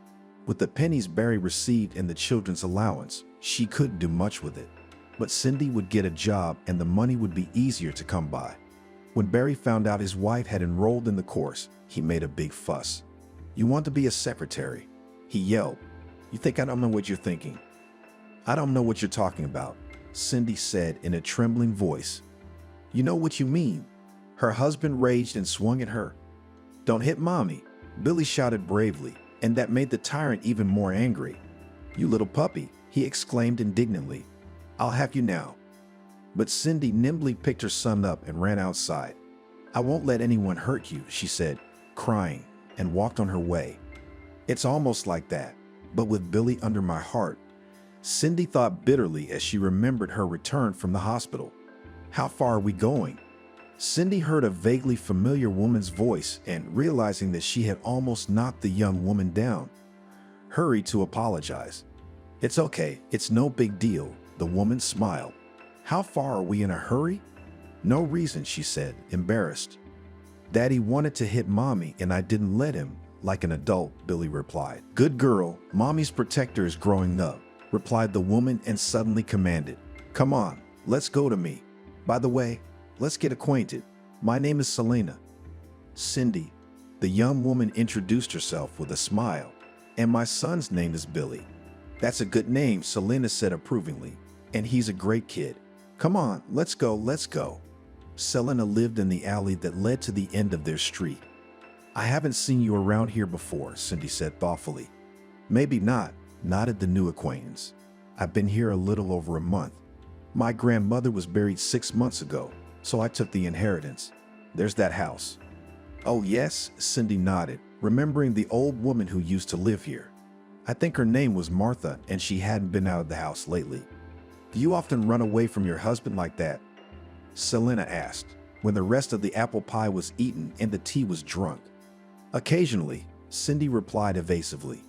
With the pennies Barry received in the children's allowance, she couldn't do much with it. But Cindy would get a job and the money would be easier to come by. When Barry found out his wife had enrolled in the course, he made a big fuss. "You want to be a secretary?" he yelled. "You think I don't know what you're thinking?" "I don't know what you're talking about," Cindy said in a trembling voice. "You know what you mean." Her husband raged and swung at her. "Don't hit mommy," Billy shouted bravely, and that made the tyrant even more angry. "You little puppy," he exclaimed indignantly. "I'll have you now." But Cindy nimbly picked her son up and ran outside. "I won't let anyone hurt you," she said, crying, and walked on her way. It's almost like that, but with Billy under my heart, Cindy thought bitterly as she remembered her return from the hospital. "How far are we going?" Cindy heard a vaguely familiar woman's voice and, realizing that she had almost knocked the young woman down, hurried to apologize. "It's okay, it's no big deal," the woman smiled. "How far are we in a hurry?" "No reason," she said, embarrassed. "Daddy wanted to hit mommy and I didn't let him, like an adult," Billy replied. "Good girl, mommy's protector is growing up," replied the woman and suddenly commanded, "Come on, let's go to me. By the way, let's get acquainted. My name is Selena." "Cindy," the young woman introduced herself with a smile. "And my son's name is Billy." "That's a good name," Selena said approvingly. "And he's a great kid. Come on, let's go, let's go." Selena lived in the alley that led to the end of their street. "I haven't seen you around here before," Cindy said thoughtfully. "Maybe not," nodded the new acquaintance. "I've been here a little over a month. My grandmother was buried 6 months ago, so I took the inheritance. There's that house." "Oh yes," Cindy nodded, remembering the old woman who used to live here. "I think her name was Martha and she hadn't been out of the house lately." "Do you often run away from your husband like that?" Selena asked, when the rest of the apple pie was eaten and the tea was drunk. "Occasionally," Cindy replied evasively.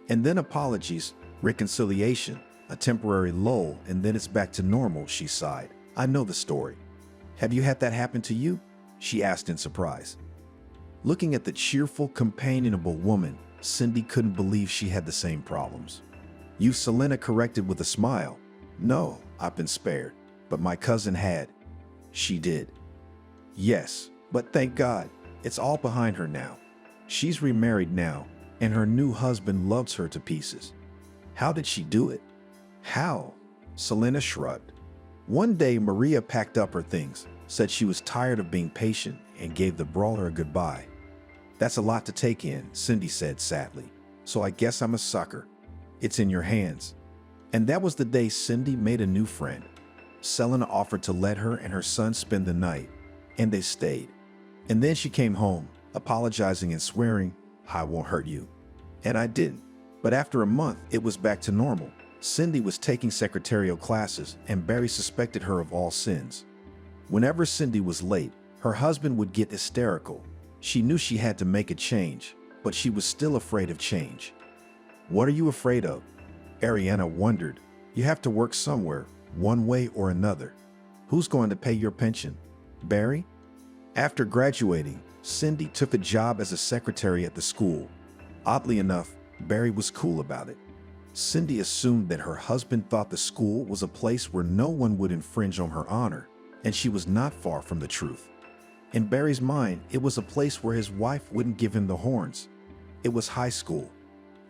"And then apologies, reconciliation, a temporary lull, and then it's back to normal," she sighed. "I know the story." "Have you had that happen to you?" she asked in surprise. Looking at the cheerful, companionable woman, Cindy couldn't believe she had the same problems. "You," Selena corrected with a smile. "No, I've been spared, but my cousin had." "She did." "Yes, but thank God, it's all behind her now. She's remarried now, and her new husband loves her to pieces." "How did she do it?" "How?" Selena shrugged. "One day Maria packed up her things, said she was tired of being patient, and gave the brawler a goodbye." "That's a lot to take in," Cindy said sadly. "So I guess I'm a sucker. It's in your hands." And that was the day Cindy made a new friend. Selena offered to let her and her son spend the night, and they stayed. And then she came home, apologizing and swearing, "I won't hurt you." And I didn't. But after a month, it was back to normal. Cindy was taking secretarial classes, and Barry suspected her of all sins. Whenever Cindy was late, her husband would get hysterical. She knew she had to make a change, but she was still afraid of change. "What are you afraid of?" Ariana wondered. "You have to work somewhere, one way or another. Who's going to pay your pension? Barry?" After graduating, Cindy took a job as a secretary at the school. Oddly enough, Barry was cool about it. Cindy assumed that her husband thought the school was a place where no one would infringe on her honor, and she was not far from the truth. In Barry's mind, it was a place where his wife wouldn't give him the horns. It was high school.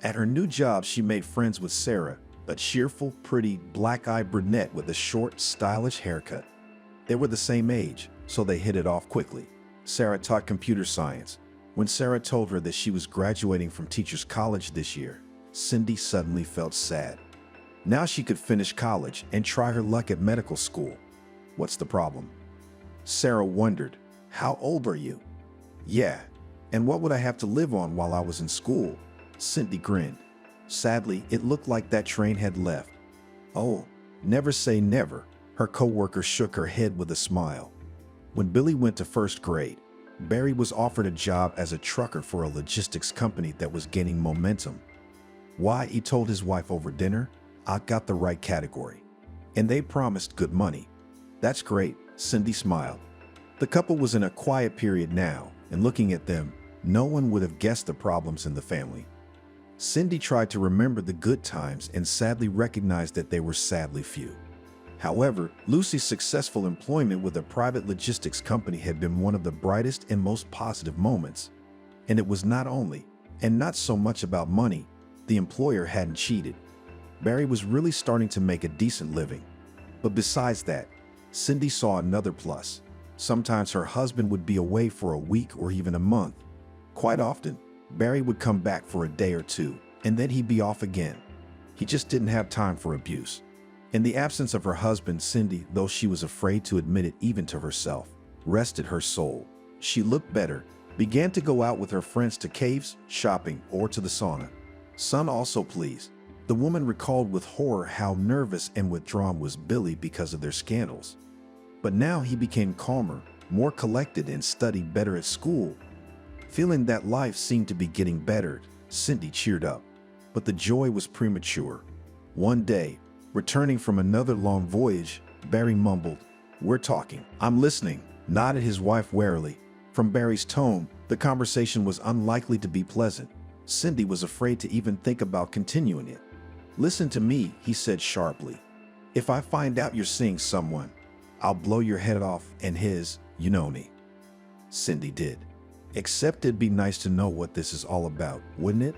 At her new job, she made friends with Sarah, a cheerful, pretty, black-eyed brunette with a short, stylish haircut. They were the same age, so they hit it off quickly. Sarah taught computer science. When Sarah told her that she was graduating from Teachers College this year, Cindy suddenly felt sad. Now she could finish college and try her luck at medical school. What's the problem? Sarah wondered, "How old are you?" "Yeah, and what would I have to live on while I was in school?" Cindy grinned. Sadly, it looked like that train had left. "Oh, never say never," her coworker shook her head with a smile. When Billy went to first grade, Barry was offered a job as a trucker for a logistics company that was gaining momentum. Why, he told his wife over dinner, "I got the right category." And they promised good money. "That's great," Cindy smiled. The couple was in a quiet period now, and looking at them, no one would have guessed the problems in the family. Cindy tried to remember the good times and sadly recognized that they were sadly few. However, Lucy's successful employment with a private logistics company had been one of the brightest and most positive moments. And it was not only, and not so much about money, the employer hadn't cheated. Barry was really starting to make a decent living. But besides that, Cindy saw another plus. Sometimes her husband would be away for a week or even a month. Quite often, Barry would come back for a day or two, and then he'd be off again. He just didn't have time for abuse. In the absence of her husband, Cindy, though she was afraid to admit it even to herself, rested her soul. She looked better, began to go out with her friends to caves, shopping, or to the sauna. Son also pleased. The woman recalled with horror how nervous and withdrawn was Billy because of their scandals. But now he became calmer, more collected, and studied better at school. Feeling that life seemed to be getting better, Cindy cheered up. But the joy was premature. One day, returning from another long voyage, Barry mumbled, "We're talking." "I'm listening," nodded his wife warily. From Barry's tone, the conversation was unlikely to be pleasant. Cindy was afraid to even think about continuing it. "Listen to me," he said sharply. "If I find out you're seeing someone, I'll blow your head off and his, you know me." Cindy did. "Except it'd be nice to know what this is all about, wouldn't it?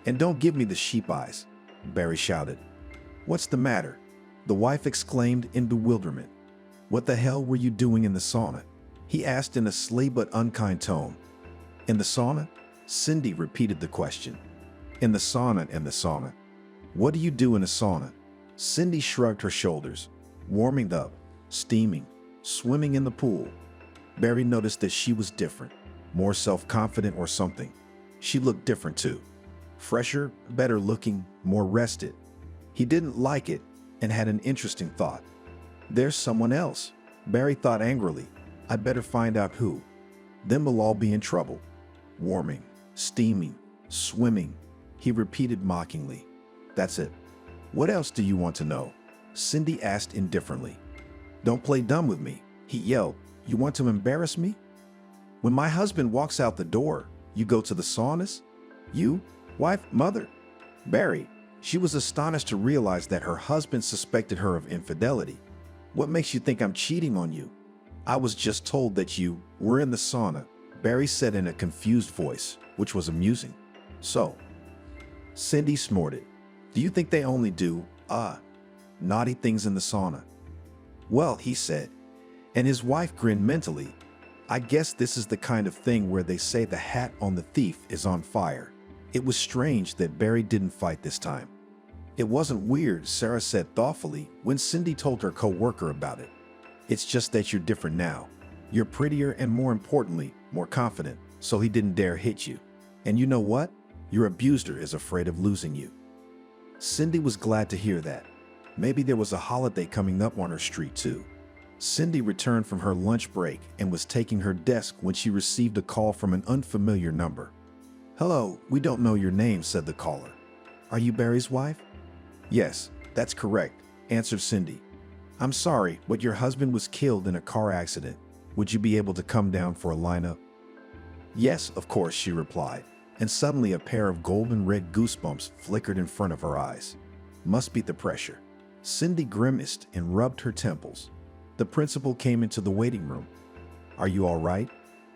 And don't give me the sheep eyes," Barry shouted. "What's the matter?" the wife exclaimed in bewilderment. "What the hell were you doing in the sauna?" he asked in a sly but unkind tone. "In the sauna?" Cindy repeated the question. "In the sauna and the sauna. What do you do in a sauna?" Cindy shrugged her shoulders. "Warming up, steaming, swimming in the pool." Barry noticed that she was different, more self-confident or something. She looked different too. Fresher, better looking, more rested. He didn't like it and had an interesting thought. "There's someone else," Barry thought angrily. "I'd better find out who. Then we'll all be in trouble." "Warming, steaming, swimming," he repeated mockingly. "That's it. What else do you want to know?" Cindy asked indifferently. "Don't play dumb with me," he yelled. "You want to embarrass me? When my husband walks out the door, you go to the saunas? You, wife, mother?" Barry, she was astonished to realize that her husband suspected her of infidelity. "What makes you think I'm cheating on you?" "I was just told that you were in the sauna," Barry said in a confused voice, which was amusing. "So?" Cindy snorted. "Do you think they only do, naughty things in the sauna?" "Well," he said, and his wife grinned mentally. "I guess this is the kind of thing where they say the hat on the thief is on fire." It was strange that Barry didn't fight this time. "It wasn't weird," Sarah said thoughtfully when Cindy told her co-worker about it. "It's just that you're different now. You're prettier and, more importantly, more confident, so he didn't dare hit you. And you know what? Your abuser is afraid of losing you." Cindy was glad to hear that. Maybe there was a holiday coming up on her street too. Cindy returned from her lunch break and was taking her desk when she received a call from an unfamiliar number. "Hello, we don't know your name," said the caller. "Are you Barry's wife?" "Yes, that's correct," answered Cindy. "I'm sorry, but your husband was killed in a car accident. Would you be able to come down for a lineup?" "Yes, of course," she replied, and suddenly a pair of golden red goosebumps flickered in front of her eyes. Must be the pressure. Cindy grimaced and rubbed her temples. The principal came into the waiting room. "Are you all right?"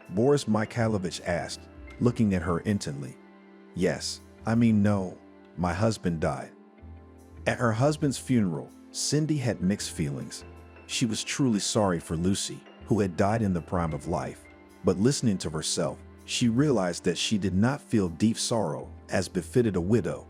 Boris Mikhailovich asked, looking at her intently. Yes, I mean, no, my husband died. At her husband's funeral, Cindy had mixed feelings. She was truly sorry for Lucy, who had died in the prime of life. But listening to herself, she realized that she did not feel deep sorrow as befitted a widow.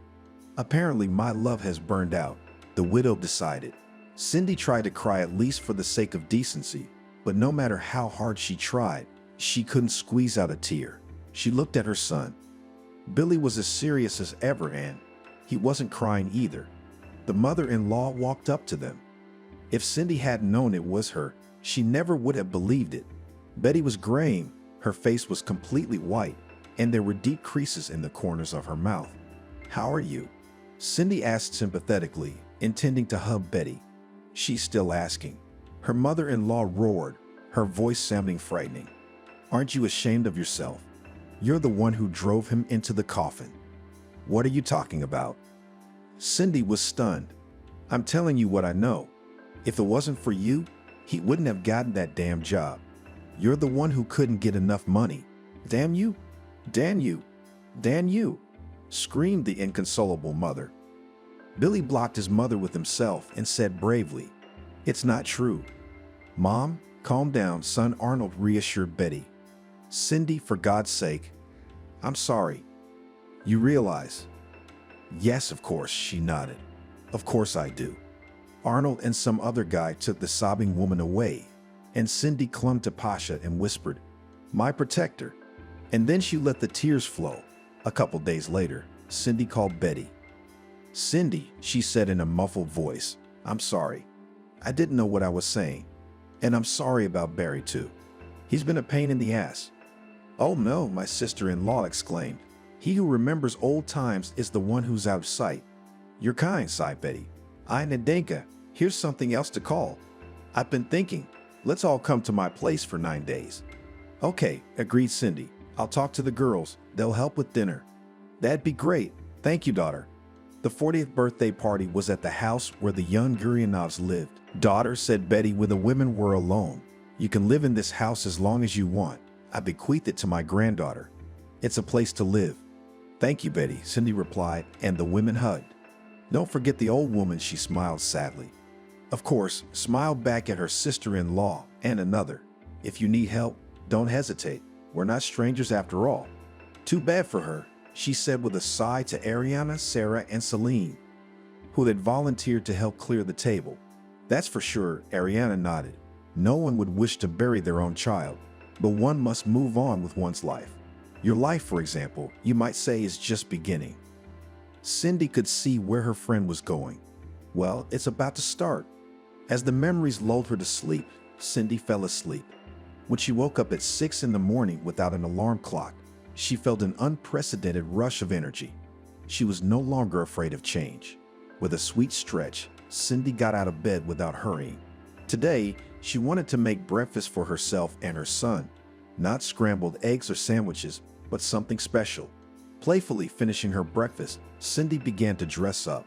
Apparently, my love has burned out, the widow decided. Cindy tried to cry at least for the sake of decency, but no matter how hard she tried, she couldn't squeeze out a tear. She looked at her son. Billy was as serious as ever, and he wasn't crying either. The mother-in-law walked up to them. If Cindy hadn't known it was her, she never would have believed it. Betty was graying, her face was completely white, and there were deep creases in the corners of her mouth. "How are you?" Cindy asked sympathetically, intending to hug Betty. She's still asking. Her mother-in-law roared, her voice sounding frightening. "Aren't you ashamed of yourself? You're the one who drove him into the coffin." "What are you talking about?" Cindy was stunned. "I'm telling you what I know. If it wasn't for you, he wouldn't have gotten that damn job. You're the one who couldn't get enough money. Damn you! Damn you! Damn you!" screamed the inconsolable mother. Billy blocked his mother with himself and said bravely, "It's not true." "Mom, calm down, son," Arnold reassured Betty. "Cindy, for God's sake, I'm sorry. You realize?" "Yes, of course," she nodded. "Of course I do." Arnold and some other guy took the sobbing woman away, and Cindy clung to Pasha and whispered, "My protector." And then she let the tears flow. A couple days later, Cindy called Betty. "Cindy," she said in a muffled voice, "I'm sorry. I didn't know what I was saying. And I'm sorry about Barry too. He's been a pain in the ass." "Oh no," my sister-in-law exclaimed. "He who remembers old times is the one who's out of sight." "You're kind," sighed Betty. "I Nadenka, here's something else to call. I've been thinking, let's all come to my place for 9 days." "Okay," agreed Cindy. "I'll talk to the girls. They'll help with dinner." "That'd be great. Thank you, daughter." The 40th birthday party was at the house where the young Guryanovs lived. "Daughter," said Betty when the women were alone, "you can live in this house as long as you want. I bequeathed it to my granddaughter. It's a place to live." "Thank you, Betty," Cindy replied, and the women hugged. "Don't forget the old woman," she smiled sadly. Of course, smiled back at her sister-in-law and another. "If you need help, don't hesitate. We're not strangers after all." "Too bad for her," she said with a sigh to Ariana, Sarah, and Celine, who had volunteered to help clear the table. "That's for sure," Ariana nodded. "No one would wish to bury their own child, but one must move on with one's life. Your life, for example, you might say is just beginning." Cindy could see where her friend was going. Well, it's about to start. As the memories lulled her to sleep, Cindy fell asleep. When she woke up at 6 in the morning without an alarm clock, she felt an unprecedented rush of energy. She was no longer afraid of change. With a sweet stretch, Cindy got out of bed without hurrying. Today, she wanted to make breakfast for herself and her son. Not scrambled eggs or sandwiches, but something special. Playfully finishing her breakfast, Cindy began to dress up.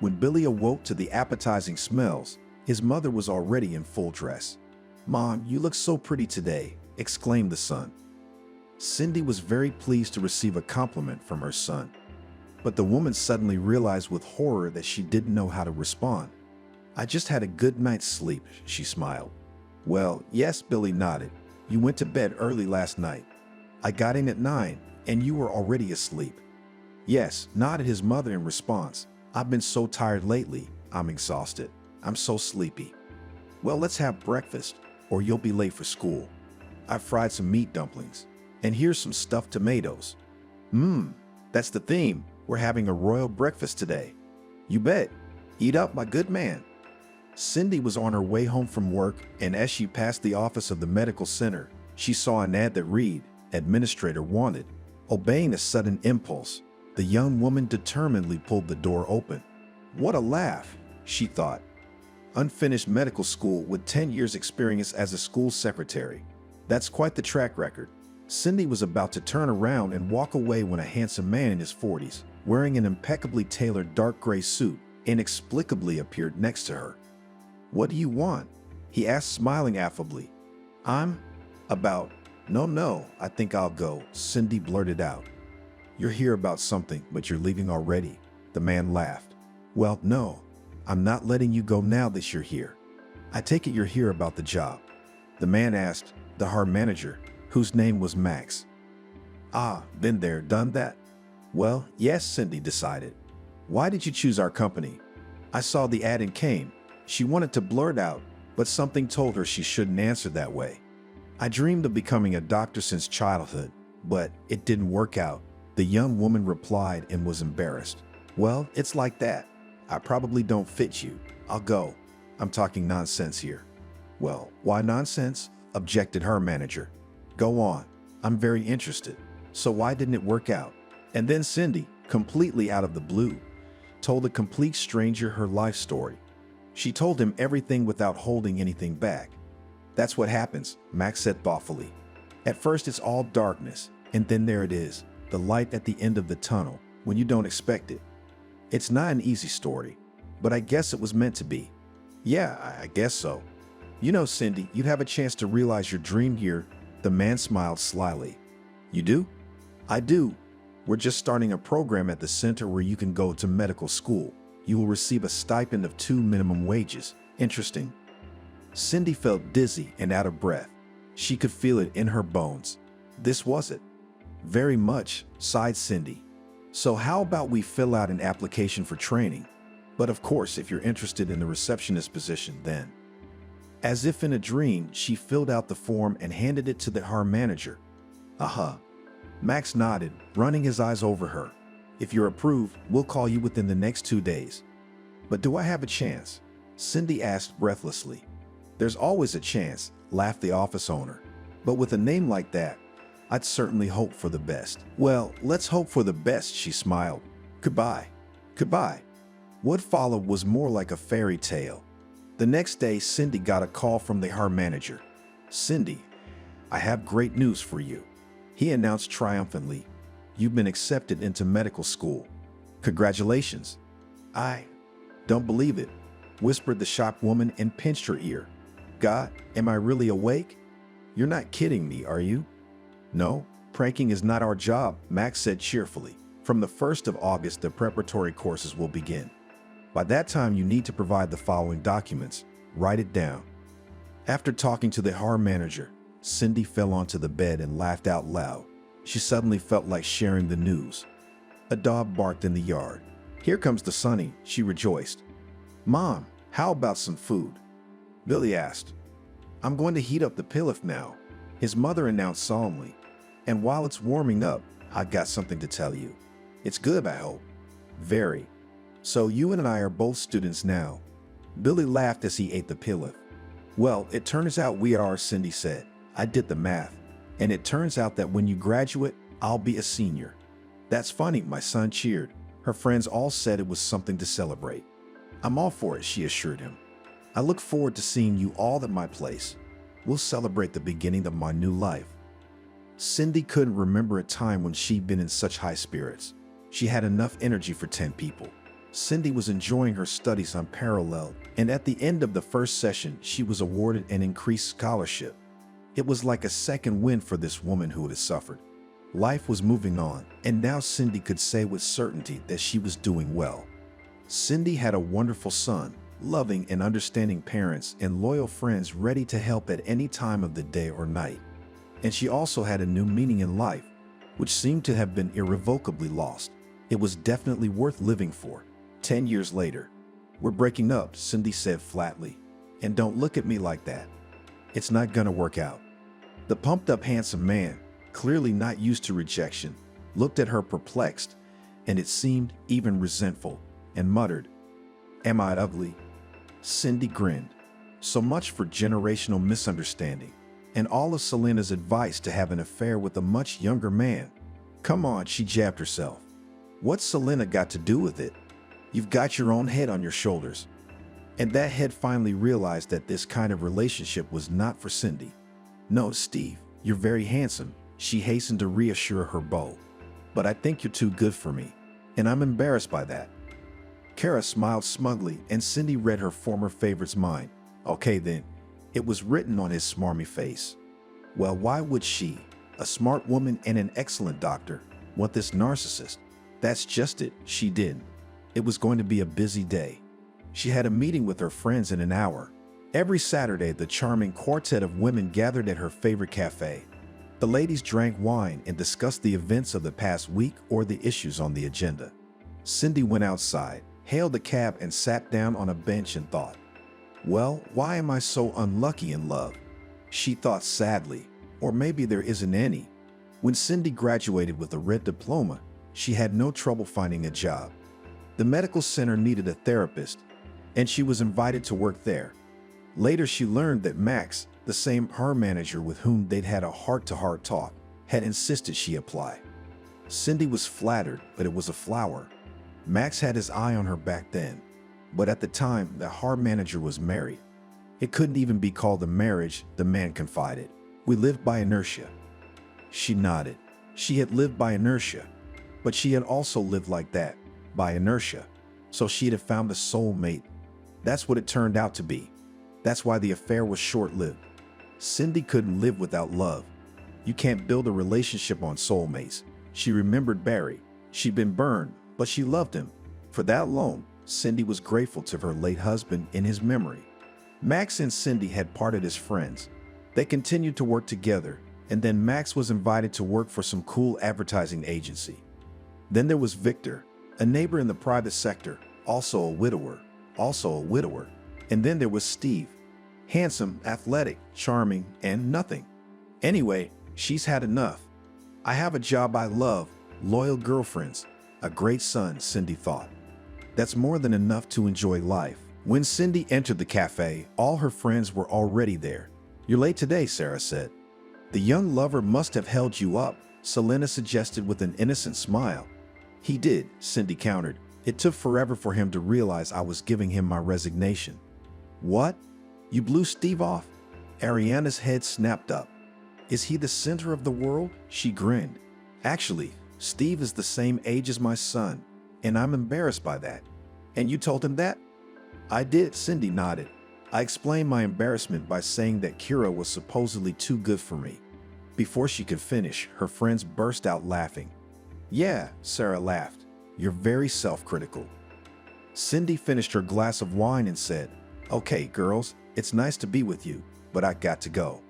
When Billy awoke to the appetizing smells, his mother was already in full dress. "Mom, you look so pretty today," exclaimed the son. Cindy was very pleased to receive a compliment from her son. But the woman suddenly realized with horror that she didn't know how to respond. "I just had a good night's sleep," she smiled. "Well, yes," Billy nodded. "You went to bed early last night. I got in at 9, and you were already asleep." "Yes," nodded his mother in response. "I've been so tired lately. I'm exhausted. I'm so sleepy." "Well, let's have breakfast, or you'll be late for school. I fried some meat dumplings, and here's some stuffed tomatoes." That's the theme. We're having a royal breakfast today." "You bet. Eat up, my good man." Cindy was on her way home from work, and as she passed the office of the medical center, she saw an ad that read, "Administrator wanted." Obeying a sudden impulse, the young woman determinedly pulled the door open. What a laugh, she thought. Unfinished medical school with 10 years experience as a school secretary. That's quite the track record. Cindy was about to turn around and walk away when a handsome man in his 40s, wearing an impeccably tailored dark gray suit, inexplicably appeared next to her. "What do you want?" he asked, smiling affably. "I'm about... No, I think I'll go," Cindy blurted out. You're here about something, but you're leaving already. The man laughed. Well, no, I'm not letting you go now that you're here. I take it you're here about the job. The man asked the HR manager, whose name was Max. Ah, been there, done that? Well, yes, Cindy decided. Why did you choose our company? I saw the ad and came. She wanted to blurt out, but something told her she shouldn't answer that way. I dreamed of becoming a doctor since childhood, but it didn't work out. The young woman replied and was embarrassed. Well, it's like that. I probably don't fit you. I'll go. I'm talking nonsense here. Well, why nonsense? Objected her manager. Go on. I'm very interested. So why didn't it work out? And then Cindy, completely out of the blue, told a complete stranger her life story. She told him everything without holding anything back. That's what happens, Max said thoughtfully. At first it's all darkness, and then there it is, the light at the end of the tunnel, when you don't expect it. It's not an easy story, but I guess it was meant to be. Yeah, I guess so. You know, Cindy, you'd have a chance to realize your dream here. The man smiled slyly. You do? I do. We're just starting a program at the center where you can go to medical school. You will receive a stipend of 2 minimum wages. Interesting. Cindy felt dizzy and out of breath. She could feel it in her bones. This was it. Very much, sighed Cindy. So how about we fill out an application for training? But of course, if you're interested in the receptionist position, then. As if in a dream, she filled out the form and handed it to the HR manager. Uh-huh. Max nodded, running his eyes over her. If you're approved, we'll call you within the next 2 days. But do I have a chance? Cindy asked breathlessly. There's always a chance, laughed the office owner. But with a name like that, I'd certainly hope for the best. Well, let's hope for the best, she smiled. Goodbye. Goodbye. What followed was more like a fairy tale. The next day, Cindy got a call from the HR manager. Cindy, I have great news for you. He announced triumphantly. You've been accepted into medical school. Congratulations. I don't believe it, whispered the shop woman and pinched her ear. God, am I really awake? You're not kidding me, are you? No, pranking is not our job, Max said cheerfully. From the 1st of August, the preparatory courses will begin. By that time, you need to provide the following documents. Write it down. After talking to the HR manager, Cindy fell onto the bed and laughed out loud. She suddenly felt like sharing the news. A dog barked in the yard. Here comes the Sonny, she rejoiced. Mom, how about some food? Billy asked. I'm going to heat up the pilaf now, his mother announced solemnly. And while it's warming up, I've got something to tell you. It's good, I hope. Very. So you and I are both students now. Billy laughed as he ate the pilaf. Well, it turns out we are, Cindy said. I did the math. And it turns out that when you graduate, I'll be a senior. That's funny, my son cheered. Her friends all said it was something to celebrate. I'm all for it, she assured him. I look forward to seeing you all at my place. We'll celebrate the beginning of my new life. Cindy couldn't remember a time when she'd been in such high spirits. She had enough energy for 10 people. Cindy was enjoying her studies unparalleled, and at the end of the first session, she was awarded an increased scholarship. It was like a second win for this woman who had suffered. Life was moving on, and now Cindy could say with certainty that she was doing well. Cindy had a wonderful son, loving and understanding parents, and loyal friends ready to help at any time of the day or night. And she also had a new meaning in life, which seemed to have been irrevocably lost. It was definitely worth living for. 10 years later. We're breaking up, Cindy said flatly. And don't look at me like that. It's not gonna work out. The pumped-up handsome man, clearly not used to rejection, looked at her perplexed, and it seemed even resentful, and muttered, Am I ugly? Cindy grinned. So much for generational misunderstanding, and all of Selena's advice to have an affair with a much younger man. Come on, she jabbed herself. What's Selena got to do with it? You've got your own head on your shoulders. And that head finally realized that this kind of relationship was not for Cindy. No, Steve, you're very handsome, she hastened to reassure her beau. But I think you're too good for me, and I'm embarrassed by that. Kara smiled smugly, and Cindy read her former favorite's mind. Okay then, it was written on his smarmy face. Well, why would she, a smart woman and an excellent doctor, Want this narcissist? That's just it, she didn't. It was going to be a busy day. She had a meeting with her friends in an hour. Every Saturday, the charming quartet of women gathered at her favorite cafe. The ladies drank wine and discussed the events of the past week or the issues on the agenda. Cindy went outside, hailed a cab, and sat down on a bench and thought, "Well, why am I so unlucky in love?" She thought sadly, or maybe there isn't any. When Cindy graduated with a red diploma, she had no trouble finding a job. The medical center needed a therapist, and she was invited to work there. Later, she learned that Max, the same her manager with whom they'd had a heart-to-heart talk, had insisted she apply. Cindy was flattered, but it was a flower. Max had his eye on her back then, but at the time, the her manager was married. It couldn't even be called a marriage, the man confided. "We lived by inertia." She nodded. She had lived by inertia, but she had also lived like that, by inertia. So she had found a soulmate. That's what it turned out to be. That's why the affair was short-lived. Cindy couldn't live without love. You can't build a relationship on soulmates. She remembered Barry. She'd been burned, but she loved him. For that alone, Cindy was grateful to her late husband in his memory. Max and Cindy had parted as friends. They continued to work together, and then Max was invited to work for some cool advertising agency. Then there was Victor, a neighbor in the private sector, also a widower. And then there was Steve, handsome, athletic, charming, and nothing. Anyway, she's had enough. I have a job I love, loyal girlfriends, a great son, Cindy thought. That's more than enough to enjoy life. When Cindy entered the cafe, all her friends were already there. "You're late today," Sarah said. "The young lover must have held you up," Selena suggested with an innocent smile. "He did," Cindy countered. "It took forever for him to realize I was giving him my resignation." "What? You blew Steve off?" Ariana's head snapped up. "Is he the center of the world?" She grinned. "Actually, Steve is the same age as my son, and I'm embarrassed by that." "And you told him that?" "I did," Cindy nodded. "I explained my embarrassment by saying that Kira was supposedly too good for me." Before she could finish, her friends burst out laughing. "Yeah," Sarah laughed. "You're very self-critical." Cindy finished her glass of wine and said, "Okay, girls, it's nice to be with you, but I got to go."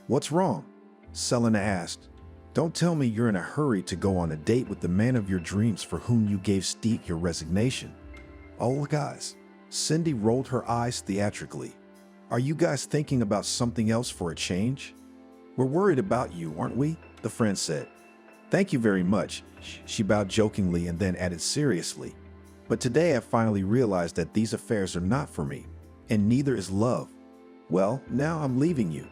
"What's wrong?" Selena asked. "Don't tell me you're in a hurry to go on a date with the man of your dreams for whom you gave Steve your resignation." "Oh, guys." Cindy rolled her eyes theatrically. "Are you guys thinking about something else for a change?" "We're worried about you, aren't we?" the friend said. "Thank you very much," she bowed jokingly and then added seriously. "But today I finally realized that these affairs are not for me, and neither is love. Well, now I'm leaving you.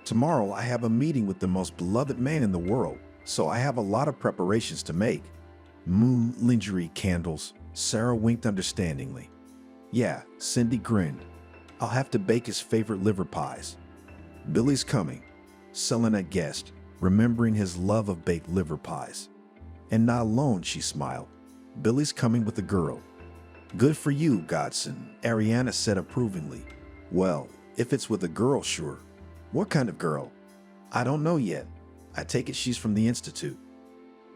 Tomorrow I have a meeting with the most beloved man in the world, so I have a lot of preparations to make." Lingerie candles, Sarah winked understandingly. "Yeah," Cindy grinned. "I'll have to bake his favorite liver pies." "Billy's coming," Selena guessed, remembering his love of baked liver pies. "And not alone," she smiled. "Billy's coming with a girl." "Good for you, Godson," Ariana said approvingly. "Well, if it's with a girl, sure." "What kind of girl?" "I don't know yet. I take it she's from the Institute."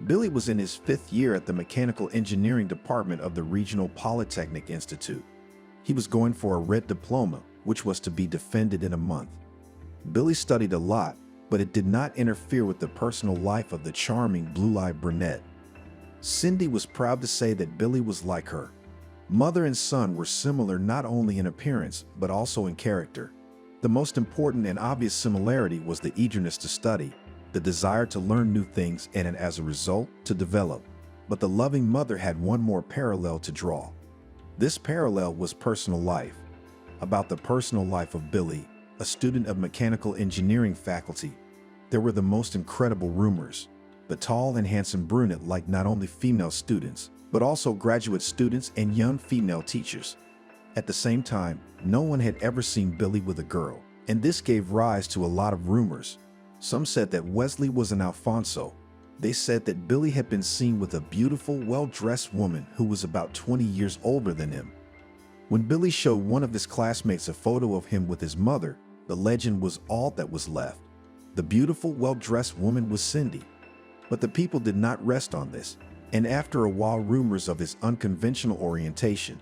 Billy was in his 5th year at the Mechanical Engineering Department of the Regional Polytechnic Institute. He was going for a red diploma, which was to be defended in a month. Billy studied a lot, but it did not interfere with the personal life of the charming blue-eyed brunette. Cindy was proud to say that Billy was like her. Mother and son were similar not only in appearance, but also in character. The most important and obvious similarity was the eagerness to study, the desire to learn new things, and as a result, to develop. But the loving mother had one more parallel to draw. This parallel was personal life. About the personal life of Billy, a student of mechanical engineering faculty, there were the most incredible rumors. The tall and handsome brunette liked not only female students, but also graduate students and young female teachers. At the same time, no one had ever seen Billy with a girl, and this gave rise to a lot of rumors. Some said that Wesley was an Alfonso. They said that Billy had been seen with a beautiful, well-dressed woman who was about 20 years older than him. When Billy showed one of his classmates a photo of him with his mother, the legend was all that was left. The beautiful, well-dressed woman was Cindy. But the people did not rest on this, and after a while rumors of his unconventional orientation.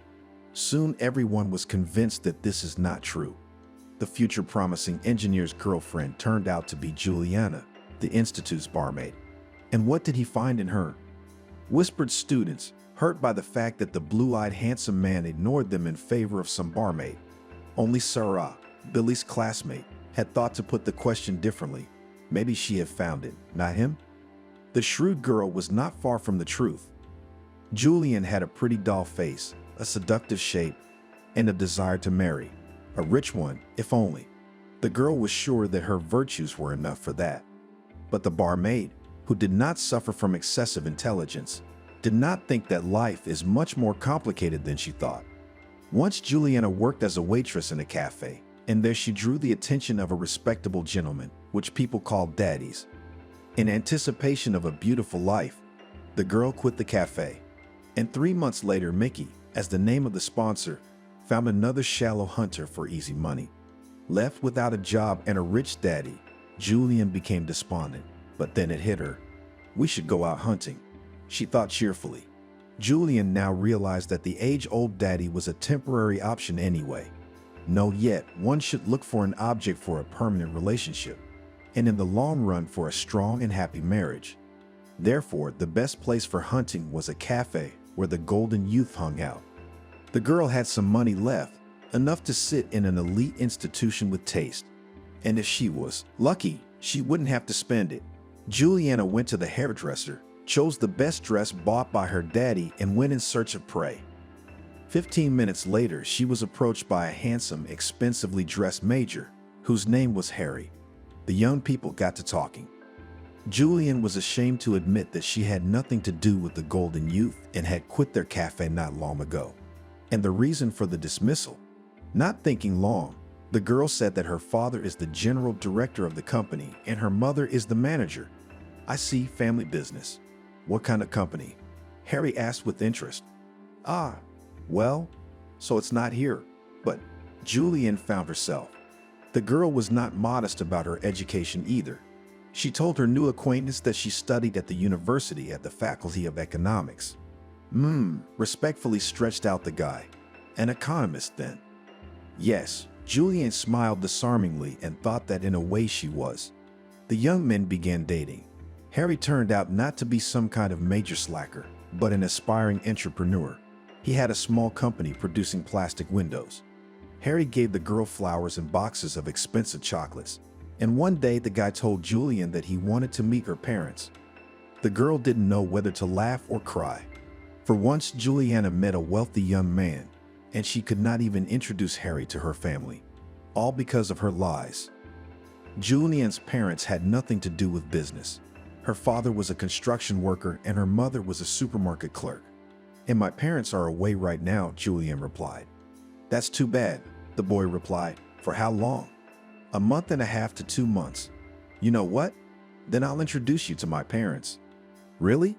Soon everyone was convinced that this is not true. The future promising engineer's girlfriend turned out to be Juliana, the institute's barmaid. And what did he find in her? Whispered students, hurt by the fact that the blue-eyed handsome man ignored them in favor of some barmaid. Only Sarah, Billy's classmate, had thought to put the question differently. Maybe she had found it, not him? The shrewd girl was not far from the truth. Julian had a pretty doll face, a seductive shape, and a desire to marry. A rich one, if only. The girl was sure that her virtues were enough for that. But the barmaid, who did not suffer from excessive intelligence, did not think that life is much more complicated than she thought. Once Juliana worked as a waitress in a cafe, and there she drew the attention of a respectable gentleman, which people called daddies. In anticipation of a beautiful life, the girl quit the cafe. And 3 months later, Mickey, as the name of the sponsor, found another shallow hunter for easy money. Left without a job and a rich daddy, Julian became despondent. But then it hit her. We should go out hunting, she thought cheerfully. Julian now realized that the age-old daddy was a temporary option anyway. No, yet one should look for an object for a permanent relationship, and in the long run for a strong and happy marriage. Therefore, the best place for hunting was a cafe where the golden youth hung out. The girl had some money left, enough to sit in an elite institution with taste. And if she was lucky, she wouldn't have to spend it. Juliana went to the hairdresser, chose the best dress bought by her daddy, and went in search of prey. 15 minutes later, she was approached by a handsome, expensively dressed major, whose name was Harry. The young people got to talking. Julian was ashamed to admit that she had nothing to do with the golden youth and had quit their cafe not long ago. And the reason for the dismissal? Not thinking long, the girl said that her father is the general director of the company and her mother is the manager. I see, family business. What kind of company? Harry asked with interest. Ah, well, so it's not here. But Julian found herself. The girl was not modest about her education either. She told her new acquaintance that she studied at the university at the Faculty of Economics. Respectfully stretched out the guy. An economist then. Yes, Julian smiled disarmingly and thought that in a way she was. The young men began dating. Harry turned out not to be some kind of major slacker, but an aspiring entrepreneur. He had a small company producing plastic windows. Harry gave the girl flowers and boxes of expensive chocolates. And one day the guy told Julian that he wanted to meet her parents. The girl didn't know whether to laugh or cry. For once, Juliana met a wealthy young man, and she could not even introduce Harry to her family, all because of her lies. Julian's parents had nothing to do with business. Her father was a construction worker and her mother was a supermarket clerk. And my parents are away right now, Julian replied. That's too bad, the boy replied. For how long? A month and a half to 2 months. You know what? Then I'll introduce you to my parents. Really?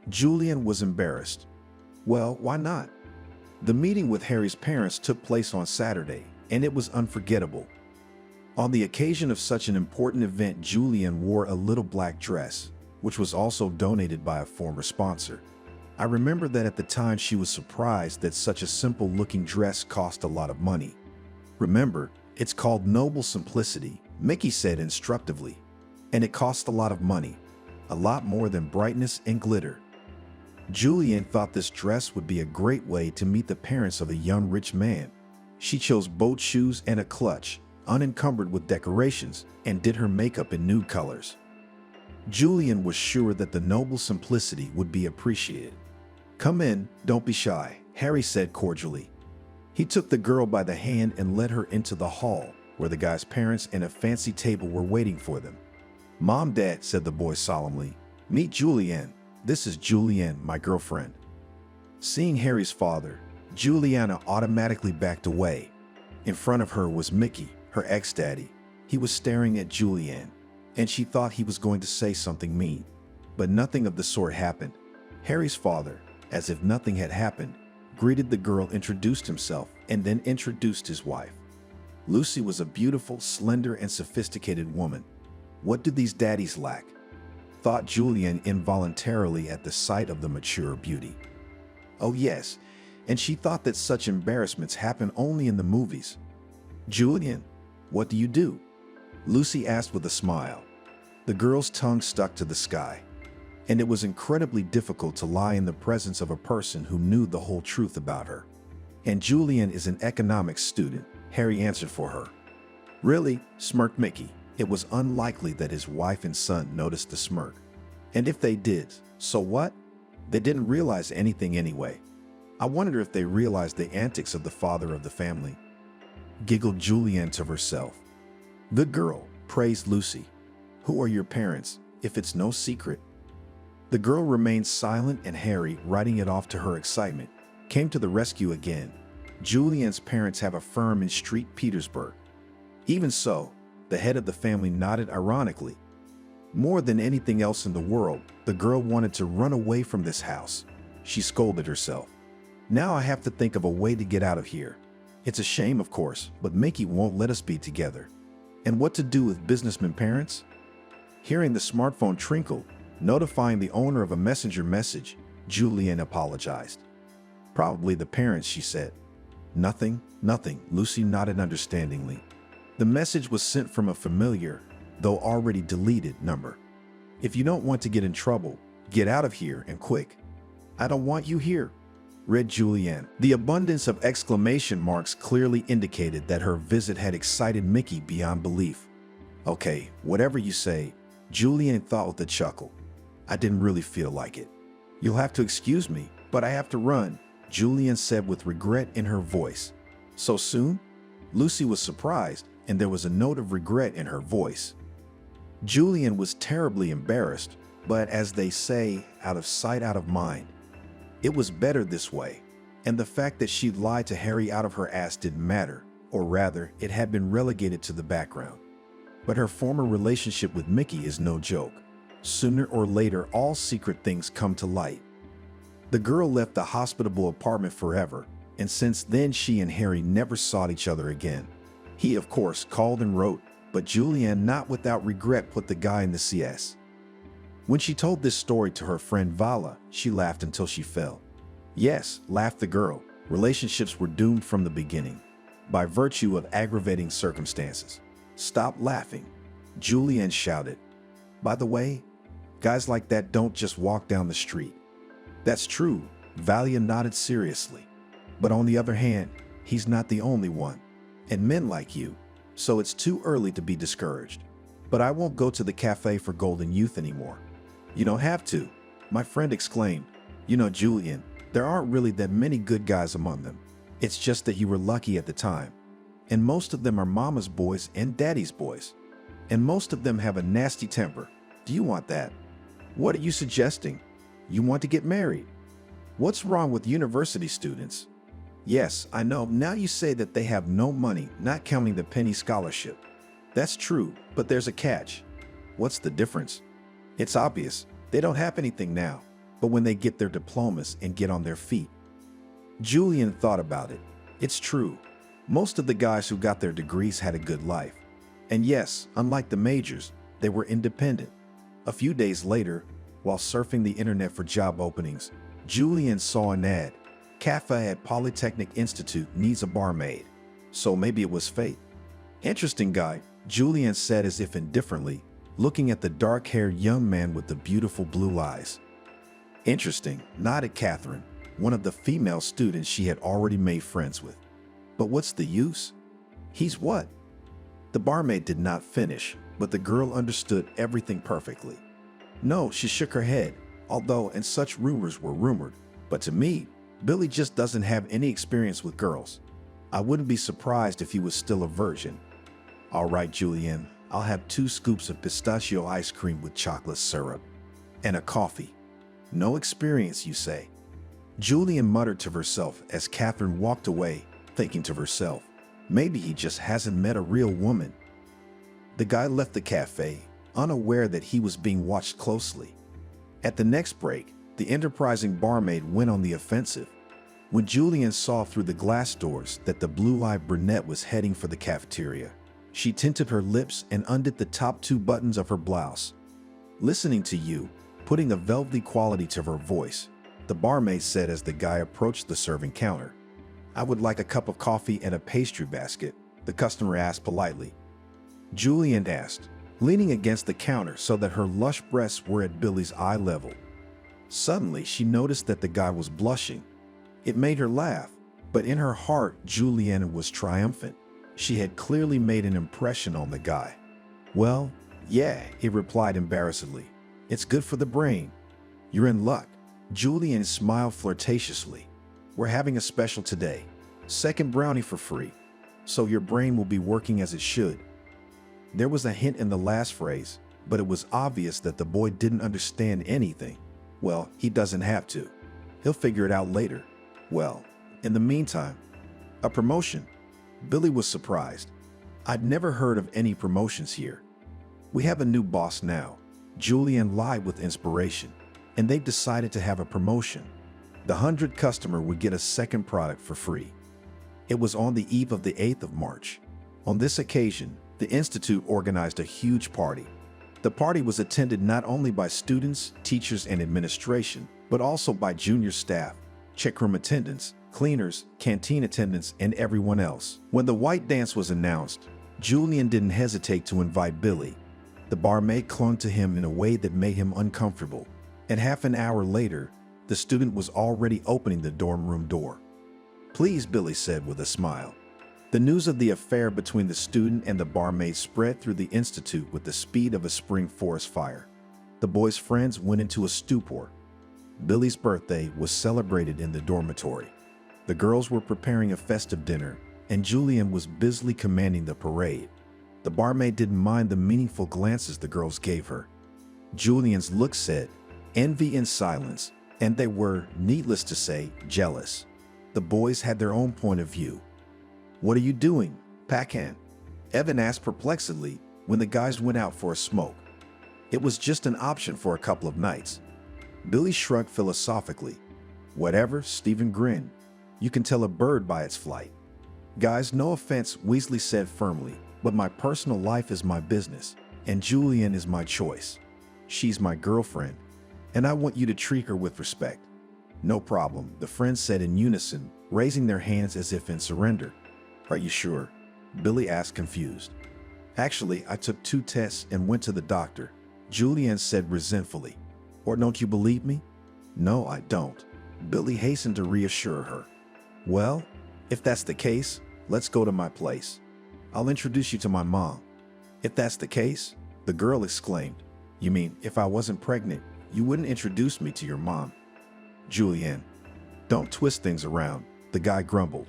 Julian was embarrassed. Well, why not? The meeting with Harry's parents took place on Saturday, and it was unforgettable. On the occasion of such an important event, Julian wore a little black dress, which was also donated by a former sponsor. I remember that at the time she was surprised that such a simple-looking dress cost a lot of money. Remember, it's called noble simplicity, Mickey said instructively. And it cost a lot of money, a lot more than brightness and glitter. Julian thought this dress would be a great way to meet the parents of a young rich man. She chose boat shoes and a clutch, unencumbered with decorations, and did her makeup in nude colors. Julian was sure that the noble simplicity would be appreciated. Come in, don't be shy, Harry said cordially. He took the girl by the hand and led her into the hall, where the guy's parents and a fancy table were waiting for them. Mom, Dad, said the boy solemnly. Meet Julianne. This is Julianne, my girlfriend. Seeing Harry's father, Juliana automatically backed away. In front of her was Mickey, her ex-daddy. He was staring at Julianne, and she thought he was going to say something mean. But nothing of the sort happened. Harry's father, as if nothing had happened, greeted the girl, introduced himself, and then introduced his wife. Lucy was a beautiful, slender, and sophisticated woman. What do these daddies lack? thought Julian involuntarily at the sight of the mature beauty. Oh yes, and she thought that such embarrassments happen only in the movies. Julian, what do you do? Lucy asked with a smile. The girl's tongue stuck to the sky, and it was incredibly difficult to lie in the presence of a person who knew the whole truth about her. And Julian is an economics student, Harry answered for her. Really? Smirked Mickey. It was unlikely that his wife and son noticed the smirk. And if they did, so what? They didn't realize anything anyway. I wonder if they realized the antics of the father of the family. Giggled Julianne to herself. Good girl, praised Lucy. Who are your parents, if it's no secret? The girl remained silent, and Harry, writing it off to her excitement, came to the rescue again. Julian's parents have a firm in Street Petersburg. Even so, the head of the family nodded ironically. More than anything else in the world, the girl wanted to run away from this house. She scolded herself. Now I have to think of a way to get out of here. It's a shame, of course, but Mickey won't let us be together. And what to do with businessmen parents? Hearing the smartphone trinkle, notifying the owner of a messenger message, Julianne apologized. Probably the parents, she said. Nothing, Lucy nodded understandingly. The message was sent from a familiar, though already deleted, number. If you don't want to get in trouble, get out of here and quick. I don't want you here, read Julianne. The abundance of exclamation marks clearly indicated that her visit had excited Mickey beyond belief. Okay, whatever you say, Julianne thought with a chuckle. I didn't really feel like it. You'll have to excuse me, but I have to run, Julianne said with regret in her voice. So soon? Lucy was surprised, and there was a note of regret in her voice. Julianne was terribly embarrassed, but as they say, out of sight, out of mind. It was better this way, and the fact that she'd lied to Harry out of her ass didn't matter, or rather, it had been relegated to the background. But her former relationship with Mickey is no joke. Sooner or later, all secret things come to light. The girl left the hospitable apartment forever, and since then she and Harry never saw each other again. He, of course, called and wrote, but Julianne, not without regret, put the guy in the CS. When she told this story to her friend Vala, she laughed until she fell. Yes, laughed the girl, relationships were doomed from the beginning, by virtue of aggravating circumstances. Stop laughing, Julianne shouted. By the way, guys like that don't just walk down the street. That's true, Valia nodded seriously. But on the other hand, he's not the only one. And men like you, so it's too early to be discouraged. But I won't go to the cafe for golden youth anymore. You don't have to, my friend exclaimed. You know, Julian, there aren't really that many good guys among them. It's just that you were lucky at the time. And most of them are mama's boys and daddy's boys. And most of them have a nasty temper. Do you want that? What are you suggesting? You want to get married? What's wrong with university students? Yes, I know, now you say that they have no money, not counting the penny scholarship. That's true, but there's a catch. What's the difference? It's obvious, they don't have anything now, but when they get their diplomas and get on their feet. Julian thought about it. It's true. Most of the guys who got their degrees had a good life. And yes, unlike the majors, they were independent. A few days later, while surfing the internet for job openings, Julian saw an ad. Cafe at Polytechnic Institute needs a barmaid. So maybe it was fate. Interesting guy, Julian said as if indifferently, looking at the dark-haired young man with the beautiful blue eyes. Interesting, nodded Catherine, one of the female students she had already made friends with. But what's the use? He's what? The barmaid did not finish, but the girl understood everything perfectly. No, she shook her head, although and such rumors were rumored, but to me, Billy just doesn't have any experience with girls. I wouldn't be surprised if he was still a virgin. All right, Julian, I'll have 2 scoops of pistachio ice cream with chocolate syrup. And a coffee. No experience, you say? Julian muttered to herself as Catherine walked away, thinking to herself, maybe he just hasn't met a real woman. The guy left the cafe, unaware that he was being watched closely. At the next break, the enterprising barmaid went on the offensive. When Julian saw through the glass doors that the blue-eyed brunette was heading for the cafeteria, she tinted her lips and undid the top 2 buttons of her blouse. Listening to you, putting a velvety quality to her voice, the barmaid said as the guy approached the serving counter. "I would like a cup of coffee and a pastry basket," the customer asked politely. Julian asked, leaning against the counter so that her lush breasts were at Billy's eye level. Suddenly, she noticed that the guy was blushing. It made her laugh, but in her heart, Juliana was triumphant. She had clearly made an impression on the guy. "Well, yeah," he replied embarrassedly. "It's good for the brain." "You're in luck." Julian smiled flirtatiously. "We're having a special today. Second brownie for free. So your brain will be working as it should." There was a hint in the last phrase, but it was obvious that the boy didn't understand anything. Well, he doesn't have to. He'll figure it out later. Well, in the meantime, a promotion. Billy was surprised. "I'd never heard of any promotions here." "We have a new boss now." Julian lied with inspiration, and they decided to have a promotion. The 100th customer would get a second product for free. It was on the eve of the 8th of March. On this occasion, the Institute organized a huge party. The party was attended not only by students, teachers, and administration, but also by junior staff, checkroom attendants, cleaners, canteen attendants, and everyone else. When the white dance was announced, Julian didn't hesitate to invite Billy. The barmaid clung to him in a way that made him uncomfortable, and half an hour later, the student was already opening the dorm room door. "Please," Billy said with a smile. The news of the affair between the student and the barmaid spread through the Institute with the speed of a spring forest fire. The boy's friends went into a stupor. Billy's birthday was celebrated in the dormitory. The girls were preparing a festive dinner, and Julian was busily commanding the parade. The barmaid didn't mind the meaningful glances the girls gave her. Julian's look said, envy and silence, and they were, needless to say, jealous. The boys had their own point of view. "What are you doing, Pacan?" Evan asked perplexedly when the guys went out for a smoke. "It was just an option for a couple of nights." Billy shrugged philosophically. "Whatever," Stephen grinned. "You can tell a bird by its flight." "Guys, no offense," Weasley said firmly, "but my personal life is my business, and Julian is my choice. She's my girlfriend, and I want you to treat her with respect." "No problem," the friends said in unison, raising their hands as if in surrender. "Are you sure?" Billy asked, confused. "Actually, I took 2 tests and went to the doctor," Julian said resentfully. "Or don't you believe me?" "No, I don't." Billy hastened to reassure her. "Well, if that's the case, let's go to my place. I'll introduce you to my mom." "If that's the case?" the girl exclaimed. "You mean if I wasn't pregnant, you wouldn't introduce me to your mom?" "Julian, don't twist things around," the guy grumbled.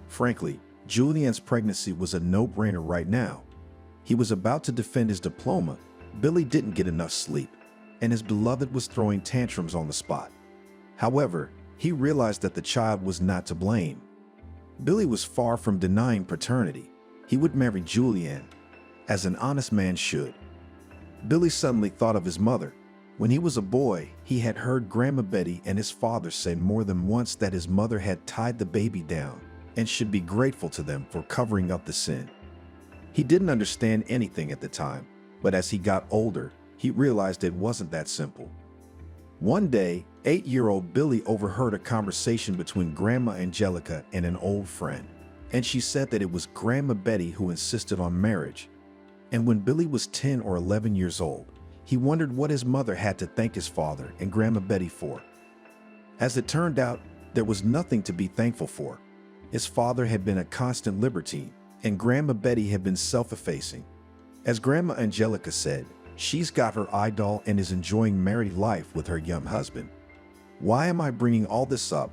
Frankly, Julian's pregnancy was a no-brainer right now. He was about to defend his diploma. Billy didn't get enough sleep, and his beloved was throwing tantrums on the spot. However, he realized that the child was not to blame. Billy was far from denying paternity. He would marry Julian, as an honest man should. Billy suddenly thought of his mother. When he was a boy, he had heard Grandma Betty and his father say more than once that his mother had tied the baby down and should be grateful to them for covering up the sin. He didn't understand anything at the time, but as he got older, he realized it wasn't that simple. One day, 8-year-old Billy overheard a conversation between Grandma Angelica and an old friend, and she said that it was Grandma Betty who insisted on marriage. And when Billy was 10 or 11 years old, he wondered what his mother had to thank his father and Grandma Betty for. As it turned out, there was nothing to be thankful for. His father had been a constant libertine, and Grandma Betty had been self-effacing. As Grandma Angelica said, she's got her idol and is enjoying married life with her young husband. "Why am I bringing all this up?"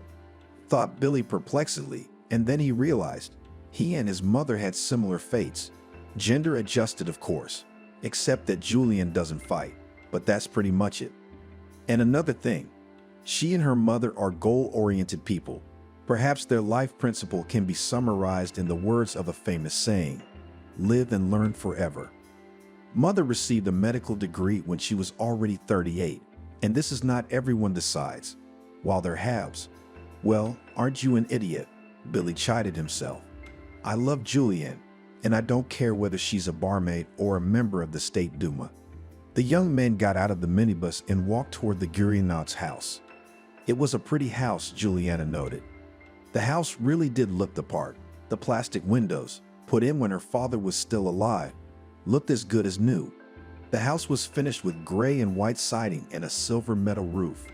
thought Billy perplexedly, and then he realized he and his mother had similar fates. Gender adjusted, of course, except that Julian doesn't fight, but that's pretty much it. And another thing, she and her mother are goal-oriented people. Perhaps their life principle can be summarized in the words of a famous saying, "Live and learn forever." Mother received a medical degree when she was already 38, and this is not everyone decides. While they're halves. "Well, aren't you an idiot?" Billy chided himself. "I love Julian, and I don't care whether she's a barmaid or a member of the State Duma." The young men got out of the minibus and walked toward the Gurionauts' house. It was a pretty house, Juliana noted. The house really did look the part. The plastic windows, put in when her father was still alive, looked as good as new. The house was finished with gray and white siding and a silver metal roof.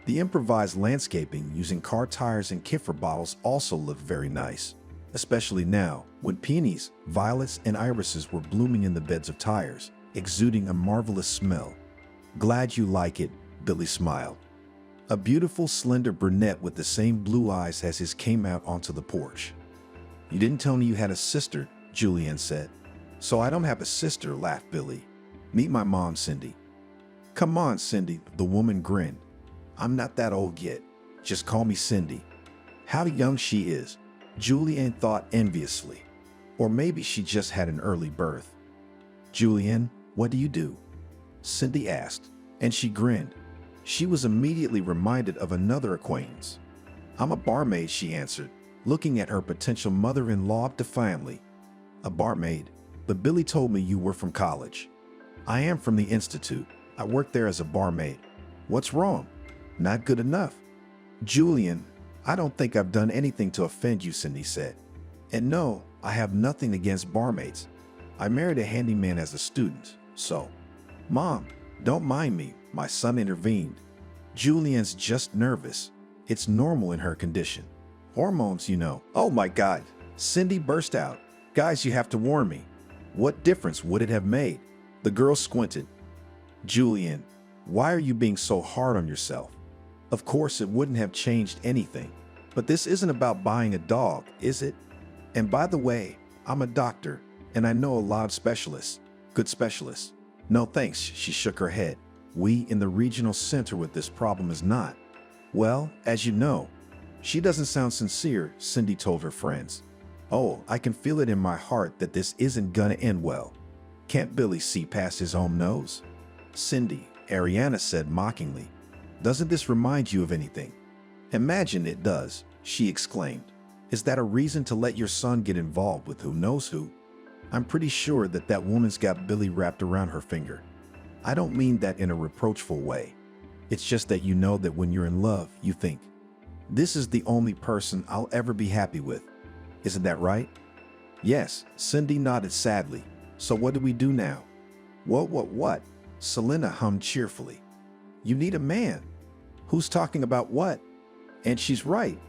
The improvised landscaping using car tires and kefir bottles also looked very nice, especially now when peonies, violets, and irises were blooming in the beds of tires, exuding a marvelous smell. "Glad you like it," Billy smiled. A beautiful, slender brunette with the same blue eyes as his came out onto the porch. "You didn't tell me you had a sister," Julianne said. "So I don't have a sister," laughed Billy. "Meet my mom, Cindy." "Come on, Cindy," the woman grinned. "I'm not that old yet. Just call me Cindy." How young she is, Julianne thought enviously. Or maybe she just had an early birth. "Julianne, what do you do?" Cindy asked, and she grinned. She was immediately reminded of another acquaintance. "I'm a barmaid," she answered, looking at her potential mother-in-law defiantly. "A barmaid? But Billy told me you were from college." "I am from the Institute. I work there as a barmaid." "What's wrong?" "Not good enough." "Julian, I don't think I've done anything to offend you," Cindy said. "And no, I have nothing against barmaids. I married a handyman as a student, so—" "Mom, don't mind me," my son intervened. "Julian's just nervous. It's normal in her condition. Hormones, you know." "Oh my God," Cindy burst out. "Guys, you have to warn me. What difference would it have made?" The girl squinted. "Julian, why are you being so hard on yourself? Of course, it wouldn't have changed anything. But this isn't about buying a dog, is it? And by the way, I'm a doctor, and I know a lot of specialists. Good specialists." "No thanks," she shook her head. "We in the regional center with this problem is not." "Well, as you know." "She doesn't sound sincere," Cindy told her friends. "Oh, I can feel it in my heart that this isn't gonna end well. Can't Billy see past his own nose?" "Cindy," Ariana said mockingly, "doesn't this remind you of anything?" "Imagine it does," she exclaimed. "Is that a reason to let your son get involved with who knows who? I'm pretty sure that that woman's got Billy wrapped around her finger. I don't mean that in a reproachful way. It's just that you know that when you're in love, you think, this is the only person I'll ever be happy with. Isn't that right?" "Yes," Cindy nodded sadly. "So what do we do now?" What? Selena hummed cheerfully. "You need a man." "Who's talking about what?" "And she's right."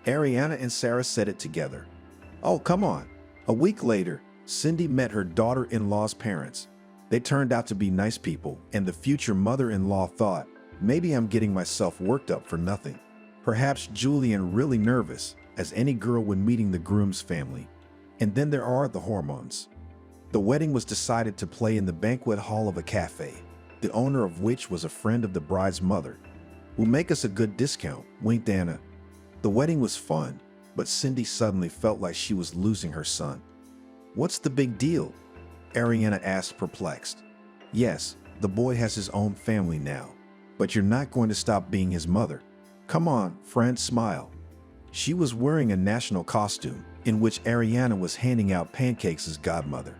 Ariana and Sarah said it together. "Oh, come on." A week later, Cindy met her daughter-in-law's parents. They turned out to be nice people, and the future mother-in-law thought, maybe I'm getting myself worked up for nothing. Perhaps Julian really nervous, as any girl when meeting the groom's family. And then there are the hormones. The wedding was decided to play in the banquet hall of a cafe, the owner of which was a friend of the bride's mother. "Will make us a good discount," winked Anna. The wedding was fun, but Cindy suddenly felt like she was losing her son. "What's the big deal?" Ariana asked, perplexed. "Yes, the boy has his own family now, but you're not going to stop being his mother. Come on, friend, smile." She was wearing a national costume, in which Ariana was handing out pancakes as godmother.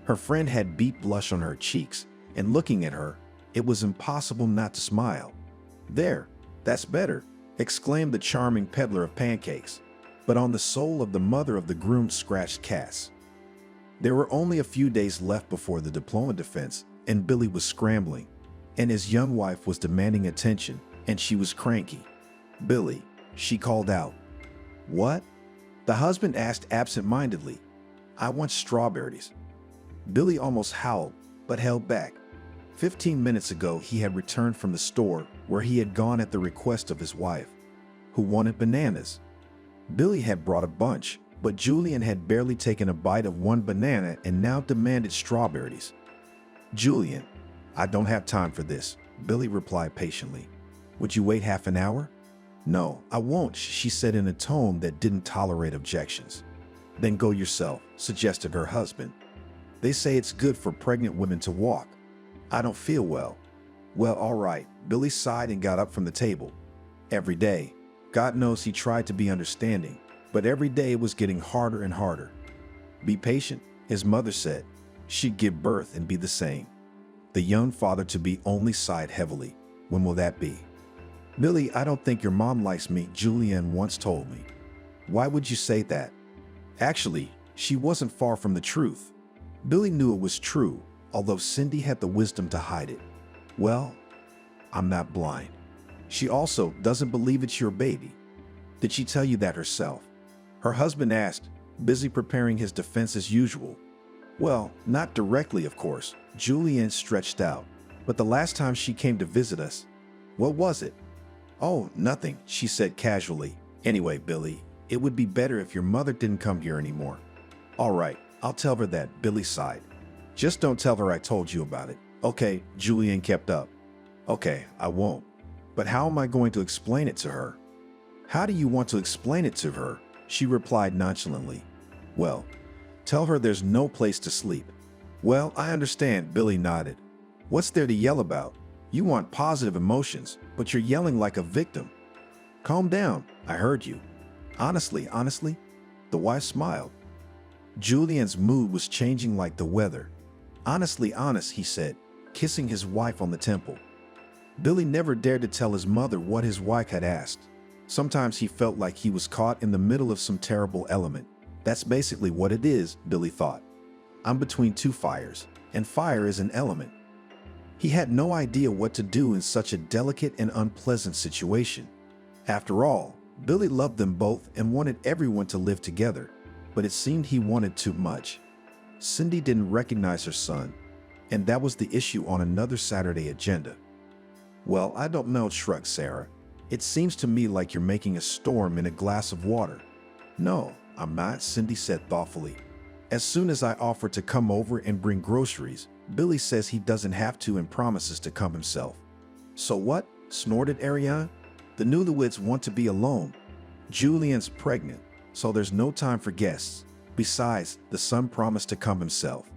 Her friend had beet blush on her cheeks, and looking at her, it was impossible not to smile. "There, that's better," exclaimed the charming peddler of pancakes. But on the soul of the mother of the groom scratched cats. There were only a few days left before the diploma defense, and Billy was scrambling, and his young wife was demanding attention, and she was cranky. "Billy," she called out. "What?" the husband asked absent-mindedly. "I want strawberries." Billy almost howled, but held back. 15 minutes ago, he had returned from the store where he had gone at the request of his wife, who wanted bananas. Billy had brought a bunch, but Julian had barely taken a bite of one banana and now demanded strawberries. "Julian, I don't have time for this," Billy replied patiently. "Would you wait half an hour?" "No, I won't," she said in a tone that didn't tolerate objections. "Then go yourself," suggested her husband. "They say it's good for pregnant women to walk." "I don't feel well." "Well, all right." Billy sighed and got up from the table. Every day, God knows he tried to be understanding, but every day it was getting harder and harder. "Be patient," his mother said. She'd give birth and be the same. The young father-to-be only sighed heavily. When will that be? Billy, I don't think your mom likes me, Julianne once told me. Why would you say that? Actually, she wasn't far from the truth. Billy knew it was true, although Cindy had the wisdom to hide it. Well, I'm not blind. She also doesn't believe it's your baby. Did she tell you that herself? Her husband asked, busy preparing his defense as usual. Well, not directly, of course. Julianne stretched out. But the last time she came to visit us, what was it? Oh, nothing, she said casually. Anyway, Billy, it would be better if your mother didn't come here anymore. All right, I'll tell her that, Billy sighed. Just don't tell her I told you about it. Okay, Julianne kept up. Okay, I won't. But how am I going to explain it to her? How do you want to explain it to her? She replied nonchalantly. Well, tell her there's no place to sleep. Well, I understand, Billy nodded. What's there to yell about? You want positive emotions, but you're yelling like a victim. Calm down, I heard you. Honestly, the wife smiled. Julian's mood was changing like the weather. Honestly honest, he said, kissing his wife on the temple. Billy never dared to tell his mother what his wife had asked. Sometimes he felt like he was caught in the middle of some terrible element. That's basically what it is, Billy thought. I'm between two fires, and fire is an element. He had no idea what to do in such a delicate and unpleasant situation. After all, Billy loved them both and wanted everyone to live together, but it seemed he wanted too much. Cindy didn't recognize her son, and that was the issue on another Saturday agenda. Well, I don't know, shrugged Sarah. It seems to me like you're making a storm in a glass of water. No, I'm not, Cindy said thoughtfully. As soon as I offer to come over and bring groceries, Billy says he doesn't have to and promises to come himself. So what? Snorted Ariane. The newlyweds want to be alone. Julian's pregnant, so there's no time for guests. Besides, the son promised to come himself.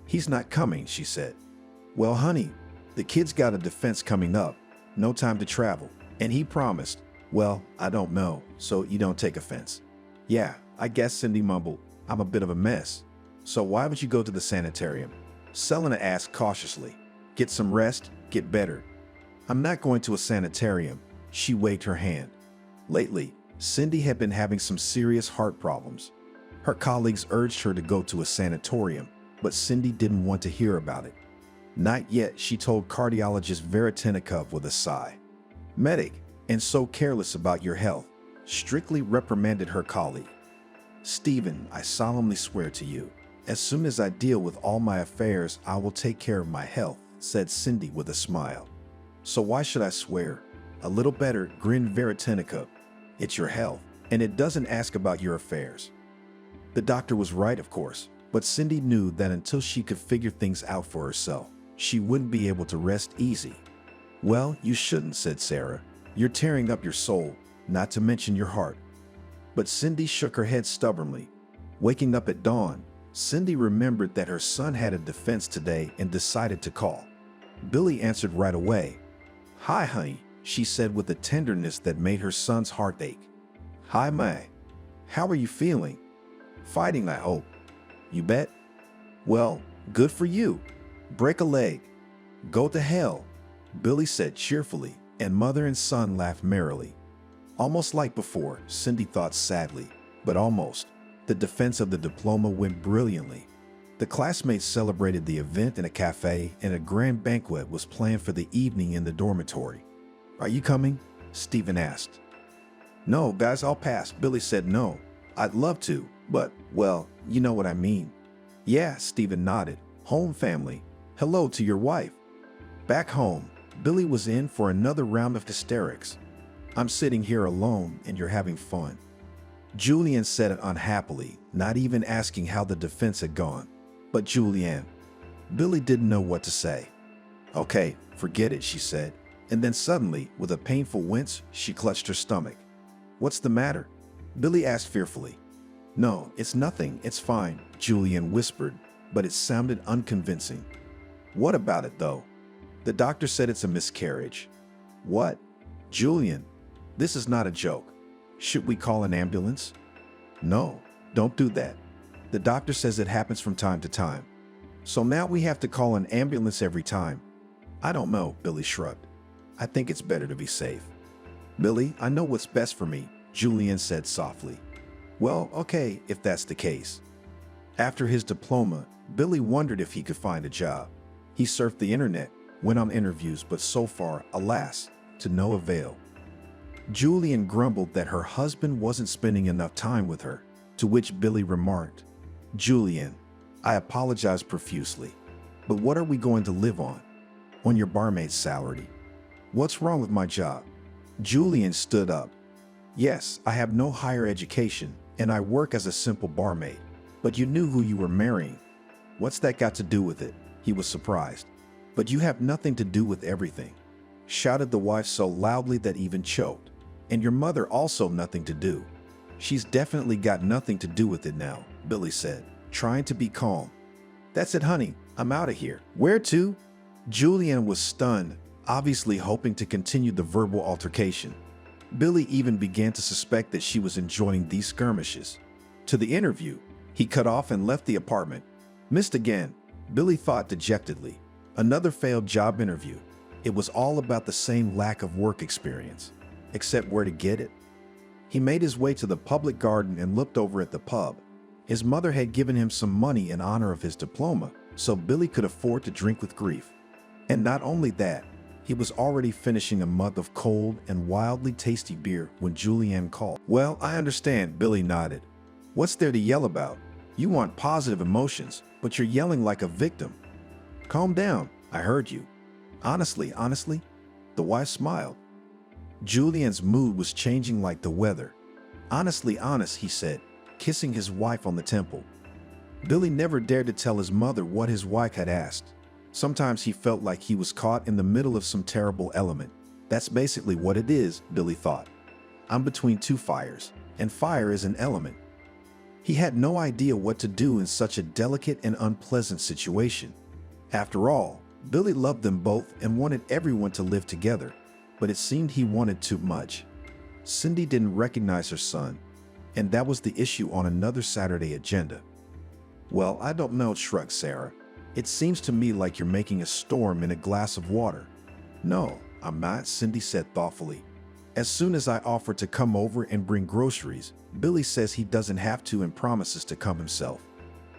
He's not coming, she said. Well, honey, the kid's got a defense coming up. No time to travel. And he promised. Well, I don't know, so you don't take offense. Yeah, I guess, Cindy mumbled. I'm a bit of a mess. So why would you go to the sanitarium? Selena asked cautiously. Get some rest, get better. I'm not going to a sanitarium. She waved her hand. Lately, Cindy had been having some serious heart problems. Her colleagues urged her to go to a sanatorium, but Cindy didn't want to hear about it. Not yet, she told cardiologist Veretinikov with a sigh. Medic, and so careless about your health, strictly reprimanded her colleague. Stephen, I solemnly swear to you, as soon as I deal with all my affairs, I will take care of my health, said Cindy with a smile. So why should I swear? A little better, grinned Veretinikov. It's your health, and it doesn't ask about your affairs. The doctor was right, of course, but Cindy knew that until she could figure things out for herself, she wouldn't be able to rest easy. Well, you shouldn't, said Sarah. You're tearing up your soul, not to mention your heart. But Cindy shook her head stubbornly. Waking up at dawn, Cindy remembered that her son had a defense today and decided to call. Billy answered right away. Hi, honey, she said with a tenderness that made her son's heart ache. Hi, May. How are you feeling? Fighting, I hope. You bet. Well, good for you. Break a leg. Go to hell, Billy said cheerfully, and mother and son laughed merrily. Almost like before, Cindy thought sadly, but almost. The defense of the diploma went brilliantly. The classmates celebrated the event in a cafe, and a grand banquet was planned for the evening in the dormitory. Are you coming? Stephen asked. No, guys, I'll pass. Billy said no. I'd love to, but, well, you know what I mean. Yeah, Stephen nodded. Home family. Hello to your wife. Back home, Billy was in for another round of hysterics. I'm sitting here alone and you're having fun. Julianne said it unhappily, not even asking how the defense had gone. But Julianne. Billy didn't know what to say. Okay, forget it, she said. And then suddenly, with a painful wince, she clutched her stomach. What's the matter? Billy asked fearfully. No, it's nothing, it's fine, Julianne whispered, but it sounded unconvincing. What about it, though? The doctor said it's a miscarriage. What? Julianne, this is not a joke. Should we call an ambulance? No, don't do that. The doctor says it happens from time to time. So now we have to call an ambulance every time. I don't know, Billy shrugged. I think it's better to be safe. Billy, I know what's best for me, Julian said softly. Well, okay, if that's the case. After his diploma, Billy wondered if he could find a job. He surfed the internet, went on interviews, but so far, alas, to no avail. Julian grumbled that her husband wasn't spending enough time with her, to which Billy remarked, Julian, I apologize profusely, but what are we going to live on? On your barmaid's salary. What's wrong with my job? Julian stood up. Yes, I have no higher education, and I work as a simple barmaid, but you knew who you were marrying. What's that got to do with it? He was surprised. But you have nothing to do with everything, shouted the wife so loudly that even choked. And your mother also nothing to do. She's definitely got nothing to do with it now, Billy said, trying to be calm. That's it, honey. I'm out of here. Where to? Julian was stunned, obviously hoping to continue the verbal altercation. Billy even began to suspect that she was enjoying these skirmishes. To the interview, he cut off and left the apartment. Missed again, Billy thought dejectedly. Another failed job interview. It was all about the same lack of work experience. Except where to get it? He made his way to the public garden and looked over at the pub. His mother had given him some money in honor of his diploma, so Billy could afford to drink with grief. And not only that, he was already finishing a month of cold and wildly tasty beer when Julianne called. Well, I understand, Billy nodded. What's there to yell about? You want positive emotions, but you're yelling like a victim. Calm down, I heard you. Honestly, the wife smiled. Julian's mood was changing like the weather. Honestly honest, he said, kissing his wife on the temple. Billy never dared to tell his mother what his wife had asked. Sometimes he felt like he was caught in the middle of some terrible element. That's basically what it is, Billy thought. I'm between two fires, and fire is an element. He had no idea what to do in such a delicate and unpleasant situation. After all, Billy loved them both and wanted everyone to live together, but it seemed he wanted too much. Cindy didn't recognize her son, and that was the issue on another Saturday agenda. Well, I don't know, shrugged Sarah. It seems to me like you're making a storm in a glass of water. No, I'm not, Cindy said thoughtfully. As soon as I offer to come over and bring groceries, Billy says he doesn't have to and promises to come himself.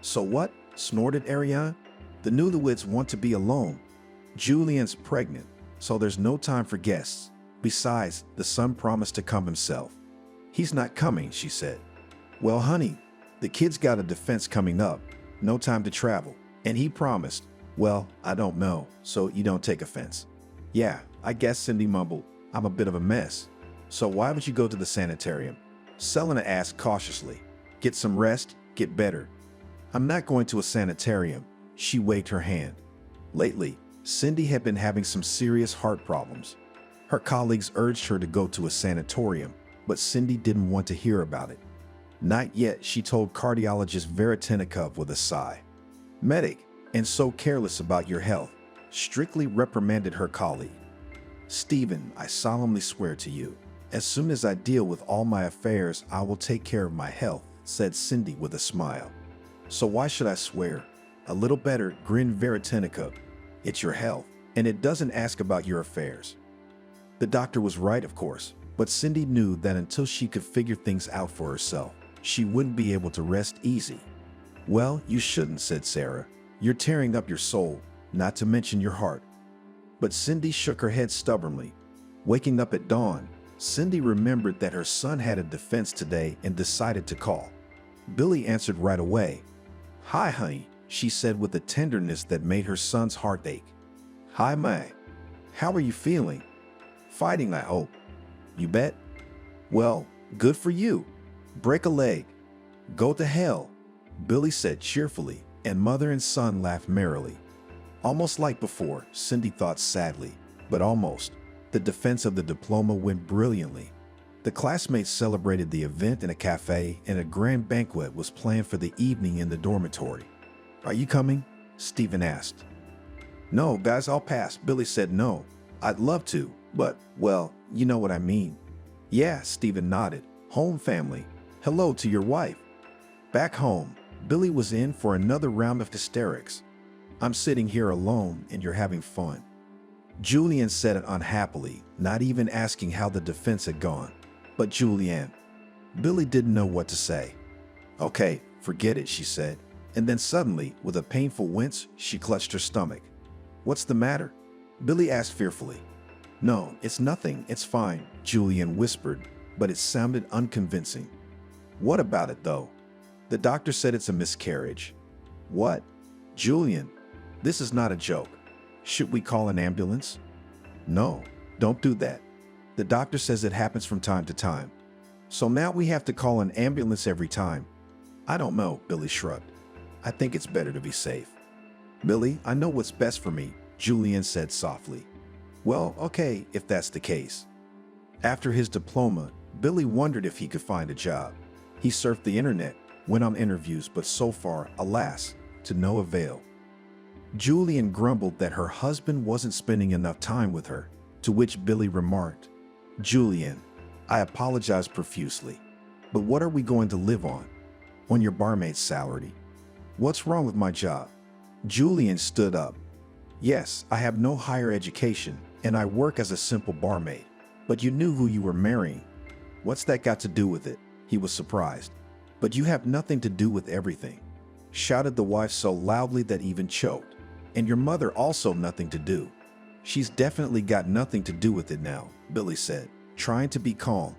So what? Snorted Ariane. The newlyweds want to be alone. Julian's pregnant, so there's no time for guests. Besides, the son promised to come himself. He's not coming, she said. Well, honey, the kid's got a defense coming up. No time to travel. And he promised. Well, I don't know, so you don't take offense. Yeah, I guess, Cindy mumbled. I'm a bit of a mess. So why would you go to the sanitarium? Selena asked cautiously. Get some rest, get better. I'm not going to a sanitarium. She waved her hand. Lately, Cindy had been having some serious heart problems. Her colleagues urged her to go to a sanatorium, but Cindy didn't want to hear about it. Not yet, she told cardiologist Veretinikov with a sigh. Medic, and so careless about your health, strictly reprimanded her colleague. Stephen, I solemnly swear to you, as soon as I deal with all my affairs, I will take care of my health, said Cindy with a smile. So why should I swear? A little better, grinned Veretinikov. It's your health, and it doesn't ask about your affairs. The doctor was right, of course, but Cindy knew that until she could figure things out for herself, she wouldn't be able to rest easy. Well, you shouldn't, said Sarah. You're tearing up your soul, not to mention your heart. But Cindy shook her head stubbornly. Waking up at dawn, Cindy remembered that her son had a defense today and decided to call. Billy answered right away. Hi, honey, she said with a tenderness that made her son's heart ache. Hi, May. How are you feeling? Fighting, I hope. You bet. Well, good for you. Break a leg. Go to hell, Billy said cheerfully, and mother and son laughed merrily. Almost like before, Cindy thought sadly, but almost. The defense of the diploma went brilliantly. The classmates celebrated the event in a cafe, and a grand banquet was planned for the evening in the dormitory. Are you coming? Stephen asked. No, guys, I'll pass. Billy said no. I'd love to, but, well, you know what I mean. Yeah, Stephen nodded. Home family. Hello to your wife. Back home, Billy was in for another round of hysterics. I'm sitting here alone and you're having fun. Julian said it unhappily, not even asking how the defense had gone. But Julian, Billy didn't know what to say. Okay, forget it, she said. And then suddenly, with a painful wince, she clutched her stomach. What's the matter? Billy asked fearfully. No, it's nothing, it's fine, Julian whispered, but it sounded unconvincing. What about it, though? The doctor said it's a miscarriage. What? Julian, this is not a joke. Should we call an ambulance? No, don't do that. The doctor says it happens from time to time. So now we have to call an ambulance every time. I don't know, Billy shrugged. I think it's better to be safe. Billy, I know what's best for me, Julian said softly. Well, okay, if that's the case. After his diploma, Billy wondered if he could find a job. He surfed the internet, went on interviews, but so far, alas, to no avail. Julian grumbled that her husband wasn't spending enough time with her, to which Billy remarked, Julian, I apologize profusely, but what are we going to live on? On your barmaid's salary? What's wrong with my job? Julian stood up. Yes, I have no higher education, and I work as a simple barmaid, but you knew who you were marrying. What's that got to do with it? He was surprised. But you have nothing to do with everything, shouted the wife so loudly that even choked. And your mother also nothing to do. She's definitely got nothing to do with it now, Billy said, trying to be calm.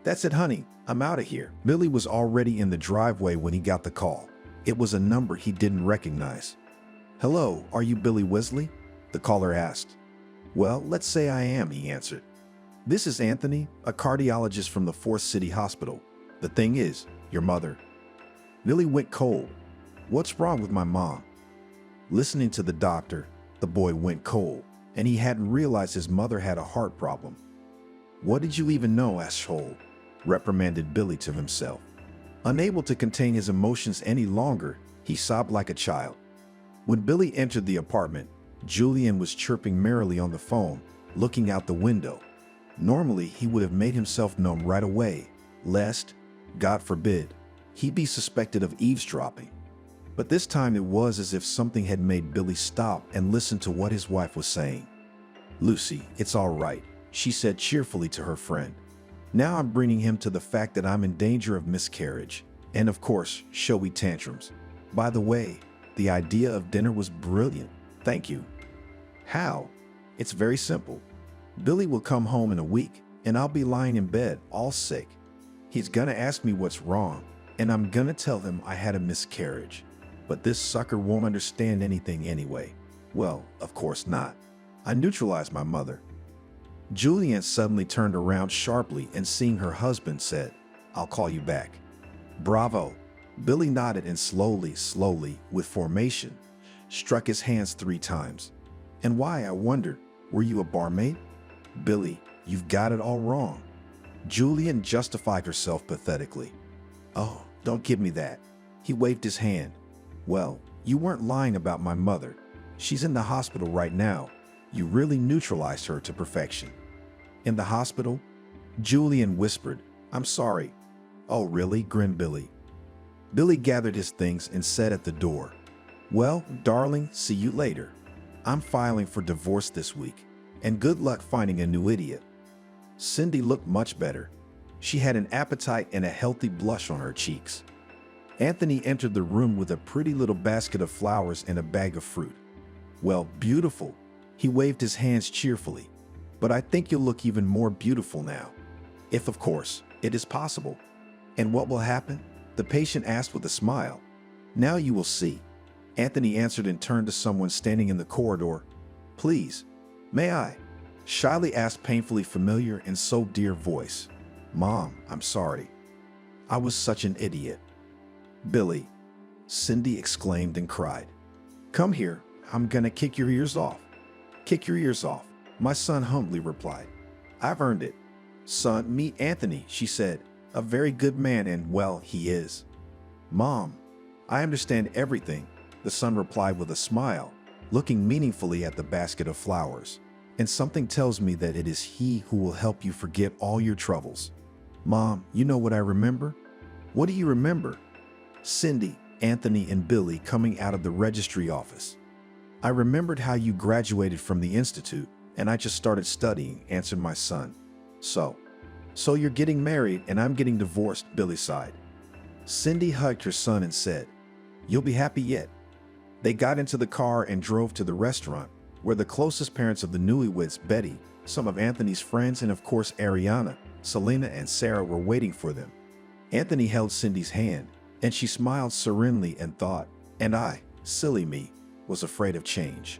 That's it, honey. I'm out of here. Billy was already in the driveway when he got the call. It was a number he didn't recognize. Hello, are you Billy Wesley? The caller asked. Well, let's say I am, he answered. This is Anthony, a cardiologist from the Fourth City Hospital. The thing is, your mother. Billy went cold. What's wrong with my mom? Listening to the doctor, the boy went cold, and he hadn't realized his mother had a heart problem. What did you even know, asshole? Reprimanded Billy to himself. Unable to contain his emotions any longer, he sobbed like a child. When Billy entered the apartment, Julian was chirping merrily on the phone, looking out the window. Normally, he would have made himself known right away, lest, God forbid, he be suspected of eavesdropping. But this time it was as if something had made Billy stop and listen to what his wife was saying. Lucy, it's all right, she said cheerfully to her friend. Now I'm bringing him to the fact that I'm in danger of miscarriage, and of course, showy tantrums. By the way, the idea of dinner was brilliant. Thank you. How? It's very simple. Billy will come home in a week, and I'll be lying in bed, all sick. He's gonna ask me what's wrong, and I'm gonna tell him I had a miscarriage. But this sucker won't understand anything anyway. Well, of course not. I neutralized my mother. Julian suddenly turned around sharply and seeing her husband said, I'll call you back. Bravo. Billy nodded and slowly, with formation, struck his hands 3 times. And why, I wondered, were you a barmaid? Billy, you've got it all wrong. Julian justified herself pathetically. Oh, don't give me that. He waved his hand. Well, you weren't lying about my mother. She's in the hospital right now. You really neutralized her to perfection. In the hospital? Julian whispered, I'm sorry. Oh, really? Grinned Billy. Billy gathered his things and said at the door, Well, darling, see you later. I'm filing for divorce this week, and good luck finding a new idiot. Cindy looked much better. She had an appetite and a healthy blush on her cheeks. Anthony entered the room with a pretty little basket of flowers and a bag of fruit. Well, beautiful. He waved his hands cheerfully. But I think you'll look even more beautiful now. If, of course, it is possible. And what will happen? The patient asked with a smile. Now you will see. Anthony answered and turned to someone standing in the corridor. Please, may I? Shyly asked painfully familiar and so dear voice. Mom, I'm sorry. I was such an idiot. Billy, Cindy exclaimed and cried. Come here, I'm gonna kick your ears off. Kick your ears off, my son humbly replied. I've earned it. Son, meet Anthony, she said. A very good man and, well, he is. Mom, I understand everything, the son replied with a smile, looking meaningfully at the basket of flowers. And something tells me that it is he who will help you forget all your troubles. Mom, you know what I remember? What do you remember? Cindy, Anthony, and Billy coming out of the registry office. I remembered how you graduated from the institute, and I just started studying, answered my son. So you're getting married and I'm getting divorced, Billy sighed. Cindy hugged her son and said, "You'll be happy yet." They got into the car and drove to the restaurant, where the closest parents of the newlyweds, Betty, some of Anthony's friends, and of course Ariana, Selena, and Sarah were waiting for them. Anthony held Cindy's hand, and she smiled serenely and thought, and I, silly me, was afraid of change.